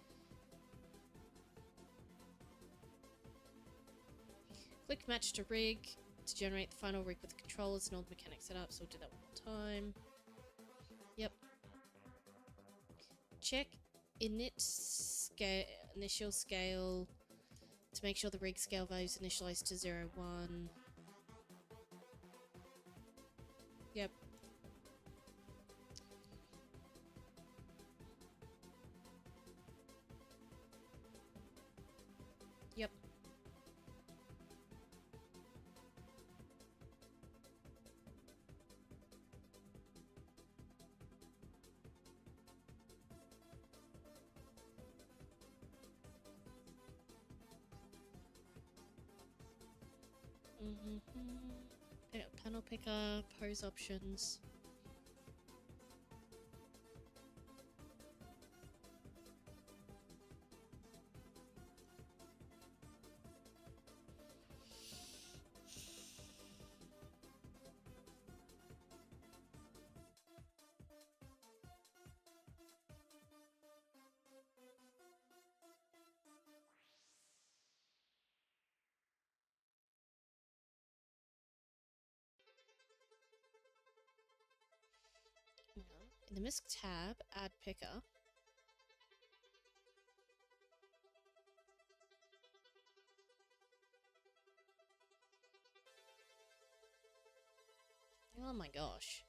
A: Quick match to rig, to generate the final rig with the controllers and all the mechanics set up, so we'll do that one more time. Yep. Check initial scale to make sure the rig scale value is initialized to 0, 1. Yep. Yep. Panel picker, pose options. In the MISC tab, add picker. Oh my gosh.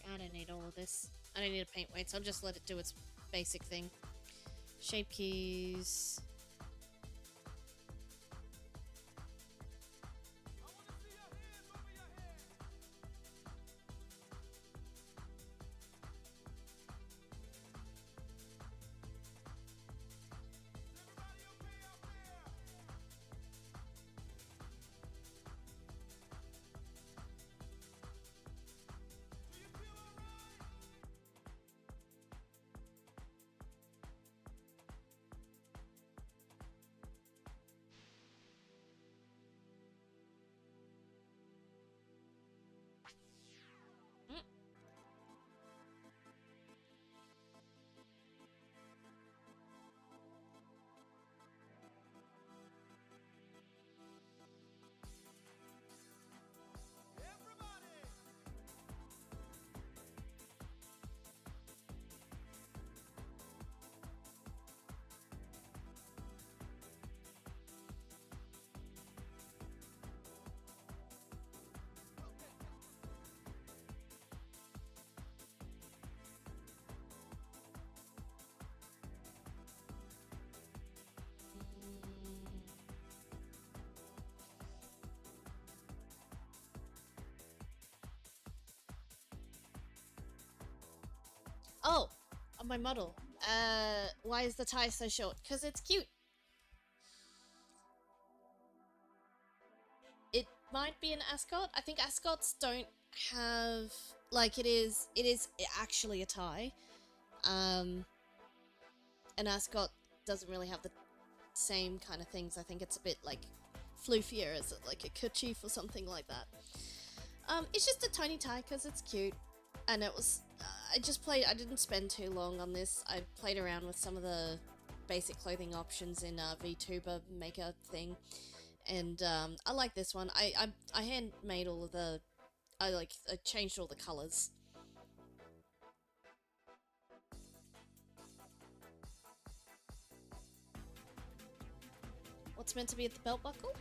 A: I don't need all of this. I don't need a paint weight, so I'll just let it do its basic thing. Shape keys. Oh, on my model. Why is the tie so short? Because it's cute. It might be an ascot. I think ascots don't have, like, it is actually a tie. An ascot doesn't really have the same kind of things. I think it's a bit like floofier, as like a kerchief or something like that. It's just a tiny tie because it's cute, and it was. I didn't spend too long on this. I played around with some of the basic clothing options in VTuber Maker thing, and I like this one. I hand made all of the. I changed all the colors. What's meant to be at the belt buckle?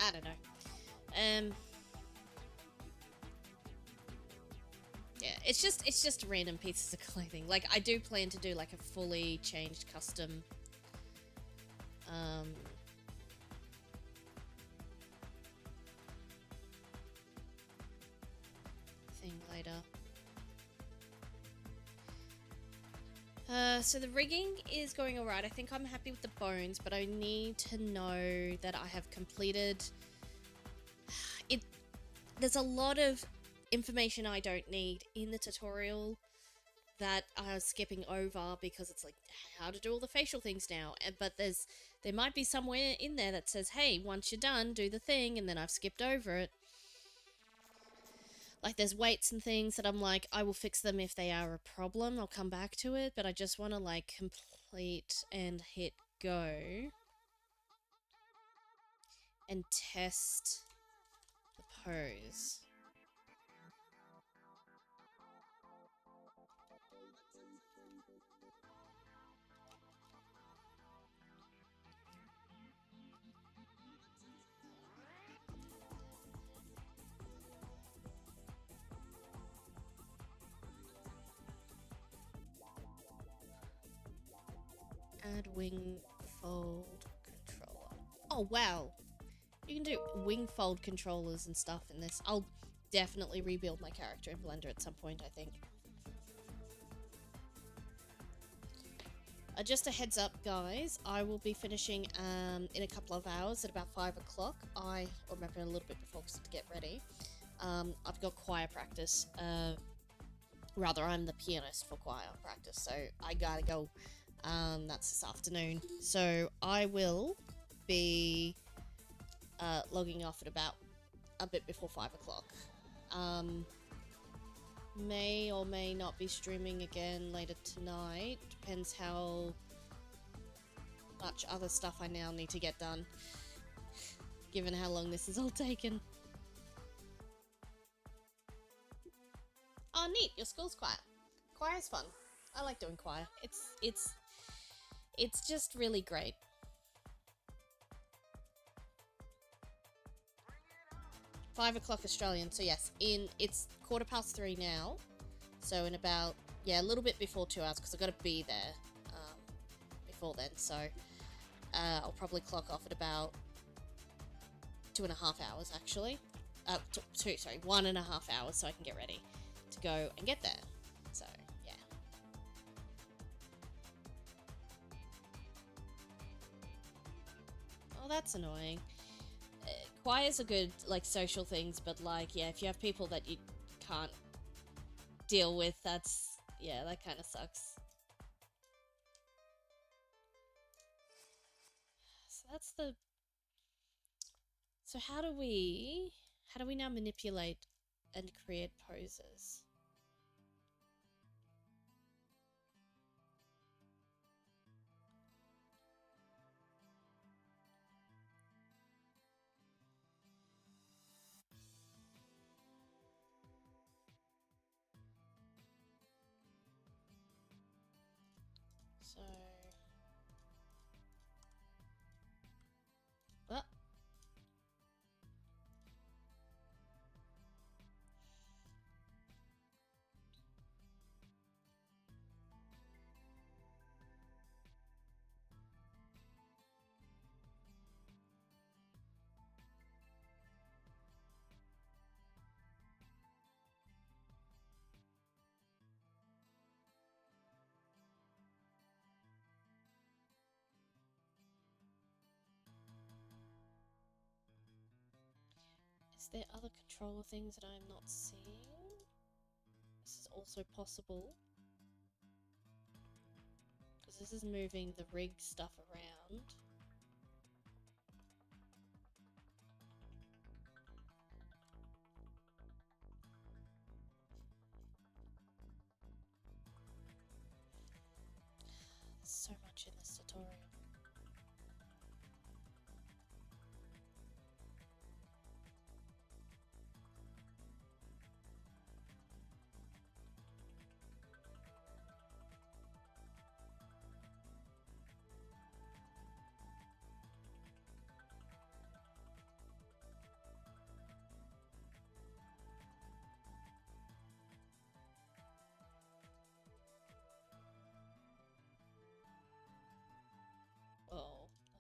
A: I don't know. Yeah, it's just random pieces of clothing. Like, I do plan to do like a fully changed custom um, thing later. So the rigging is going alright. I think I'm happy with the bones, but I need to know that I have completed it. There's a lot of information I don't need in the tutorial that I was skipping over because it's like how to do all the facial things now. But there might be somewhere in there that says, hey, once you're done, do the thing, and then I've skipped over it. Like, there's weights and things that I'm like, I will fix them if they are a problem. I'll come back to it, but I just want to, like, complete and hit go. And test the pose. Add wing fold controller. Oh, wow. You can do wing fold controllers and stuff in this. I'll definitely rebuild my character in Blender at some point, I think. Just a heads up, guys, I will be finishing in a couple of hours at about 5 o'clock. Or maybe a little bit before to get ready. I've got choir practice. Rather, I'm the pianist for choir practice, so I gotta go. That's this afternoon. So I will be logging off at about a bit before 5 o'clock. May or may not be streaming again later tonight. Depends how much other stuff I now need to get done, given how long this has all taken. Oh, neat! Your school's choir. Choir's fun. I like doing choir. It's just really great. "5 o'clock Australian, so yes, it's 3:15 now, so in about, a little bit before 2 hours, because I've got to be there before then, so I'll probably clock off at about 2.5 hours, actually. 1.5 hours, so I can get ready to go and get there, so, yeah. Oh, that's annoying. Choirs are good, like, social things, but, like, yeah, if you have people that you can't deal with, that kind of sucks. So how do we now manipulate and create poses? So, is there other controller things that I'm not seeing? This is also possible. Because this is moving the rig stuff around. So much in this tutorial.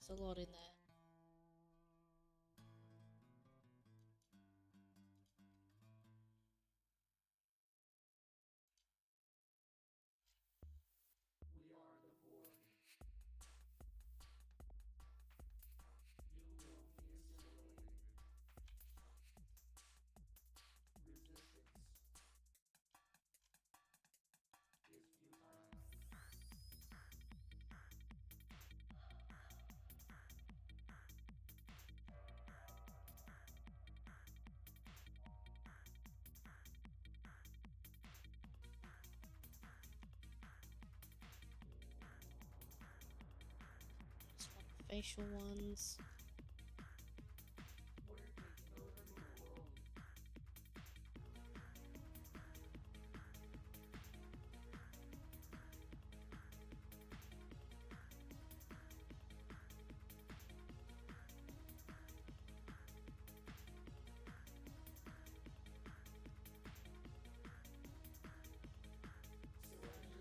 A: There's a lot in there.
B: We are the void. You will be assimilated. Resistance is futile.
A: Just want the facial ones.
B: We're taking over the world. Surrender now. Resistance is futile. We are one.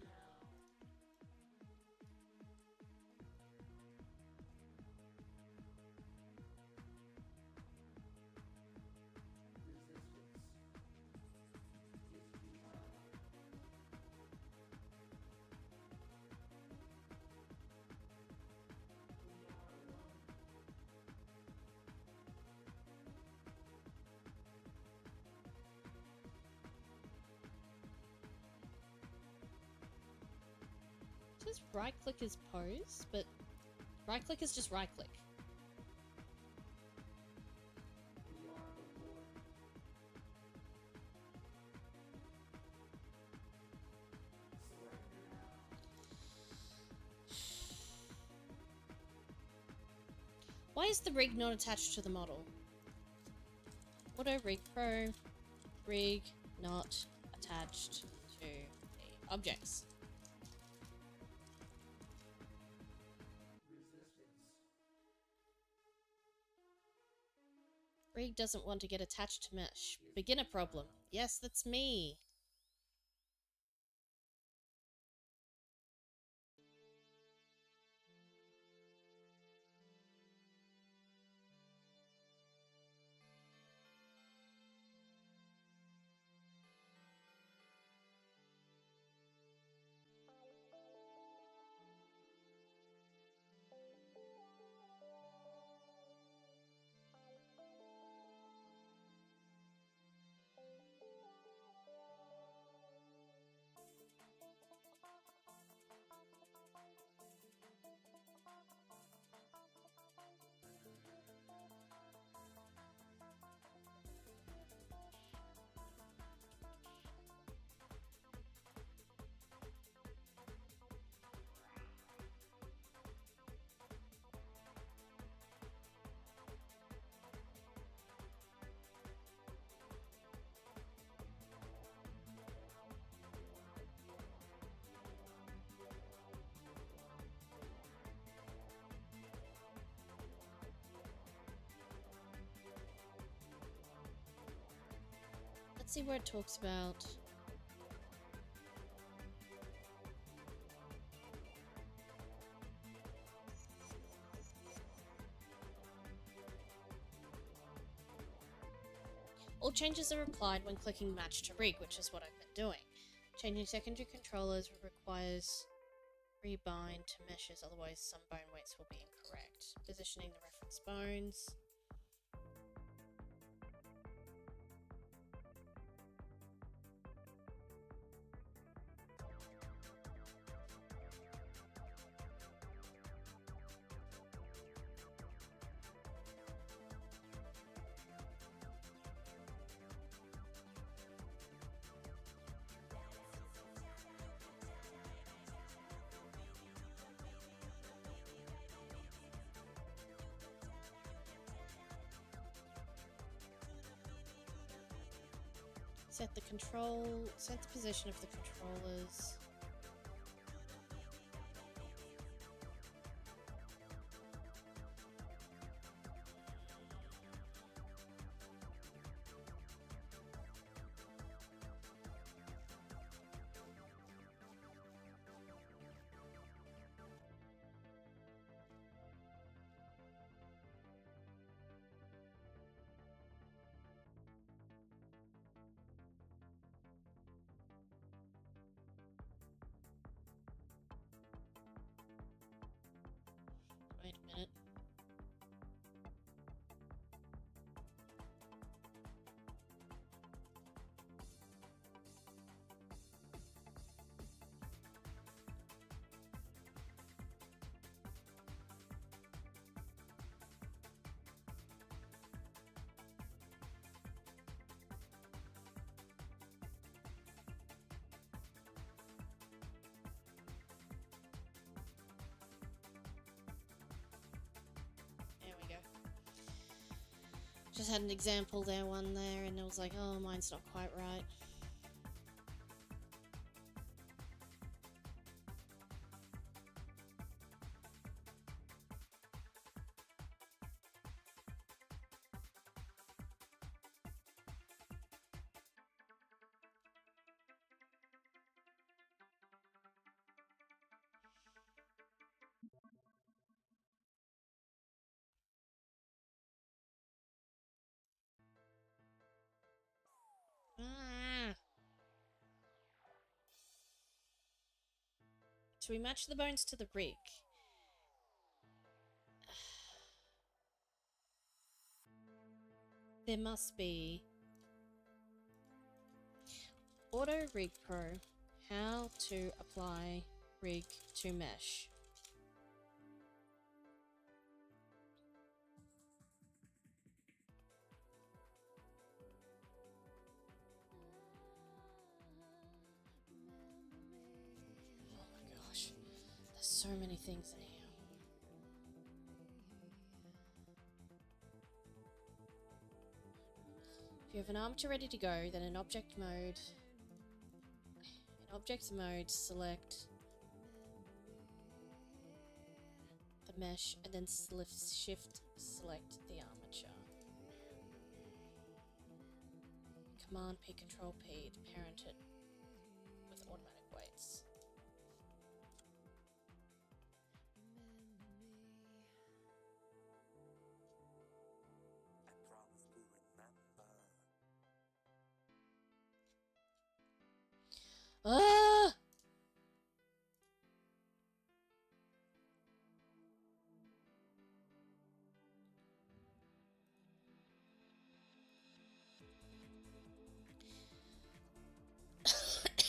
A: Just right click is pose, but right click is just right click.
B: We are the void. Surrender now.
A: Why is the rig not attached to the model? Auto rig pro, rig not attached to the objects.
B: Resistance.
A: Rig doesn't want to get attached to mesh. Beginner problem. Yes, that's me. Let's see where it talks about. All changes are applied when clicking match to rig, which is what I've been doing. Changing secondary controllers requires rebind to meshes, otherwise some bone weights will be incorrect. Positioning the reference bones. Set the position of the controllers. just had an example there, one there, and it was like, oh, mine's not quite right. Ah! So we match the bones to the rig. There must be Auto Rig Pro. How to apply rig to mesh. Oh my gosh, there's so many things in here. If you have an armature ready to go, then in object mode, select the mesh and then shift select the armature. Command P, Control P to parent it with automatic weights. Ah!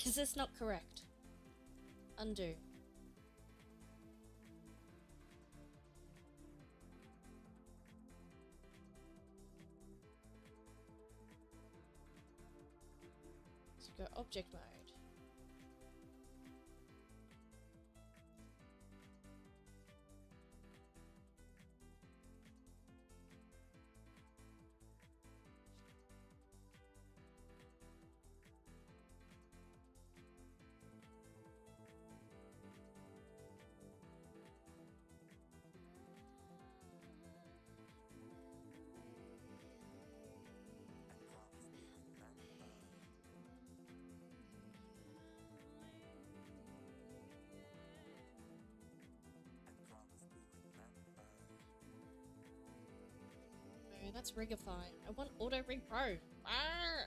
A: Is this not correct? Undo. So go object mode. No, that's Rigify. I want Auto Rig Pro. Ah!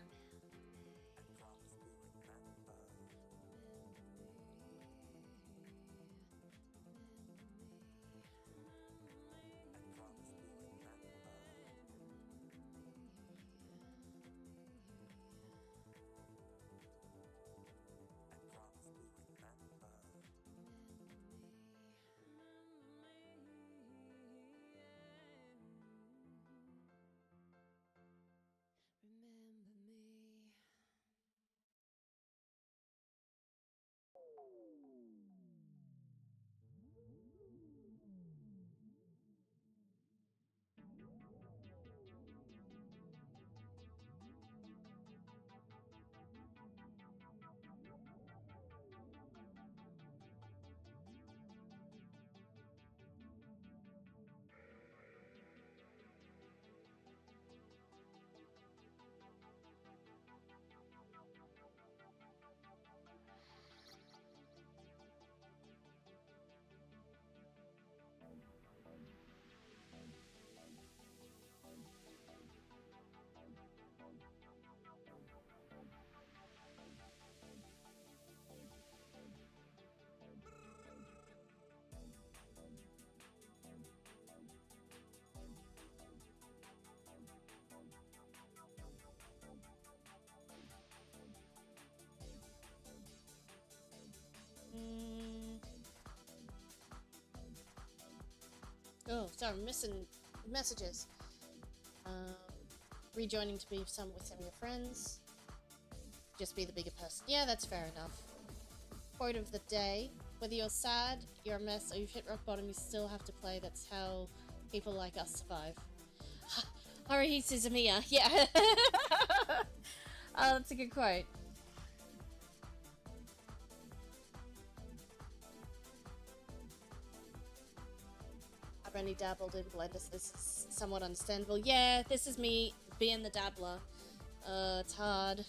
A: Oh, sorry, I'm missing messages. Rejoining to be with some of your friends. Just be the bigger person. Yeah, that's fair enough. Quote of the day. Whether you're sad, you're a mess, or you've hit rock bottom, you still have to play. That's how people like us survive. Haruhi Suzumiya. Yeah. That's a good quote. I've only dabbled in Blender, so this is somewhat understandable. Yeah, this is me being the dabbler. It's hard.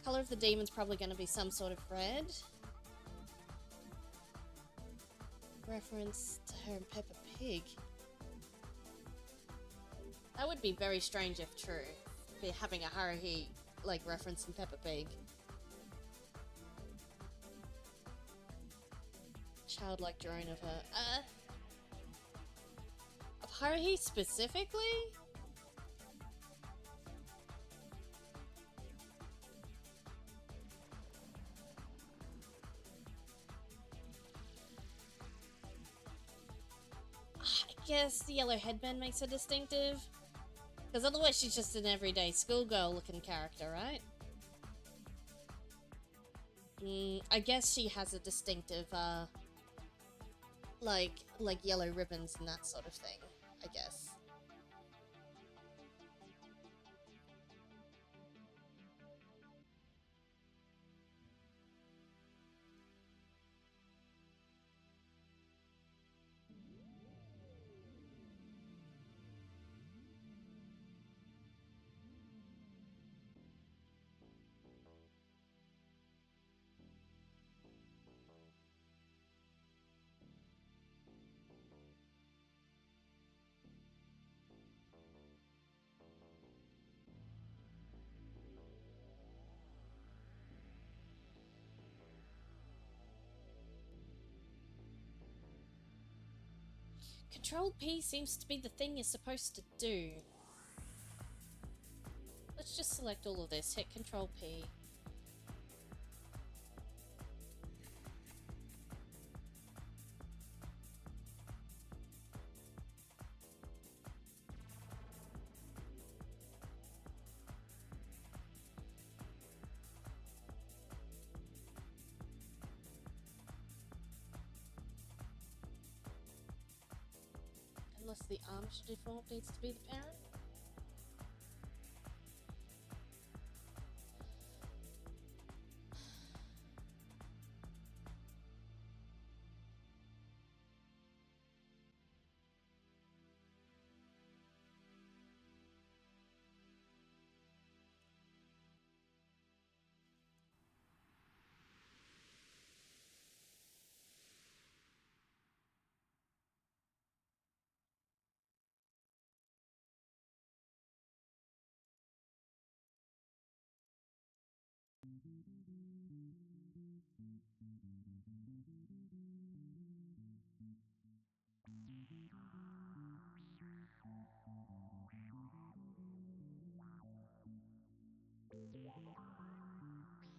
A: Color of the demon's probably going to be some sort of red. Reference to her and Peppa Pig. That would be very strange if true. Be having a Haruhi like reference in Peppa Pig. Childlike drone of her. Of Haruhi specifically? I guess the yellow headband makes her distinctive. Because otherwise she's just an everyday schoolgirl looking character, right? I guess she has a distinctive, like yellow ribbons and that sort of thing, I guess. Control P seems to be the thing you're supposed to do. Let's just select all of this, hit Control P. Unless the armature default needs to be the parent.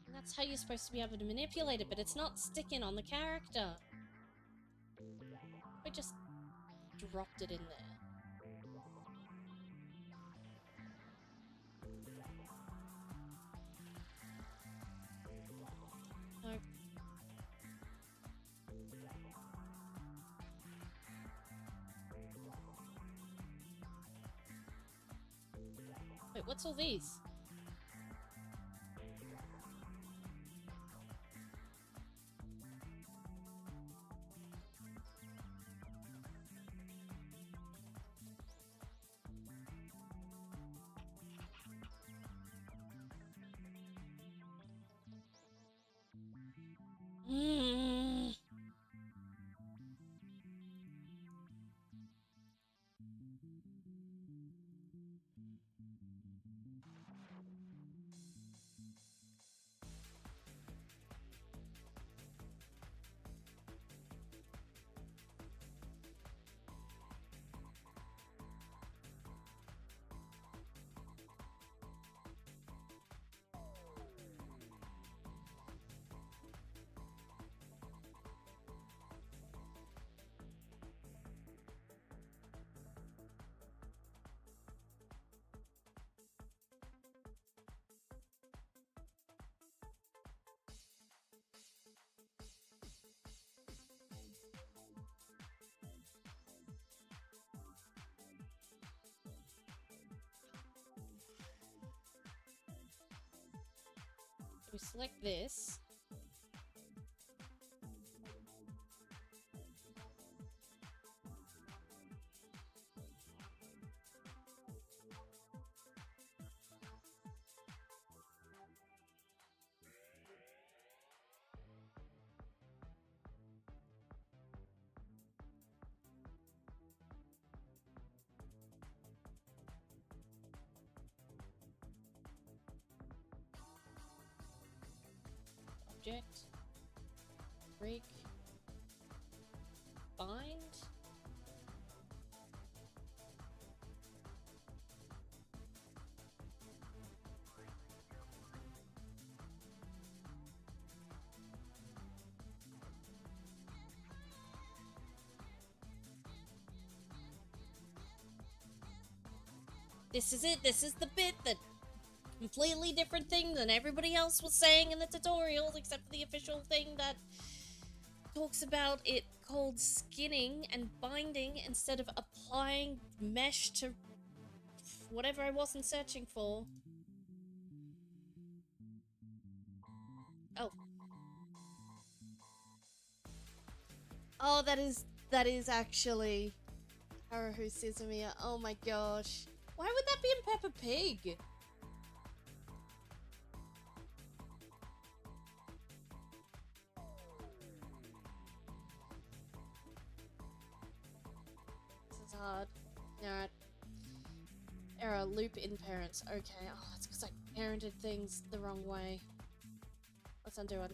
A: And that's how you're supposed to be able to manipulate it, but it's not sticking on the character. I just dropped it in there. No. Wait, what's all these? Mm. select this. Object, rig, bind. This is it. This is the bit that completely different thing than everybody else was saying in the tutorials, except for the official thing that talks about it called skinning and binding instead of applying mesh to whatever I wasn't searching for. Oh. Oh, that is actually Haruhu Suzumiya. Oh my gosh. Why would that be in Peppa Pig? Hard. Alright. Error, loop in parents. Okay. Oh, that's because I parented things the wrong way. Let's undo. Oh,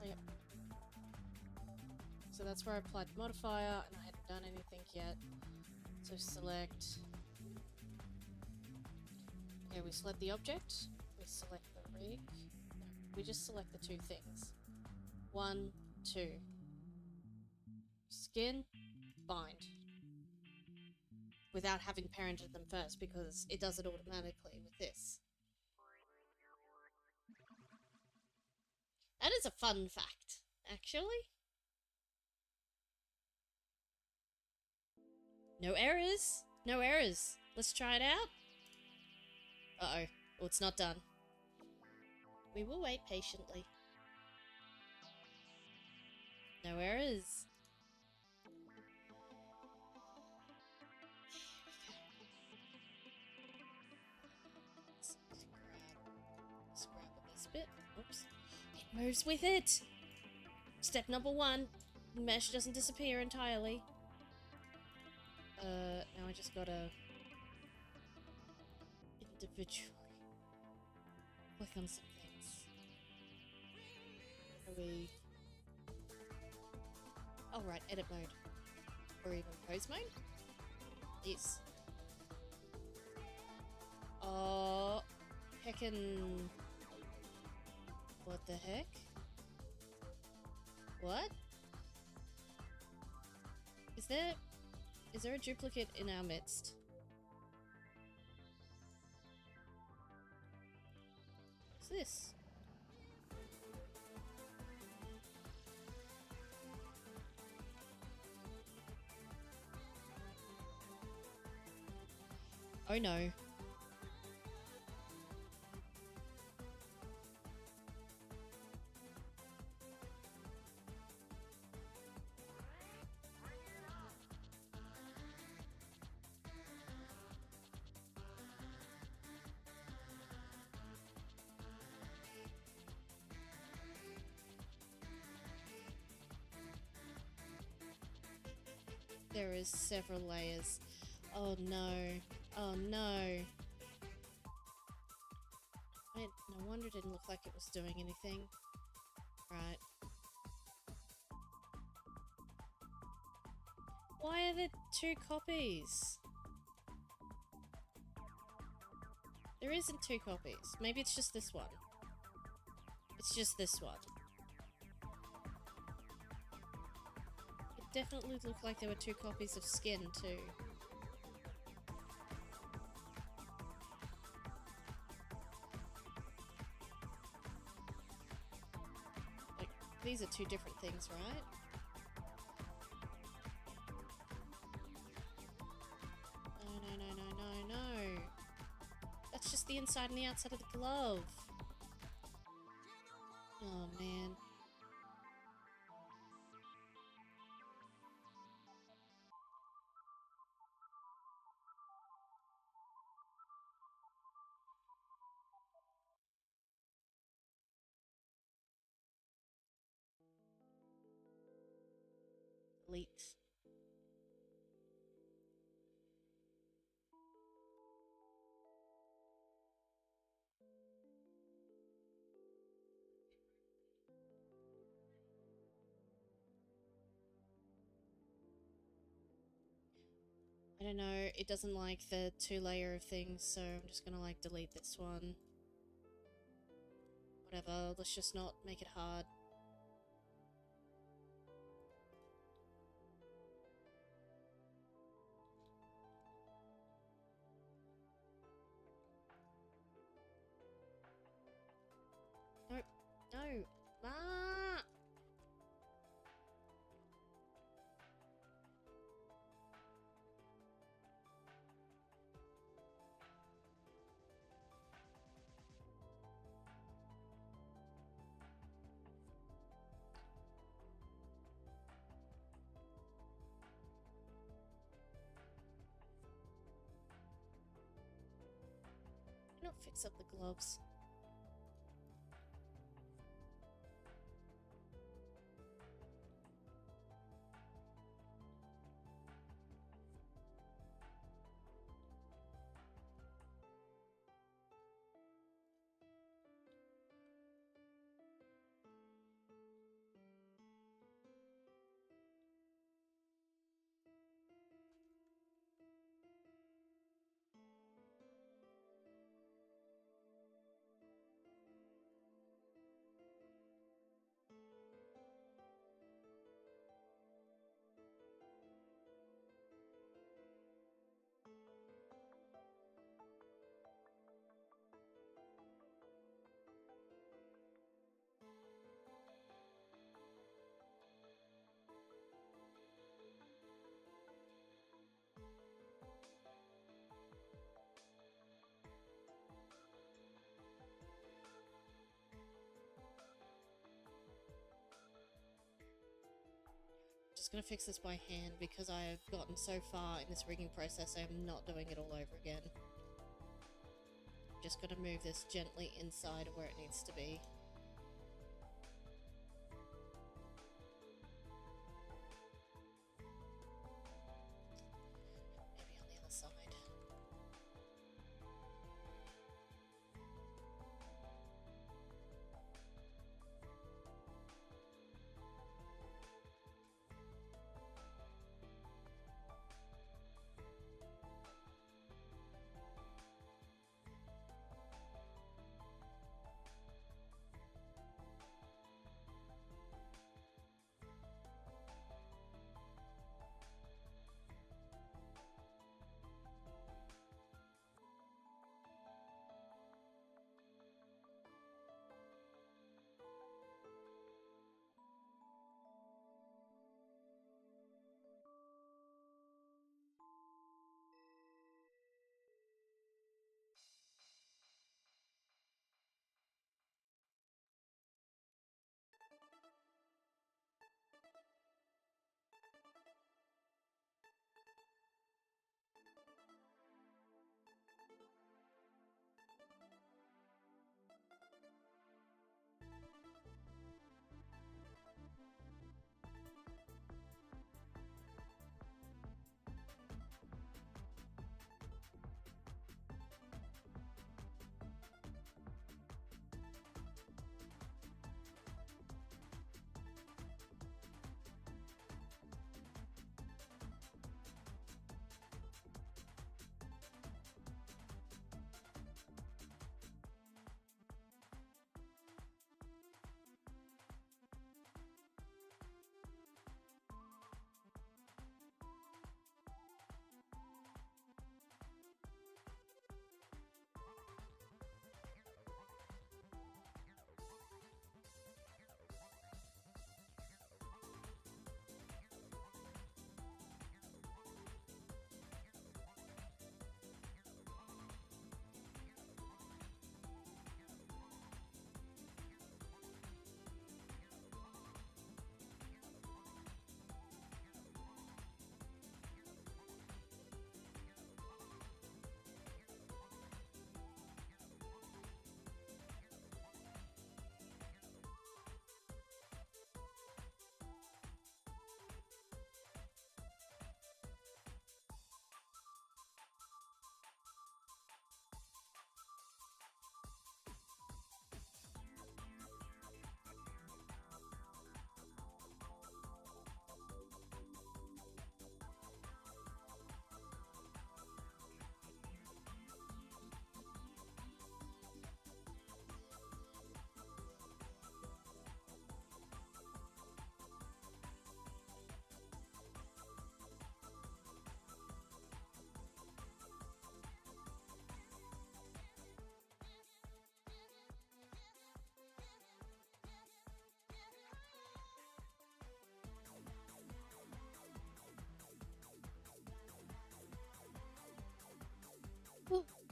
A: yep. So that's where I applied the modifier, and I hadn't done anything yet. So select. Okay, we select the object. We select the rig. We just select the two things. 1, 2. Skin, bind. Without having parented them first, because it does it automatically with this. That is a fun fact, actually. No errors. No errors. Let's try it out. Uh-oh. Well, it's not done. We will wait patiently. No errors. Let's grab this bit. Oops. It moves with it! Step number 1. The mesh doesn't disappear entirely. Now I just gotta individually click on some things. Are we... Oh right, edit mode. Or even pose mode? Yes. Oh, heckin'... What the heck? What? Is there a duplicate in our midst? What's this? Oh no. There is several layers. Oh no. Oh no. No wonder it didn't look like it was doing anything. Right. Why are there 2 copies? There isn't 2 copies. Maybe it's just this one. It's just this one. It definitely looked like there were 2 copies of skin too. Like, these are 2 different things, right? inside and the outside of the glove. Oh man. Delete. I don't know, it doesn't like the 2-layer of things, so I'm just gonna like delete this one. Whatever, let's just not make it hard. Nope. No. Ah! Why not fix up the gloves? Just gonna fix this by hand because I've gotten so far in this rigging process, I'm not doing it all over again. Just gonna move this gently inside of where it needs to be. Maybe on the other side.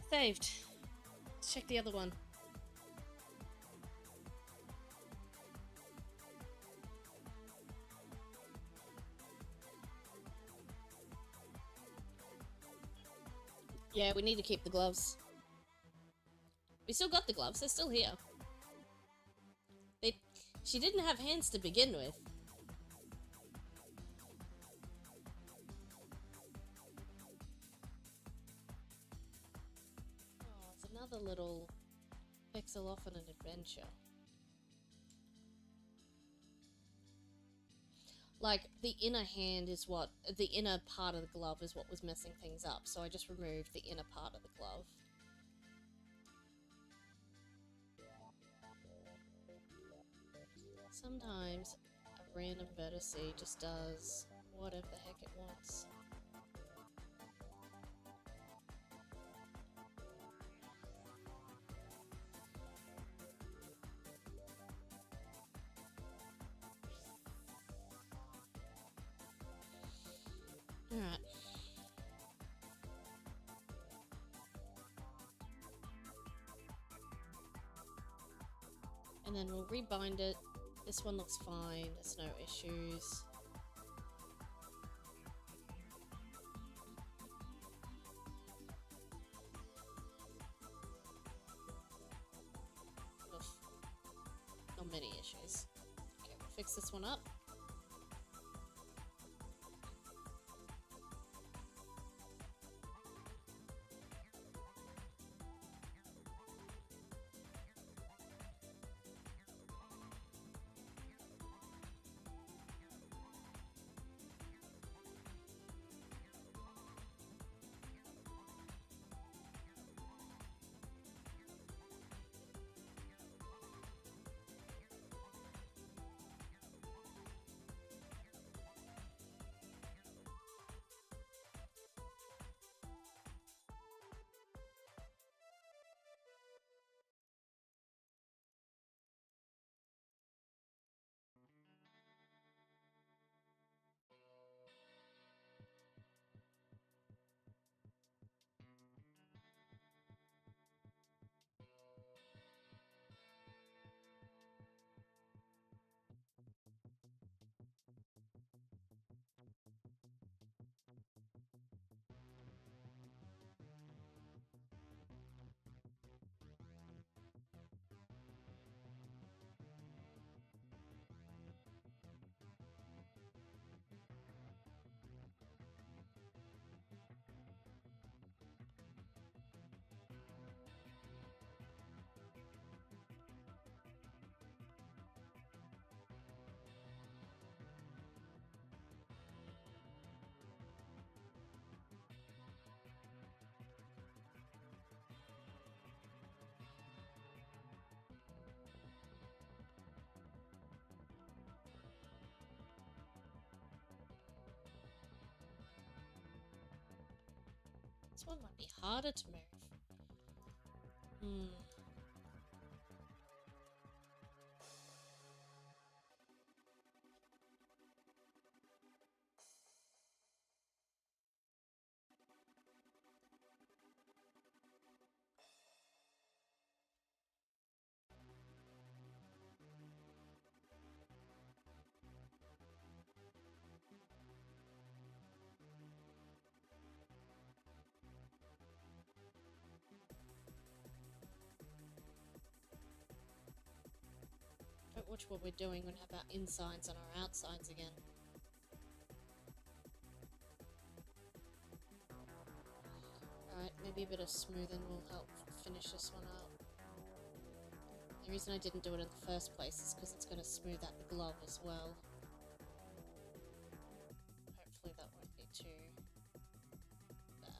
A: Saved. Let's check the other one. Yeah, we need to keep the gloves. We still got the gloves. They're still here. She didn't have hands to begin with. Oh, it's another little pixel off on an adventure. Like, the inner hand is what... The inner part of the glove is what was messing things up, so I just removed the inner part of the glove. Sometimes a random vertex just does whatever the heck it wants. Alright. And then we'll rebind it. This one looks fine, there's no issues. Oof. Not many issues. Okay, we'll fix this one up. This one might be harder to move. Don't watch what we're doing and have our insides and our outsides again. Alright, maybe a bit of smoothing will help finish this one out. The reason I didn't do it in the first place is because it's going to smooth out the glove as well. Hopefully that won't be too bad.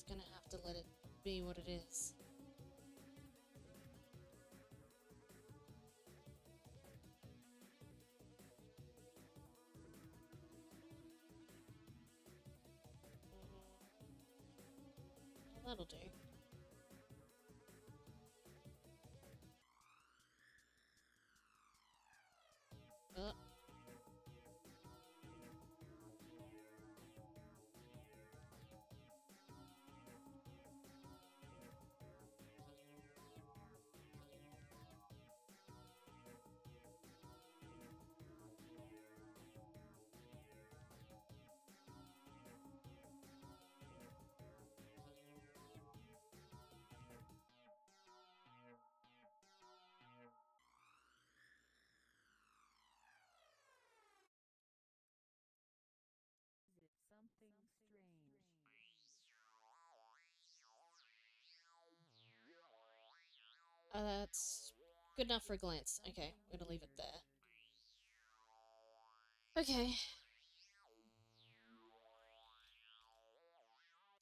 A: Just gonna have to let it be what it is. That'll do.
C: Something strange.
A: That's good enough for a glance. Okay, I'm gonna leave it there. Okay.
C: Is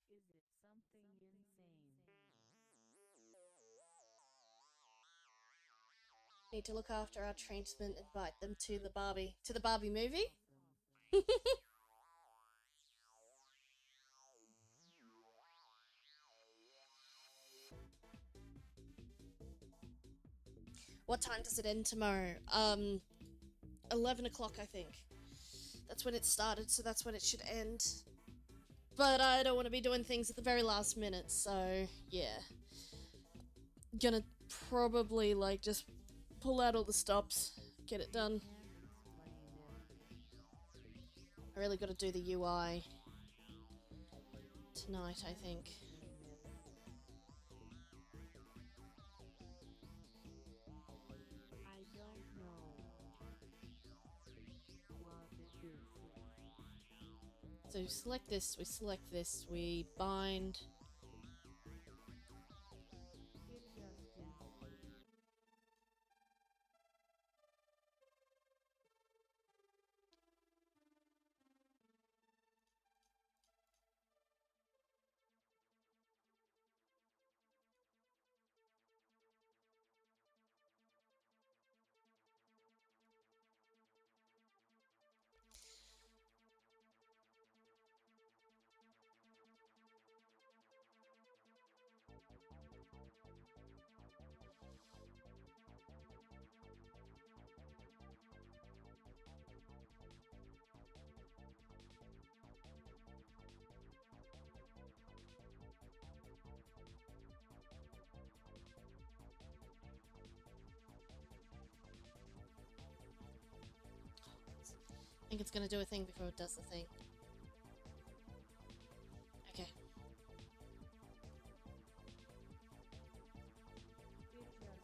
C: it something insane?
A: Need to look after our tradesmen, invite them to the Barbie movie.
C: Awesome.
A: What time does it end tomorrow? 11 o'clock, I think. That's when it started, so that's when it should end. But I don't want to be doing things at the very last minute, so yeah. Gonna probably, like, just pull out all the stops, get it done.
C: Can't explain it.
A: I really gotta do the UI tonight, I think.
C: I don't know what it is.
A: So we select this, we bind.
C: It just is.
A: I think it's gonna do a thing before it does the thing. Okay.
C: It just is.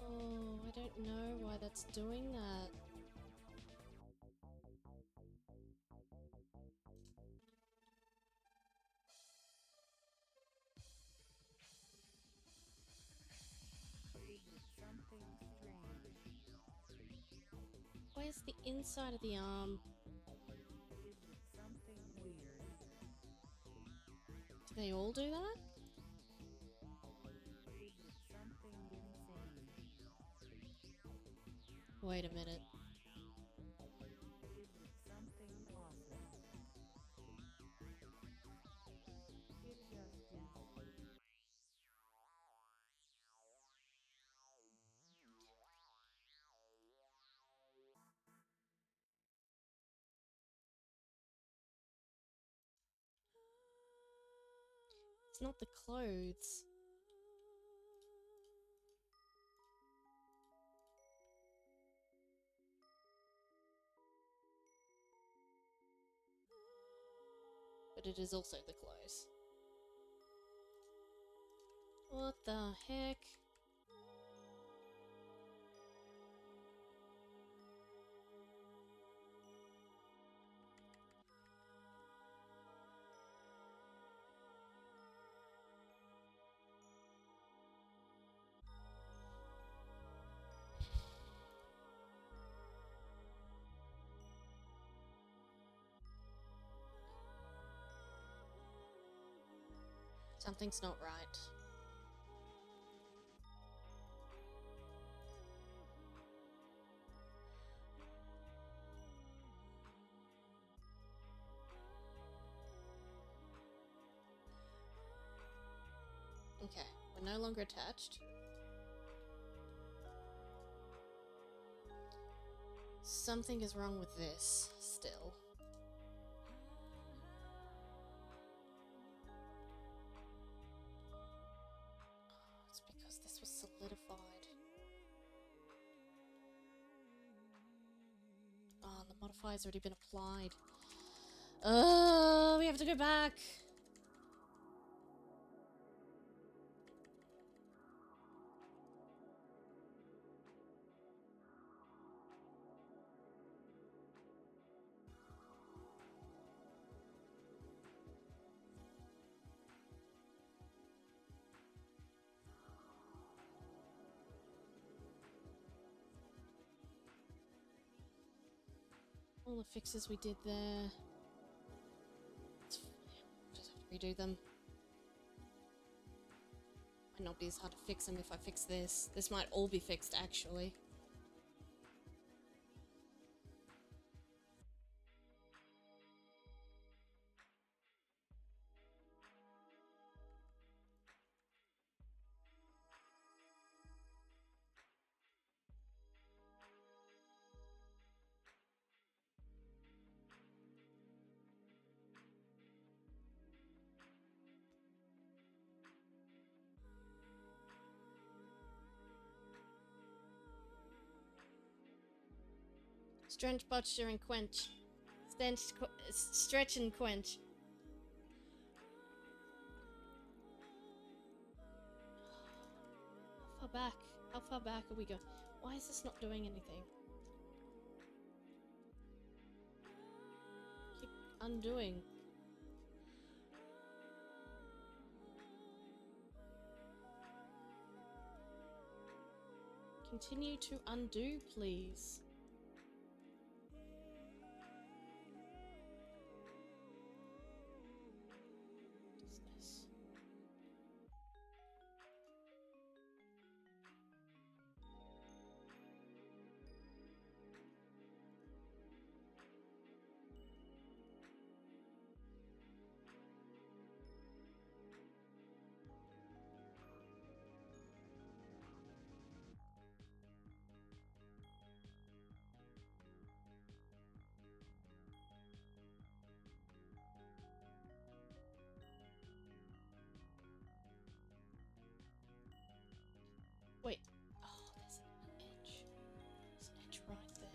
A: Oh, I don't know why that's doing that.
C: Is it something strange?
A: Where's the inside of the arm?
C: Is it something weird?
A: Do they all do that?
C: Is it something insane?
A: Wait a minute.
C: Is it something awesome? It just is.
A: It's not the clothes. But it is also the clothes. What the heck? Something's not right. Okay, we're no longer attached. Something is wrong with this still. Oh, it's because this was solidified. Oh, the modifier's already been applied. Oh, we have to go back. All the fixes we did there. Just have to redo them. Might not be as hard to fix them if I fix this. This might all be fixed actually. Stretch, posture, and quench. Stretch and quench. How far back? How far back are we going? Why is this not doing anything? Keep undoing. Continue to undo, please. Business. Wait. Oh, there's an edge. There's an edge right there.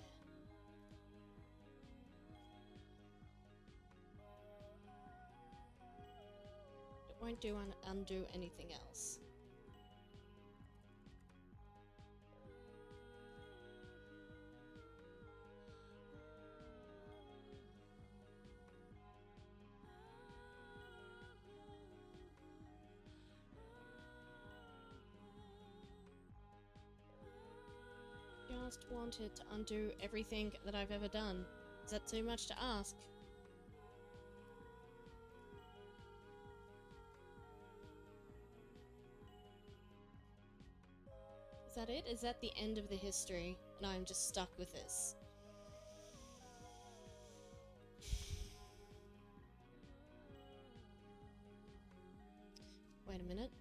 A: It won't undo anything else. Just wanted to undo everything that I've ever done. Is that too much to ask? Is that it? Is that the end of the history? And I'm just stuck with this? Wait a minute.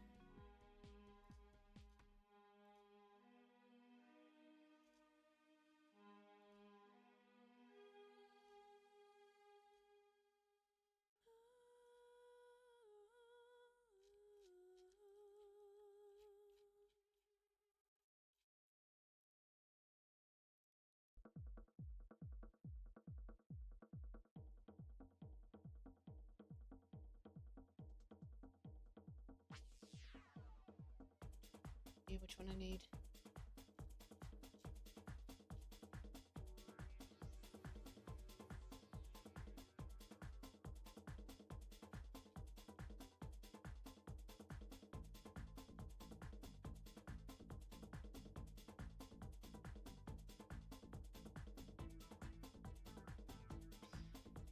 A: Yeah, which one I need?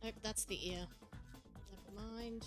A: Nope, that's the ear. Never mind.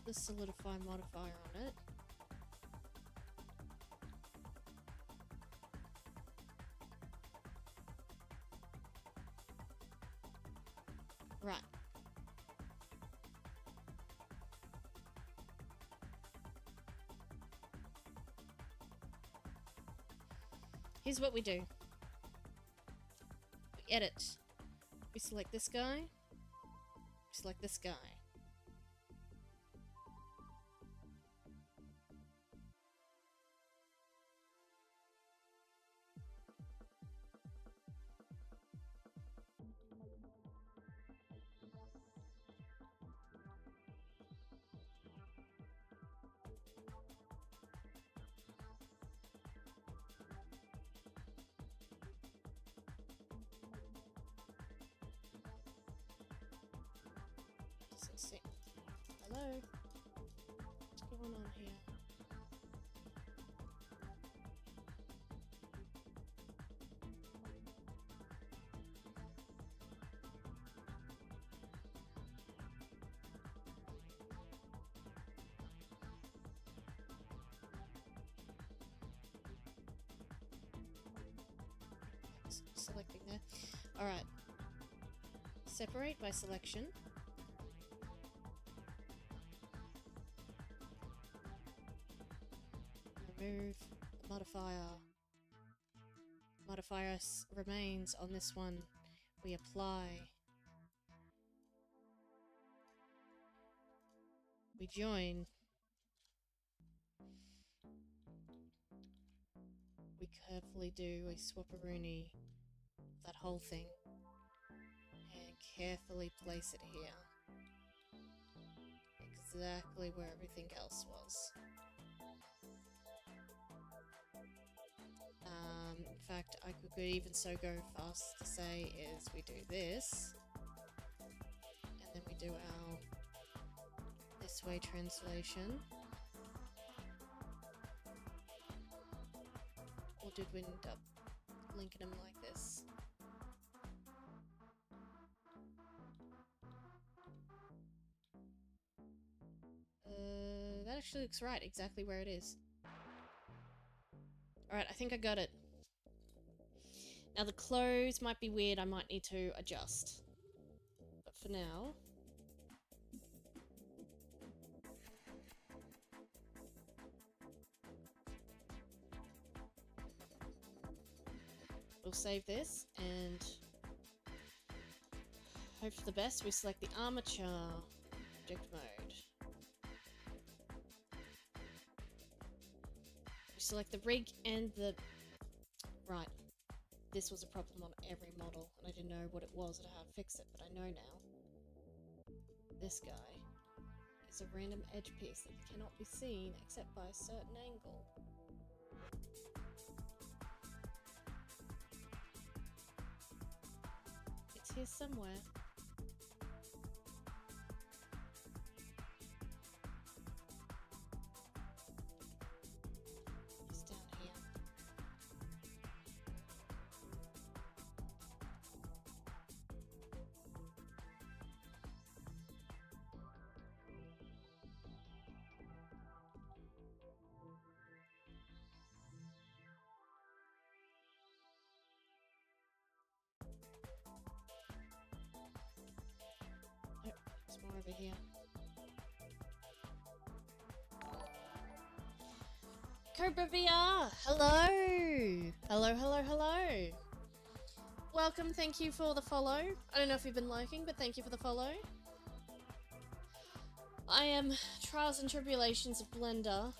A: the solidify modifier on it. Right. Here's what we do. We edit. We select this guy. We select this guy. Doesn't seem. Hello? What's going on here? Selecting there. Alright. Separate by selection. Remove the modifier. Modifier remains on this one. We apply. We join. We carefully do a swapperoonie. That whole thing. And carefully place it here. Exactly where everything else was. In fact, I could even so go fast to say is we do this, and then we do our this way translation. Or did we end up linking them like this? That actually looks right, exactly where it is. Alright, I think I got it. Now the clothes might be weird, I might need to adjust. But for now... we'll save this and hope for the best. We select the armature object mode. We select the rig and the... right. This was a problem on every model, and I didn't know what it was and how to fix it, but I know now. This guy is a random edge piece that cannot be seen except by a certain angle. It's here somewhere. It's down here. Oh, it's more over here. Cobra VR! Hello! Hello, hello, hello! Welcome, thank you for the follow. I don't know if you've been liking, but thank you for the follow. I am Trials and Tribulations of Blender.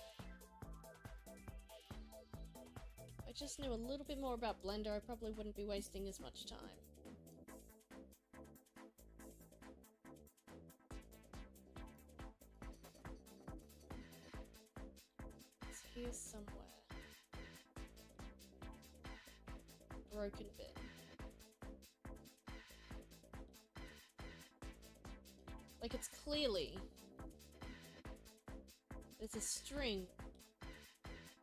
A: If I just knew a little bit more about Blender, I probably wouldn't be wasting as much time. It's here somewhere. Broken bit. Like it's clearly... there's a string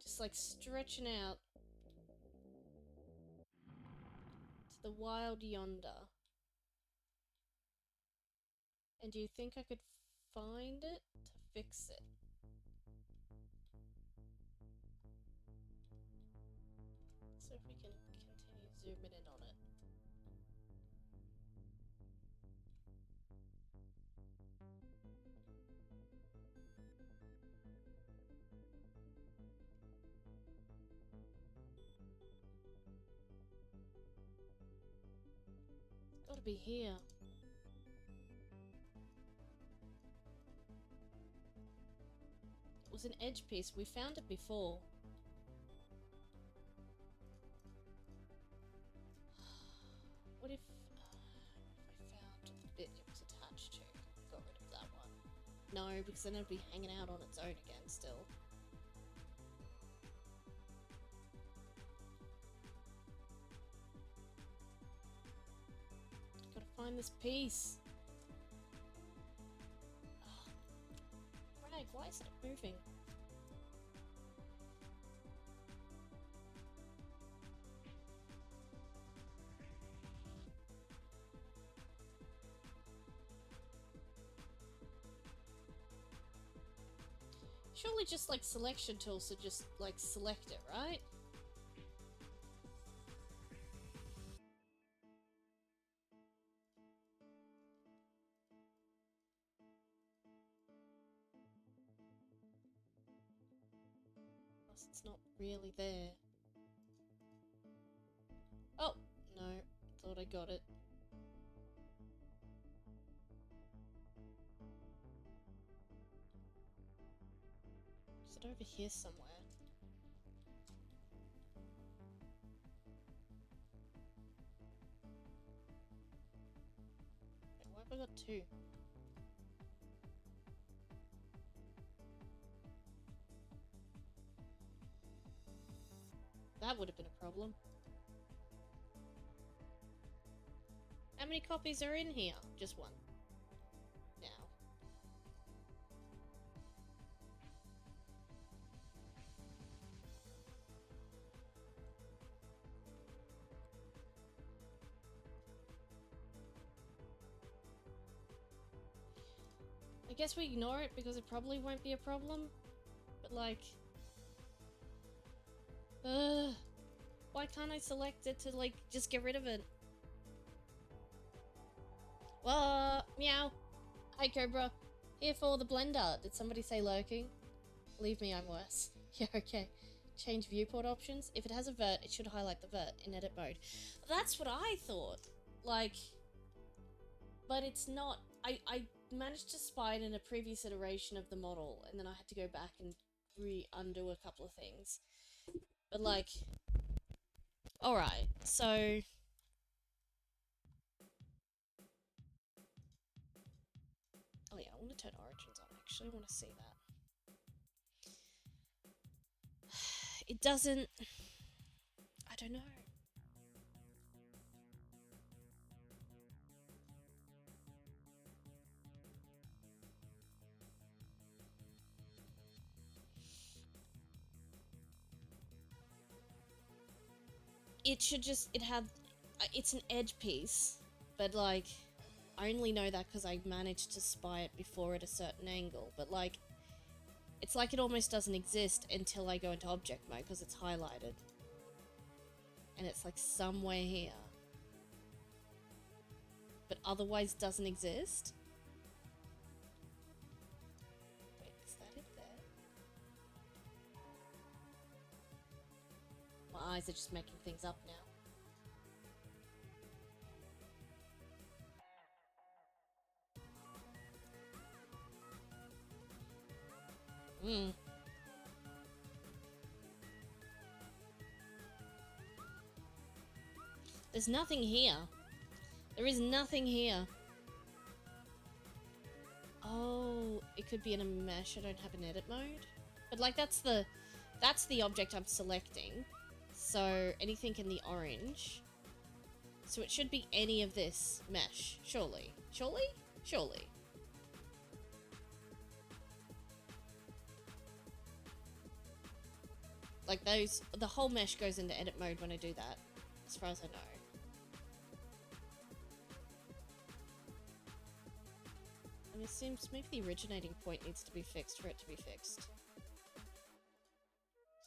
A: just like stretching out to the wild yonder. And do you think I could find it? fix it. So if we can continue zooming in on it. Gotta be here. It was an edge piece. We found it before. What if I found the bit it was attached to? Got rid of that one. No, because then it'd be hanging out on its own again still. Gotta find this piece. Oh, Rag, why isn't it moving? Surely just like selection tools to just like select it, right? Plus it's not really there. Oh, no. Thought I got it. Is it over here somewhere? Wait, why have I got two? That would have been a problem. How many copies are in here? Just one. Now. I guess we ignore it because it probably won't be a problem. But like... why can't I select it to like just get rid of it? Meow. Hi Cobra. Here for the blender. Did somebody say lurking? Believe me, I'm worse. Yeah, okay. Change viewport options. If it has a vert, it should highlight the vert in edit mode. That's what I thought. Like... But it's not... I managed to spy it in a previous iteration of the model, and then I had to go back and undo a couple of things. But like... Alright, so... Oh yeah, I want to turn origins on, actually. I want to see that. It doesn't... I don't know. It should just... It had... It's an edge piece, but like... I only know that because I managed to spy it before at a certain angle, but like... It's like it almost doesn't exist until I go into object mode because it's highlighted. And it's like somewhere here. But otherwise doesn't exist. Wait, is that it there? My eyes are just making things up now. There's nothing here. There is nothing here. Oh, it could be in a mesh. I don't have an edit mode. But like that's the object I'm selecting. So anything in the orange. So it should be any of this mesh, surely. Surely? Surely. Like those, the whole mesh goes into edit mode when I do that, as far as I know. It seems maybe the originating point needs to be fixed for it to be fixed. So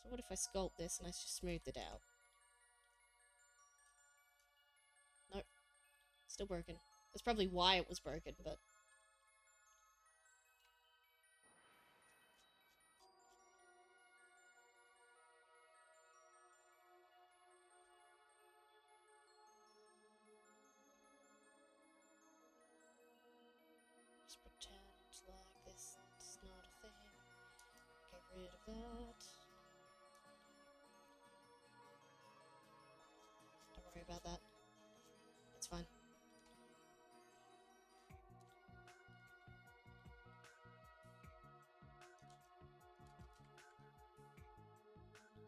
A: what if I sculpt this and I just smoothed it out? Nope. Still broken. That's probably why it was broken, but... Just pretend like this is not a thing. Get rid of that. Don't worry about that. It's fine.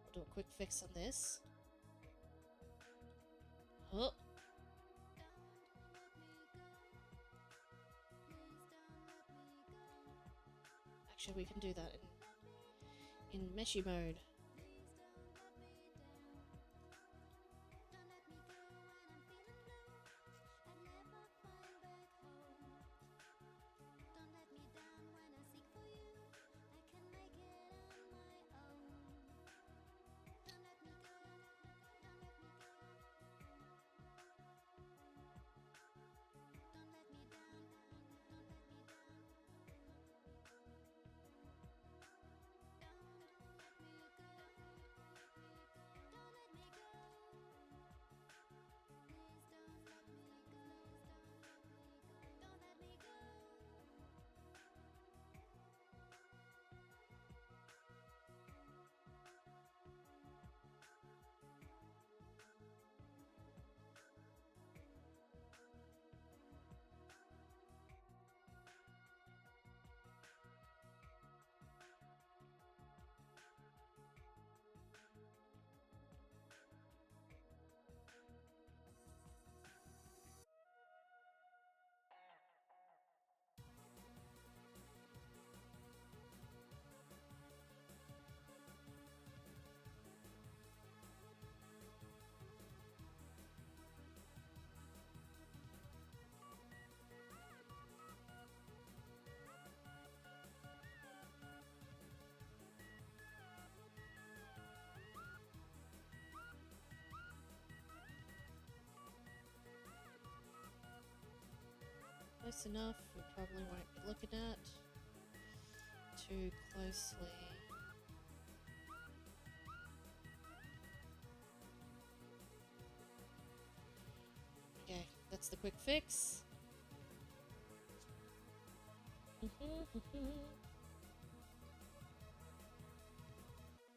A: I'll do a quick fix on this. Oh. Actually, we can do that in meshy mode. Close enough, we probably won't be looking at too closely. Okay, that's the quick fix.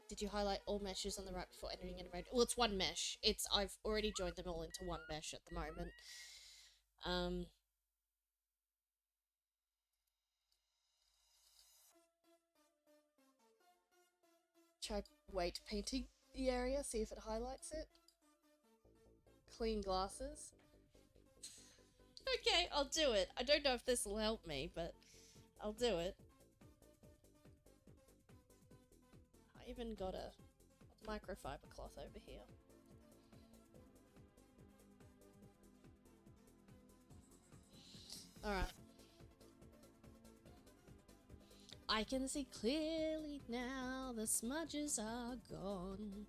A: Did you highlight all meshes on the right before entering in a mode? Well, it's one mesh. I've already joined them all into one mesh at the moment. Try weight painting the area, see if it highlights it. Clean glasses. Okay, I'll do it. I don't know if this will help me, but I'll do it. I even got a microfiber cloth over here. Alright. I can see clearly now, the smudges are gone.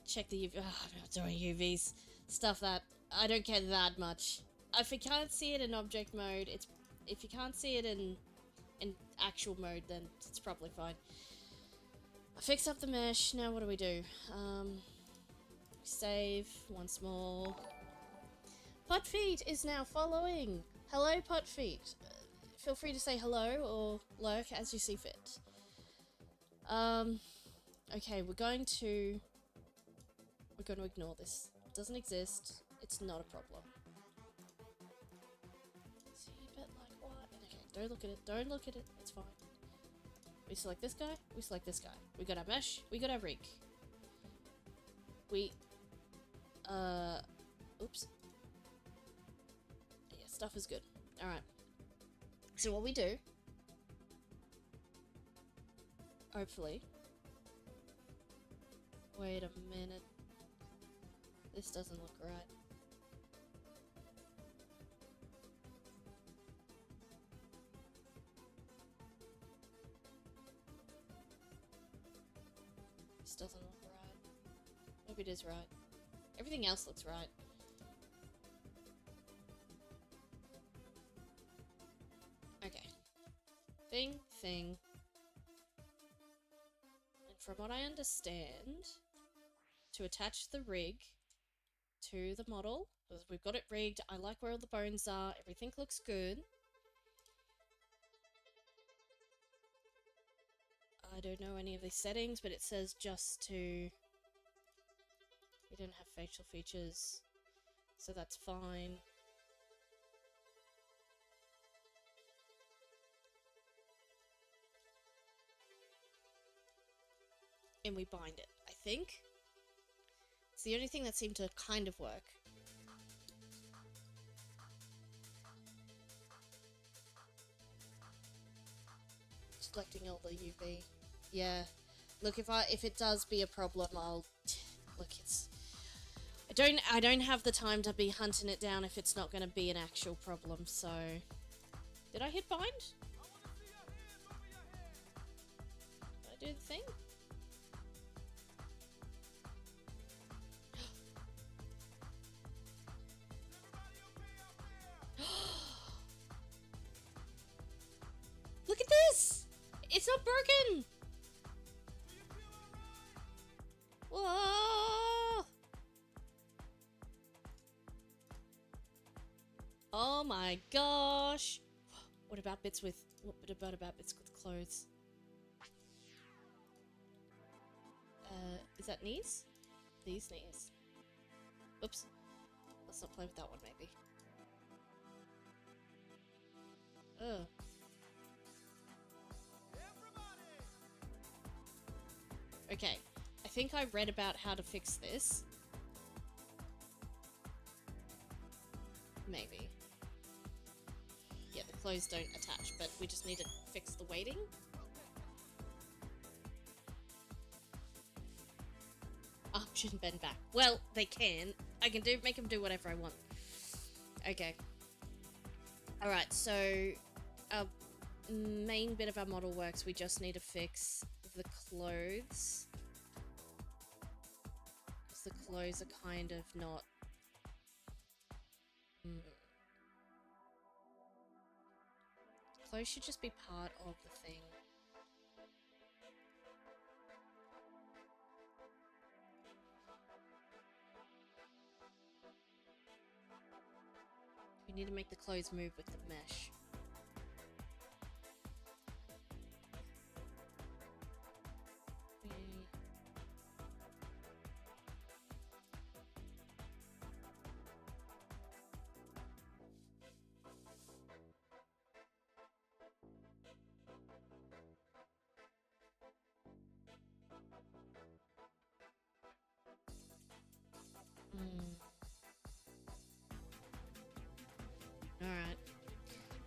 A: Check the UV. Oh, I'm not doing UVs. Stuff that I don't care that much. If you can't see it in object mode, if you can't see it in actual mode, then it's probably fine. I fix up the mesh. Now what do? Save once more. Pot Feet is now following. Hello, Pot Feet. Feel free to say hello or lurk as you see fit. Okay, we're going to ignore this. It doesn't exist. It's not a problem. See a bit like what? Okay, don't look at it. Don't look at it. It's fine. We select this guy. We select this guy. We got our mesh. We got our rig. Oops. Yeah, stuff is good. Alright. So what we do, hopefully, wait a minute. This doesn't look right. It is right. Everything else looks right. Okay. Thing. And from what I understand, to attach the rig to the model, because we've got it rigged, I like where all the bones are, everything looks good. I don't know any of these settings, but it says just to... We don't have facial features, so that's fine. And we bind it, I think. It's the only thing that seemed to kind of work. Just collecting all the UV. Yeah. Look, if it does be a problem, I'll... Look, it's... I don't have the time to be hunting it down if it's not going to be an actual problem, so... Did I hit bind? Did I do the thing? Look at this! It's not broken! Whoa! Oh my gosh! What about bits with... What about bits with clothes? Is that knees? These knees. Oops. Let's not play with that one, maybe. Ugh. Okay, I think I read about how to fix this. Maybe. Yeah, the clothes don't attach, but we just need to fix the weighting. Arm shouldn't bend back. Well, they can. I can make them do whatever I want. Okay. Alright, so our main bit of our model works. We just need to fix the clothes. Because the clothes are kind of not... Clothes should just be part of the thing. We need to make the clothes move with the mesh. Alright.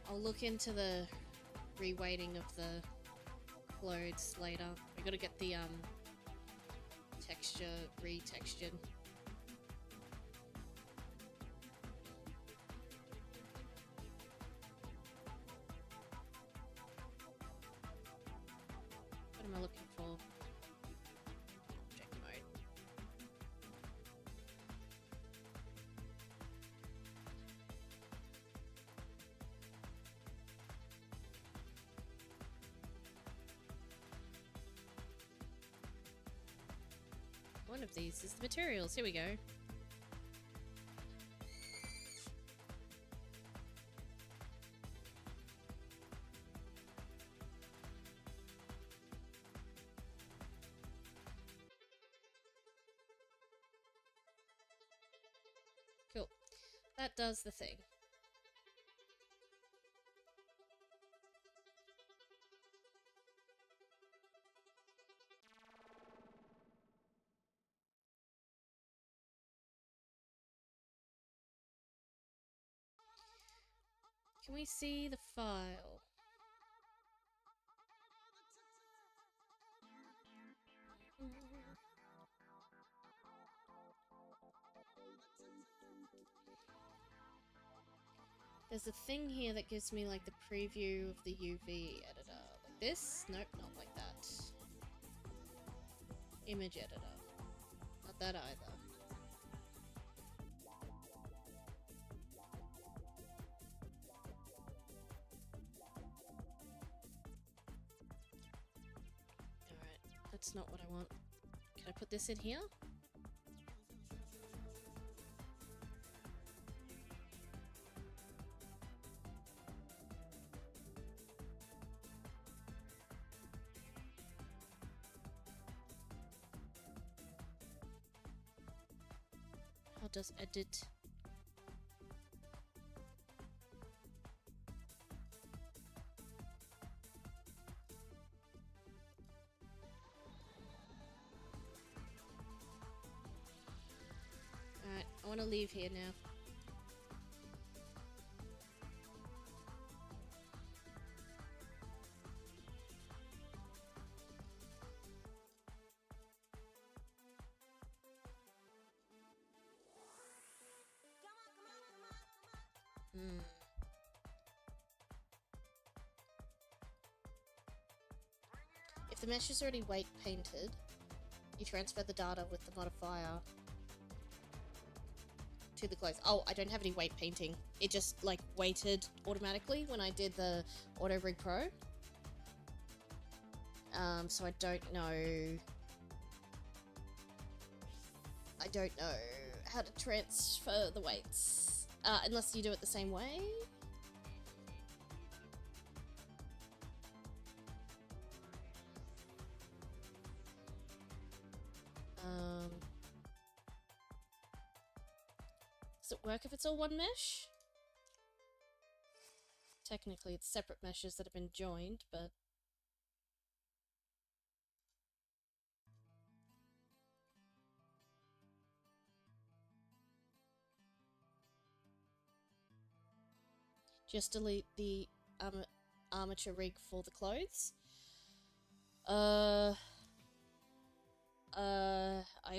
A: I'll look into the reweighting of the clothes later. We gotta get the texture retextured. What am I looking for? Object mode. One of these is the materials. Here we go. Cool. That does the thing. Can we see the file? There's a thing here that gives me like the preview of the UV editor. Like this? Nope, not like that. Image editor. Not that either. Alright, that's not what I want. Can I put this in here? How does edit? Alright, I want to leave here now. Hmm. If the mesh is already weight painted, you transfer the data with the modifier to the clothes. Oh, I don't have any weight painting. It just like weighted automatically when I did the Auto Rig Pro. So I don't know. I don't know how to transfer the weights. Unless you do it the same way. Does it work if it's all one mesh? Technically, it's separate meshes that have been joined, but... Just delete the armature rig for the clothes. I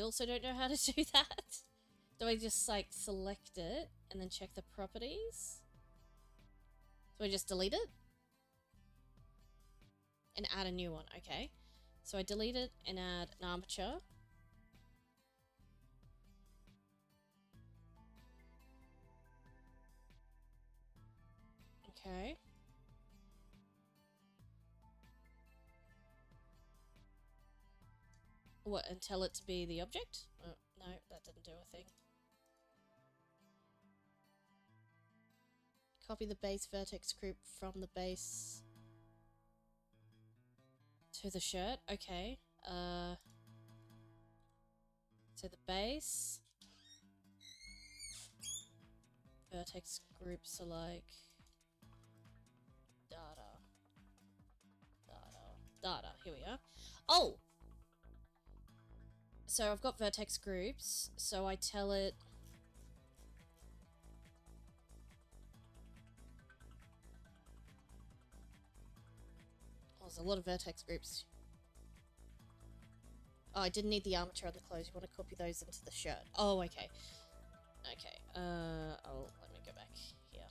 A: also don't know how to do that. Do I just like select it and then check the properties? So I just delete it? And add a new one, okay. So I delete it and add an armature. Okay. What, and tell it to be the object? Oh, no, that didn't do a thing. Copy the base vertex group from the base to the shirt. Okay. So the base vertex groups are like data. Here we are. Oh! So I've got vertex groups, so I tell it... Oh, there's a lot of vertex groups. Oh, I didn't need the armature on the clothes. You want to copy those into the shirt. Oh, okay. Okay, let me go back here.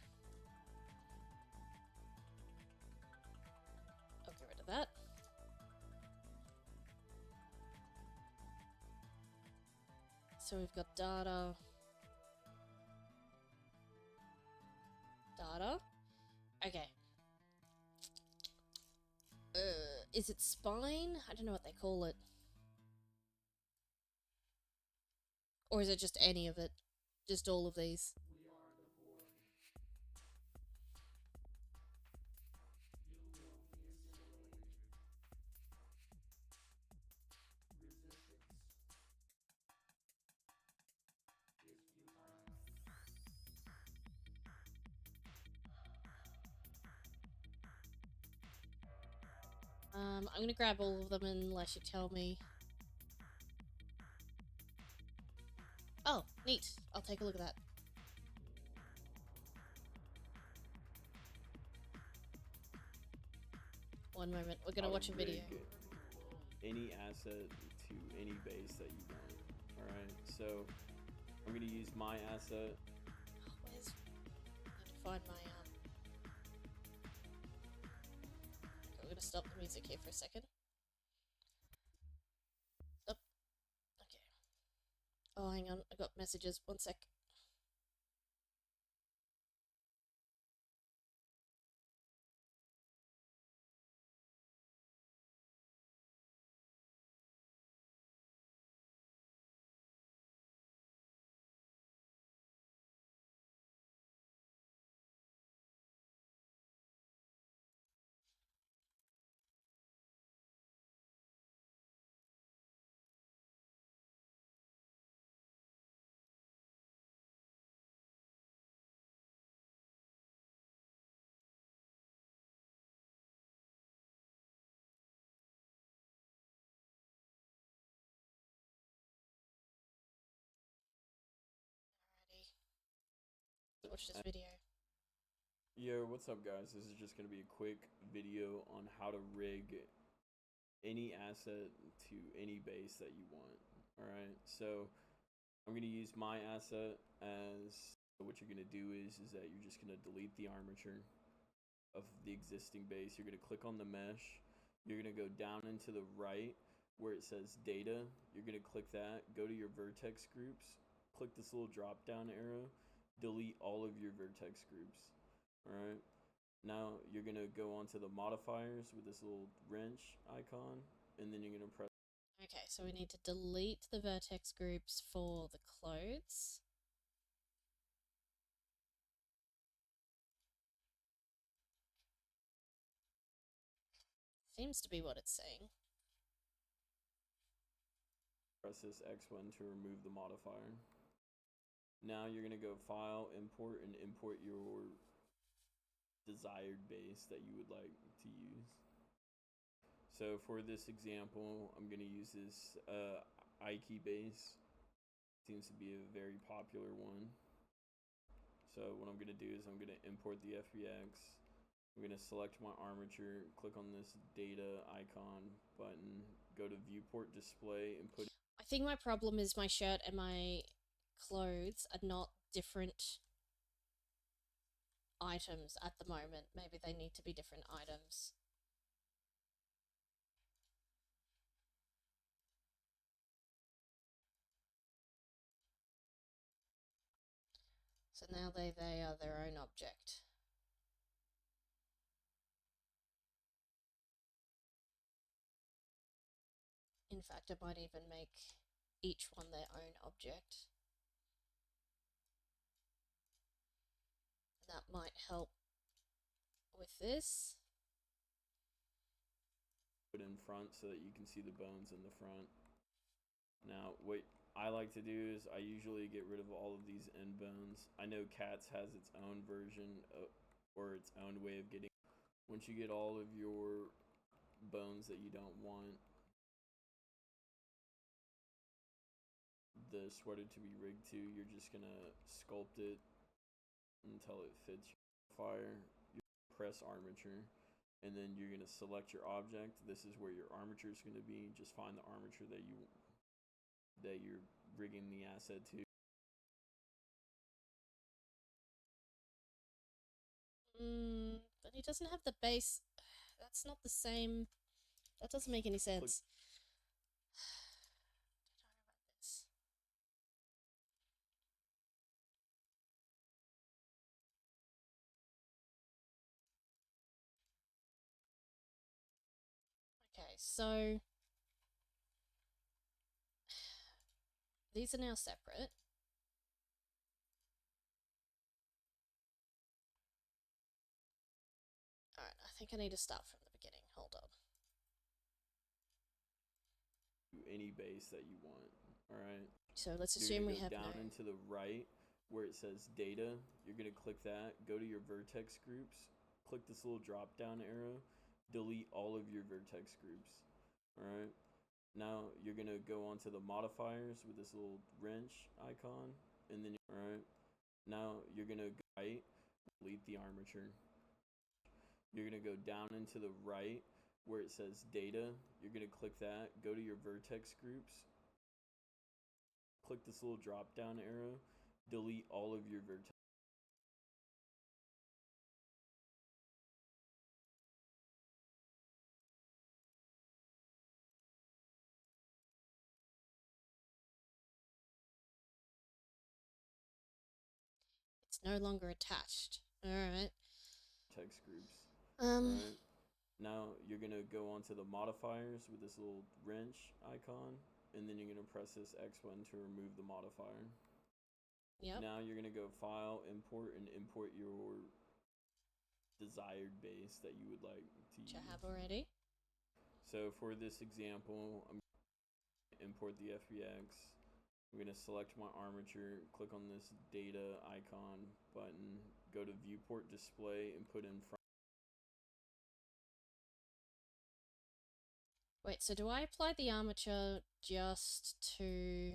A: I'll get rid of that. So we've got data. Okay. Is it spine? I don't know what they call it. Or is it just any of it? Just all of these?
B: We are the board. You will be assimilated. Resistance is futile.
A: I'm gonna grab all of them unless you tell me. Oh, neat. I'll take a look at that. One moment. We're gonna watch a video.
D: Rig any asset to any base that you want. Alright, so I'm gonna use my asset.
A: Where's... I need to find my, Okay, we're gonna stop the music here for a second. Stop. Okay. Oh, hang on, I got messages. One sec. Alrighty. Watch this video.
D: Yo, what's up, guys? This is just going to be a quick video on how to rig any asset to any base that you want. Alright, so I'm going to use my asset as what you're going to do is that you're just going to delete the armature of the existing base. You're going to click on the mesh. You're going to go down into the right where it says data. You're going to click that, go to your vertex groups, click this little drop down arrow, delete all of your vertex groups. Alright, now you're going to go onto the modifiers with this little wrench icon, and then you're going to press.
A: Okay, so we need to delete the vertex groups for the clothes. Seems to be what it's saying.
D: Press this X button to remove the modifier. Now you're going to go File, Import, and import your desired base that you would like to use. So for this example, I'm going to use this Ike base. Seems to be a very popular one. So what I'm going to do is I'm going to import the FBX. I'm going to select my armature, click on this data icon button, go to viewport display and put.
A: I think my problem is my shirt and my clothes are not different items at the moment. Maybe they need to be different items. So now they are their own object. In fact, I might even make each one their own object. That might help with this.
D: Put in front so that you can see the bones in the front. Now, what I like to do is I usually get rid of all of these end bones. I know Cats has its own version or its own way of getting. Once you get all of your bones that you don't want the sweater to be rigged to, you're just gonna sculpt it until it fits your fire. You press armature, and then you're gonna select your object. This is where your armature is gonna be. Just find the armature that you're rigging the asset to.
A: But he doesn't have the base. That's not the same. That doesn't make any sense. Okay, so these are now separate. Alright, I think I need to start from the beginning. Hold on.
D: Any base that you want. Alright.
A: So let's
D: You're
A: assume
D: gonna
A: we
D: go
A: have
D: down
A: no.
D: into the right where it says data. You're gonna click that, go to your vertex groups, click this little drop down arrow, delete all of your vertex groups. Alright. Now you're gonna go onto the modifiers with this little wrench icon, and then alright. Now you're gonna go right, delete the armature. You're gonna go down into the right where it says data. You're gonna click that, go to your vertex groups, click this little drop down arrow, delete all of your vertex.
A: It's no longer attached. Alright.
D: Text groups.
A: Um,
D: Alright. Now you're gonna go onto the modifiers with this little wrench icon, and then you're gonna press this X button to remove the modifier.
A: yep.
D: Now you're gonna go File, Import, and import your desired base that you would like to
A: Which
D: use.
A: I have already.
D: So for this example, I'm gonna import the FBX. I'm gonna select my armature, click on this data icon button, go to viewport display, and put in front.
A: Wait, so do I apply the armature just to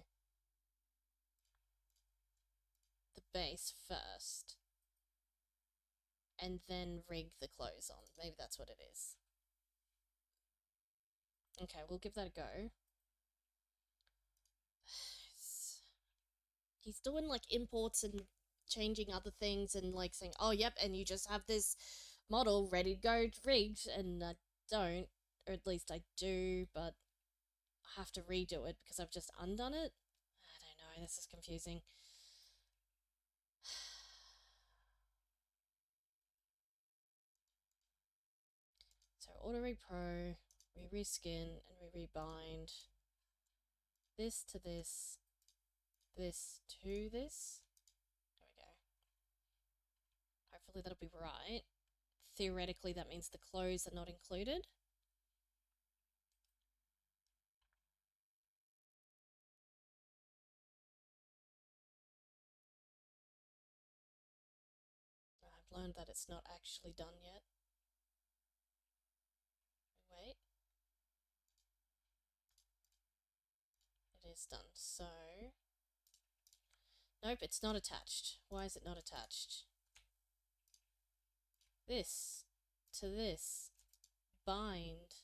A: the base first? And then rig the clothes on? Maybe that's what it is. Okay, we'll give that a go. He's doing like imports and changing other things and like saying, oh, yep, and you just have this model ready to go rigged, and I don't, or at least I do, but I have to redo it because I've just undone it. I don't know, this is confusing. So auto repro, we reskin, and we rebind this to this, this to this. There we go. Hopefully that'll be right. Theoretically, that means the clothes are not included. I've learned that it's not actually done yet. Wait. It is done. So... nope, it's not attached. Why is it not attached? This to this. Bind.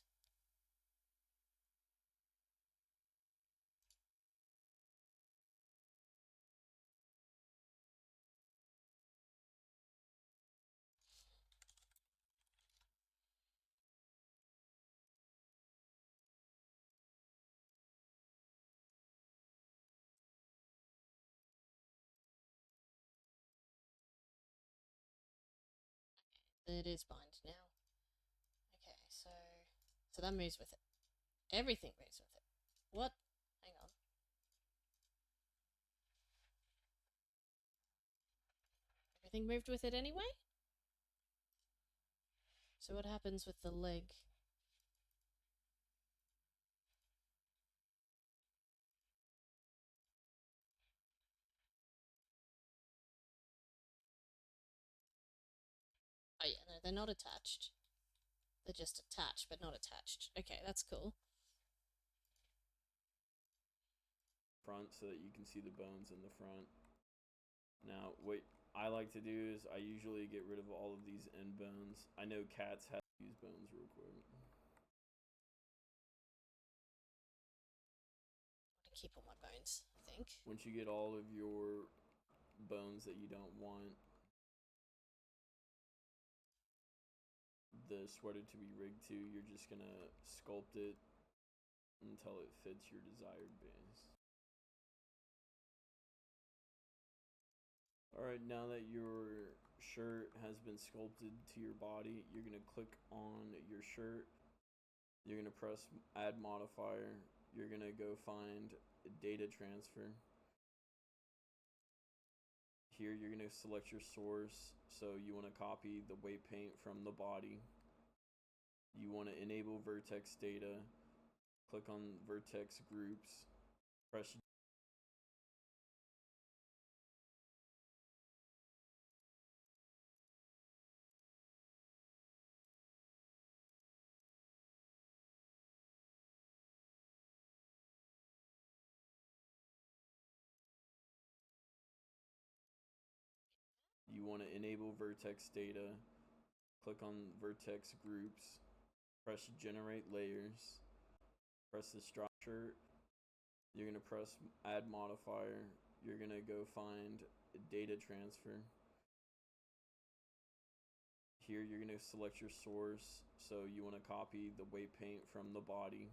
A: It is bind now. Okay, so that moves with it. Everything moves with it. What? Hang on. Everything moved with it anyway? So what happens with the leg? Oh yeah, no, they're not attached. They're just attached, but not attached. Okay, that's cool.
D: Front so that you can see the bones in the front. Now, what I like to do is I usually get rid of all of these end bones. I know cats have these bones real quick.
A: I'm gonna keep all my bones, I think.
D: Once you get all of your bones that you don't want the sweater to be rigged to, you're just gonna sculpt it until it fits your desired base. Alright, now that your shirt has been sculpted to your body, you're gonna click on your shirt. You're gonna press add modifier. You're gonna go find data transfer. Here you're gonna select your source. So you wanna copy the weight paint from the body. You wanna enable vertex data. Click on vertex groups. Press You want to enable vertex data, click on vertex groups, press generate layers, press the structure, you're going to press add modifier, you're going to go find data transfer. Here you're going to select your source, so you want to copy the weight paint from the body.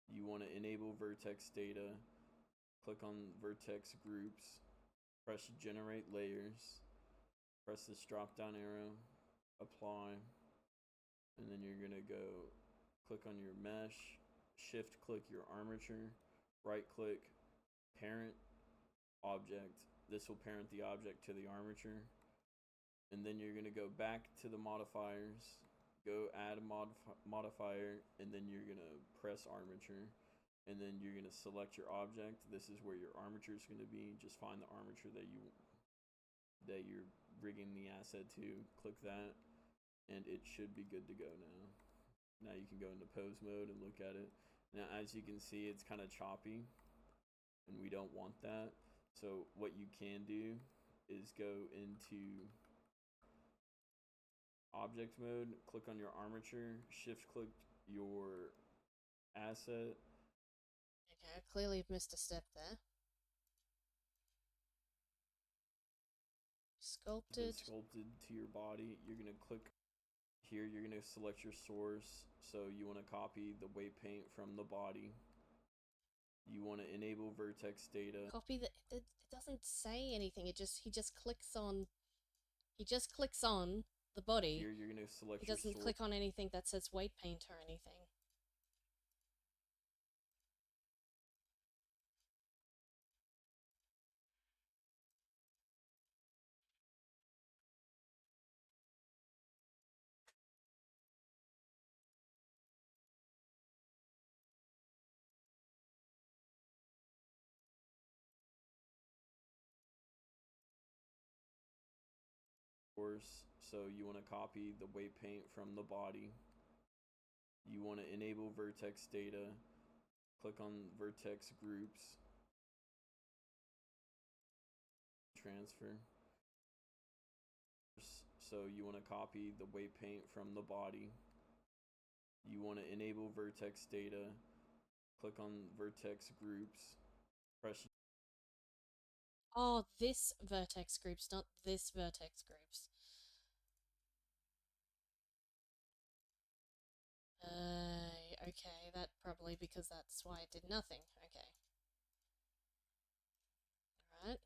D: You want to enable vertex data, click on vertex groups, Press generate layers. Press this drop down arrow. Apply. And then you're going to go click on your mesh. Shift click your armature. Right click parent object. This will parent the object to the armature. And then you're going to go back to the modifiers, go add a modifier, and then you're going to press armature. And then you're going to select your object. This is where your armature is going to be. Just find the armature that you're rigging the asset to. Click that, and it should be good to go now. Now you can go into pose mode and look at it. Now, as you can see, it's kind of choppy, and we don't want that. So what you can do is go into object mode, click on your armature, shift click your asset.
A: Okay, I clearly missed a step there. Sculpted.
D: Sculpted to your body. You're going to click here, you're going to select your source. So you want to copy the weight paint from the body. You want to enable vertex data.
A: Copy the. It doesn't say anything. He just clicks on. He just clicks on the body.
D: Here you're going to select
A: He doesn't click on anything that says weight paint or anything.
D: source. So you want to copy the weight paint from the body. You want to enable vertex data. Click on vertex groups. Transfer. So you want to copy the weight paint from the body. You want to enable vertex data. Click on vertex groups. Press.
A: Oh, this vertex groups, not this vertex groups. Okay, that probably because that's why it did nothing. Okay. Alright.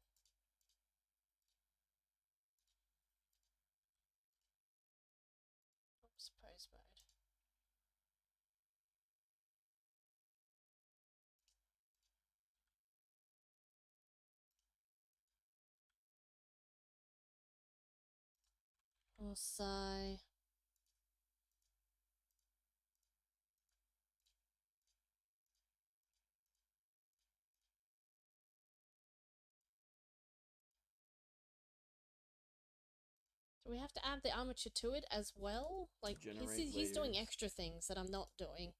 A: Oops, pose mode. Psi. Do we have to add the armature to it as well? Like, he's doing extra things that I'm not doing.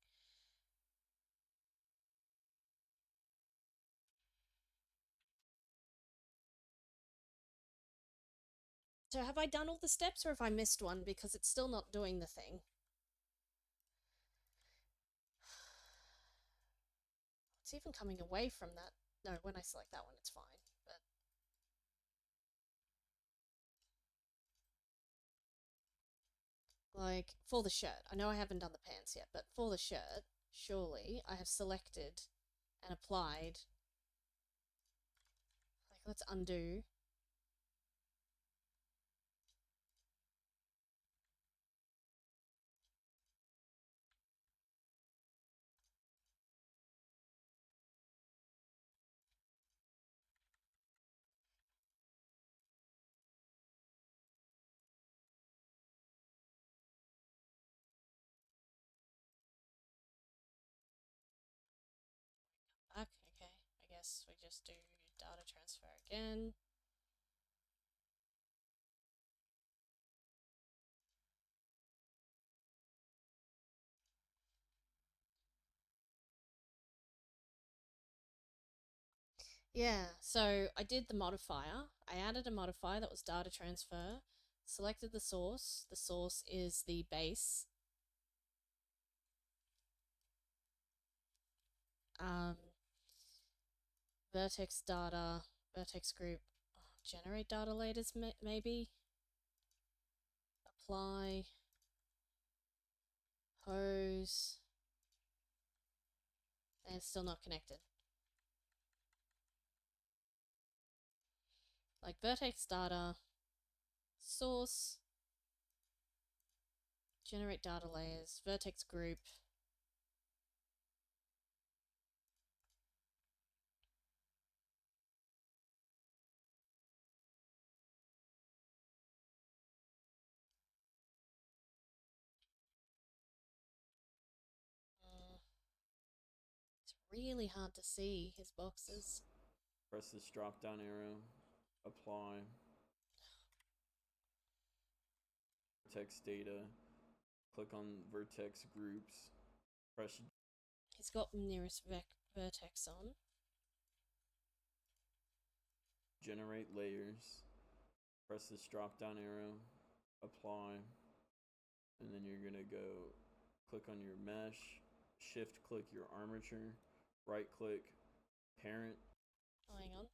A: So have I done all the steps or have I missed one because it's still not doing the thing? It's even coming away from that. No, when I select that one, it's fine. But like, for the shirt, I know I haven't done the pants yet, but for the shirt, surely I have selected and applied. Like, let's undo. Back, okay. I guess we just do data transfer again. Yeah, so I did the modifier. I added a modifier that was data transfer, selected the source. The source is the base. Vertex data, vertex group, generate data laters maybe. Apply, pose, and it's still not connected. like vertex data, source, generate data layers, vertex group. It's really hard to see his boxes.
D: Press this drop down arrow, apply, vertex data, click on vertex groups, press
A: He's got nearest vertex on.
D: generate layers, press this drop down arrow, apply, and then you're gonna go click on your mesh, shift click your armature, right click parent,
A: Oh, hang on.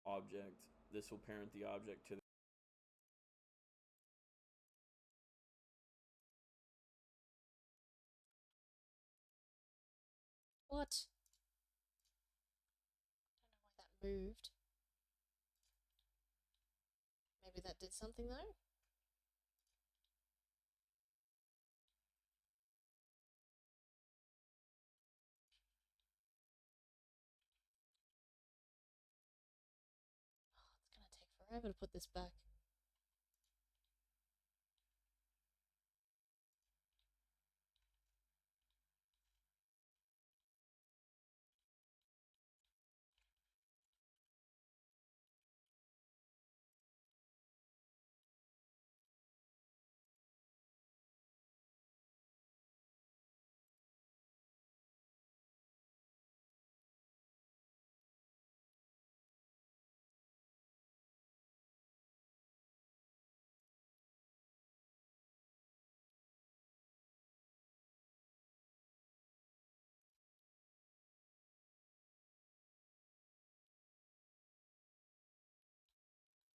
D: object. This will parent the object to the
A: What? I don't know why that moved. Maybe that did something though? Oh, it's gonna take forever to put this back.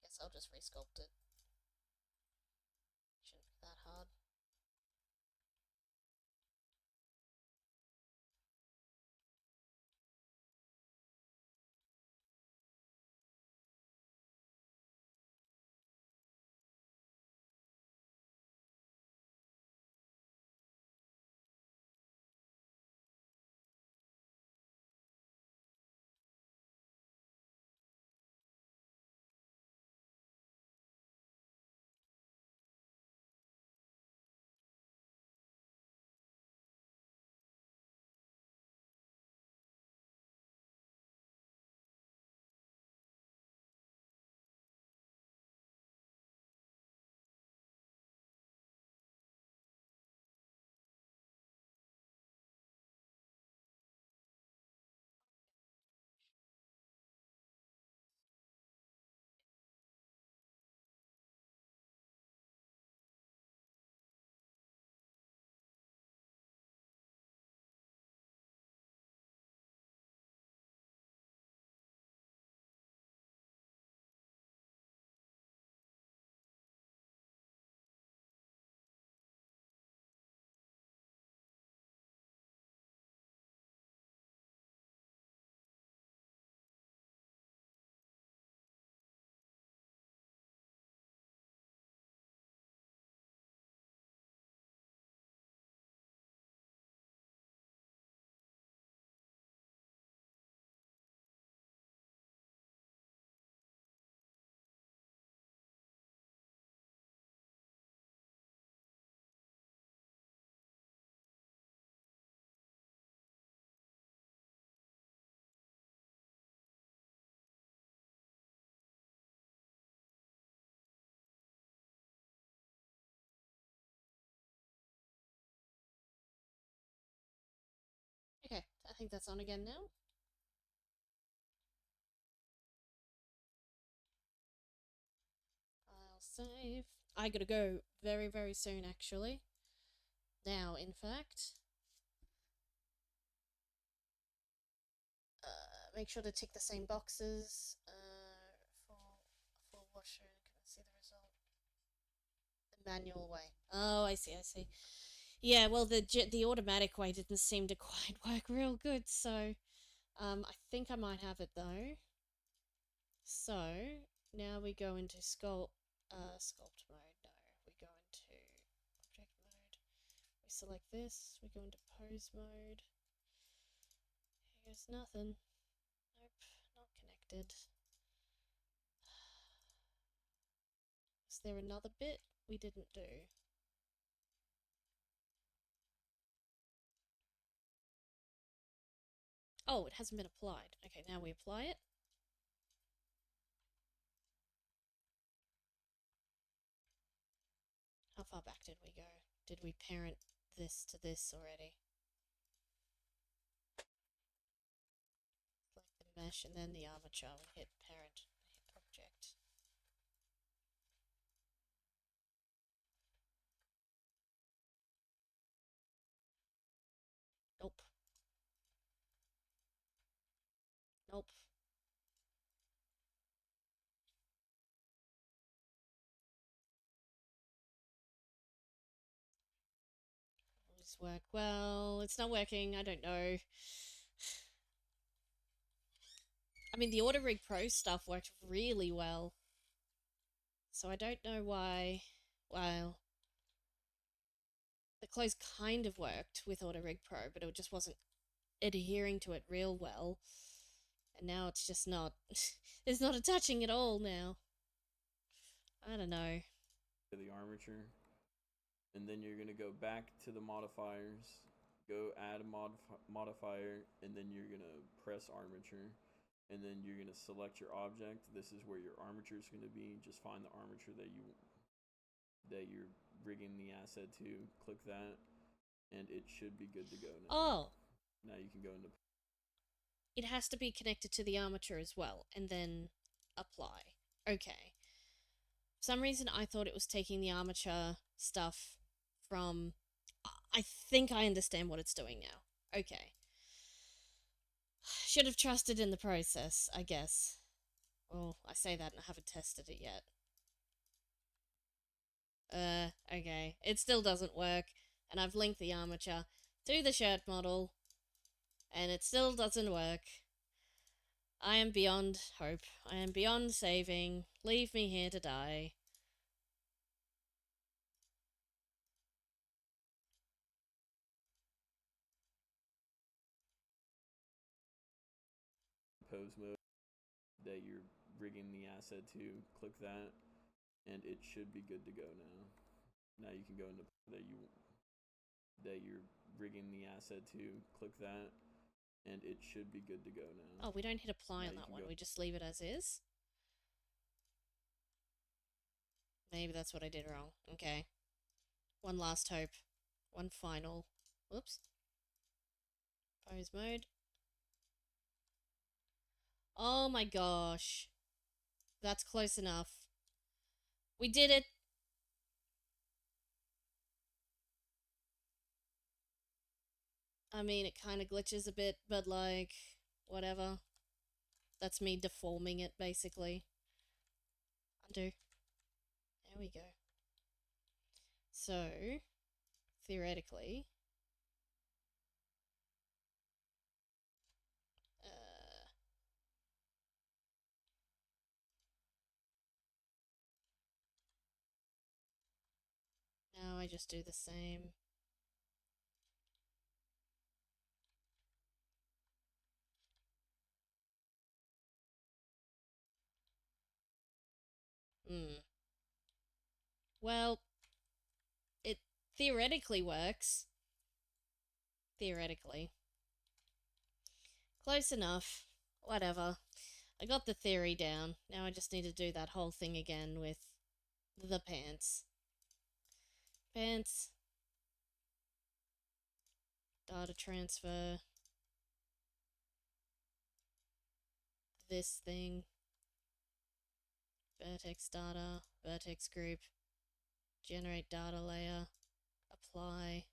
A: Guess I'll just resculpt it. Shouldn't be that hard. Okay, I think that's on again now. I'll save. I gotta go very, very soon, actually. Now, in fact. Make sure to tick the same boxes for washer. Can I see the result? The manual way. Oh, I see, I see. Yeah, well, the automatic way didn't seem to quite work real good, so I think I might have it though. So now we go into sculpt mode. No, we go into object mode. We select this. We go into pose mode. Here's nothing. Nope, not connected. Is there another bit we didn't do? Oh, it hasn't been applied. Okay, now we apply it. How far back did we go? Did we parent this to this already? Like the mesh and then the armature. We hit parent, hit object. Nope. Nope. Will this work? Well, it's not working. I don't know. I mean, the Auto Rig Pro stuff worked really well. So I don't know why. Well, the close kind of worked with Auto Rig Pro, but it just wasn't adhering to it real well. And now it's just not. It's not attaching at all now. I don't know.
D: The armature, and then you're gonna go back to the modifiers, go add a modifier, and then you're gonna press armature, and then you're gonna select your object. This is where your armature is gonna be. Just find the armature that you're rigging the asset to. Click that, and it should be good to go now.
A: Oh,
D: Now you can go into.
A: it has to be connected to the armature as well, and then apply. Okay. For some reason, I thought it was taking the armature stuff from. I think I understand what it's doing now. Okay. Should have trusted in the process, I guess. Well, I say that and I haven't tested it yet. Okay. It still doesn't work, and I've linked the armature to the shirt model, and it still doesn't work. I am beyond hope. I am beyond saving. Leave me here to die.
D: Pose mode that you're rigging the asset to. Click that, and it should be good to go now. Now you can go into that you're rigging the asset to. Click that, and it should be good to go now.
A: Oh, we don't hit apply
D: Now
A: on
D: you
A: that
D: can
A: one.
D: go.
A: We just leave it as is. Maybe that's what I did wrong. Okay. One last hope. One final. Whoops. Pose mode. Oh my gosh. That's close enough. We did it. I mean, it kind of glitches a bit, but like, whatever. That's me deforming it, basically. Undo. There we go. So, theoretically, uh, now I just do the same. Hmm. Well, it theoretically works. Theoretically. Close enough. Whatever. I got the theory down. Now I just need to do that whole thing again with the pants. Pants. Data transfer. This thing. Vertex data. Vertex group. Generate data layer. Apply.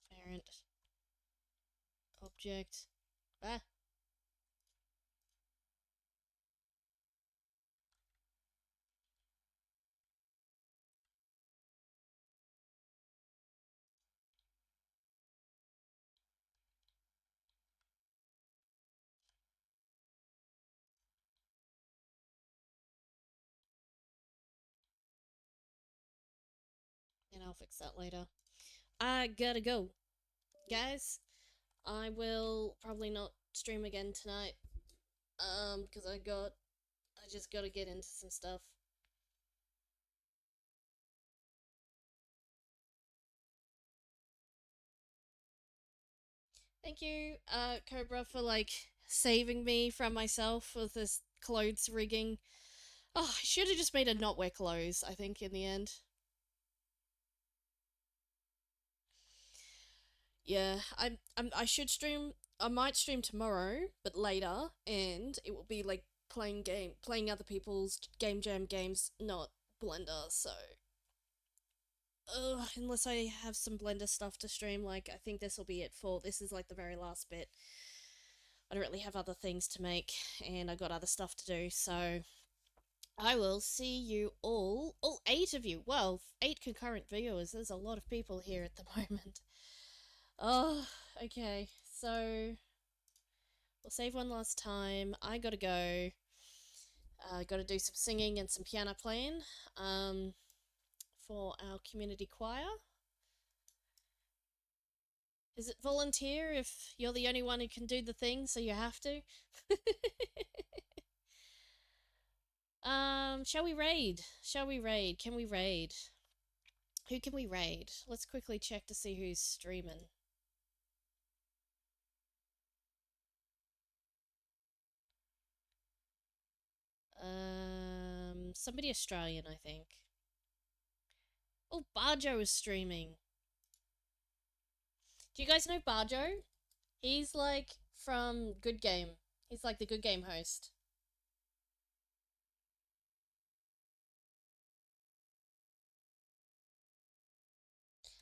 A: Parent. Object. Ah. and I'll fix that later. I gotta go, guys. I will probably not stream again tonight. Because I just gotta get into some stuff. Thank you, Cobra, for like saving me from myself with this clothes rigging. Oh, I should have just made her not wear clothes, I think, in the end. Yeah, I should stream. I might stream tomorrow, but later, and it will be like playing other people's game jam games, not Blender. So, unless I have some Blender stuff to stream, like I think this will be it for. This is like the very last bit. I don't really have other things to make, and I got other stuff to do. So, I will see you all 8 of you. Well, 8 concurrent viewers. There's a lot of people here at the moment. Oh, okay. So we'll save one last time. I gotta go. Gotta do some singing and some piano playing for our community choir. Is it volunteer if you're the only one who can do the thing, so you have to? Shall we raid? Shall we raid? Can we raid? Who can we raid? Let's quickly check to see who's streaming. Somebody Australian, I think. Oh, Barjo is streaming. Do you guys know Barjo? He's like from Good Game. He's like the Good Game host.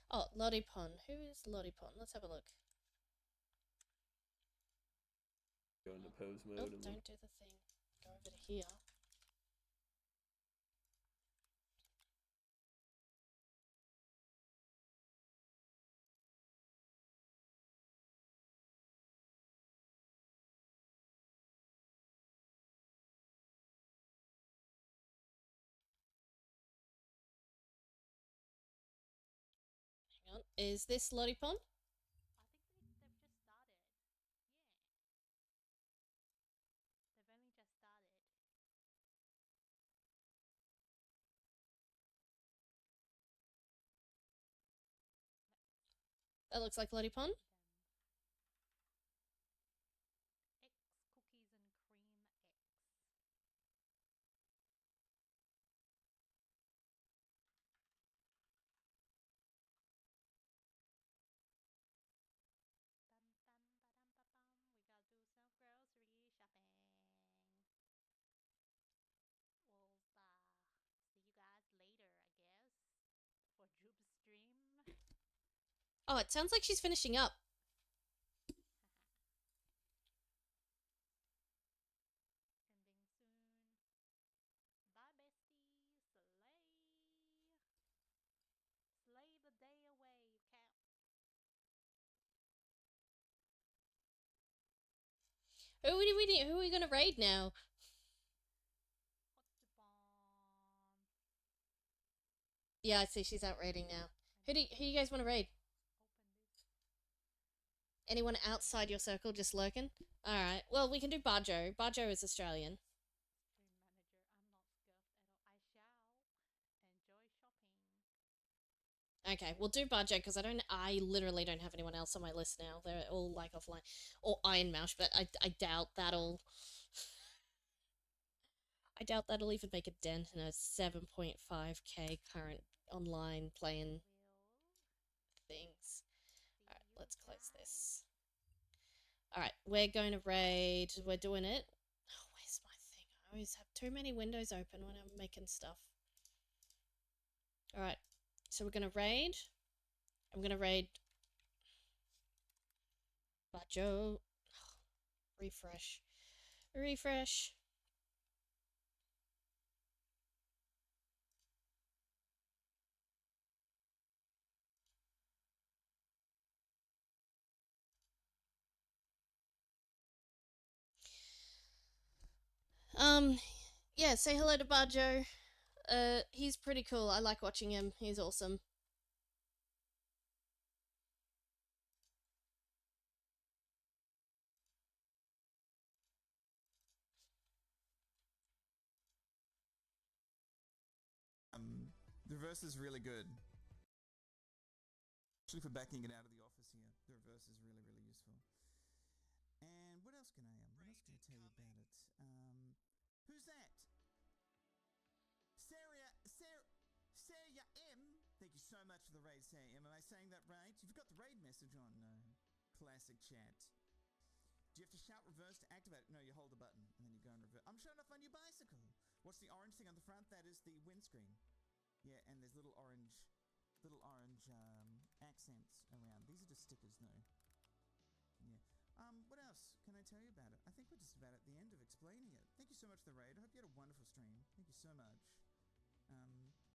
A: Oh, Lodipon. Who is Lodipon? Let's have a look.
D: Go into pose
A: Oh,
D: mode and
A: don't do the thing. Go over to here. Hang on. Is this Lodipon?
E: I think they've just started. Yeah. They've only just started.
A: That looks like Lodipon.
E: Then X cookies and cream X. Dun dun ba dum ba bum. We gotta do some grocery shopping. We'll see you guys later, I guess, for Jube stream.
A: Oh, it sounds like she's finishing up.
E: Ending soon. Bye, bestie. Slay. Slay the day away, Cap.
A: Who are we gonna raid now?
E: What's the bomb?
A: Yeah, I see she's out raiding now. Who you guys want to raid?
E: Open this.
A: Anyone outside your circle just lurking? Alright, well, we can do Barjo. Barjo is Australian.
E: Stream manager, I'm not scuffed at all. I shall enjoy shopping.
A: Okay, we'll do Barjo because I literally don't have anyone else on my list now. They're all like offline. Or Iron Mouse, but I doubt that'll. I doubt that'll even make a dent in a 7.5k current online playing
E: Will
A: things.
E: see
A: Alright,
E: you
A: let's close
E: guys.
A: this. Alright, we're going to raid. We're doing it. Oh, where's my thing? I always have too many windows open when I'm making stuff. Alright, so we're going to raid. I'm going to raid Bajo. Refresh. Refresh. Yeah, say hello to Bajo. He's pretty cool. I like watching him. He's awesome.
F: The reverse is really good. Especially for backing it out of the office here. The reverse is really, really useful. And what else can I tell you about it? Who's that? Sarah M. Thank you so much for the raid, Sarah M. Am I saying that right? You've got the raid message on classic chat. Do you have to shout reverse to activate it? No, you hold the button and then you go and reverse. I'm showing off my new bicycle. What's the orange thing on the front? That is the windscreen. Yeah, and there's little orange accents around. These are just stickers, no. Yeah. What else can I tell you about it? I think we're just about at the end of explaining it. Thank you so much for the raid. I hope you had a wonderful stream. Thank you so much.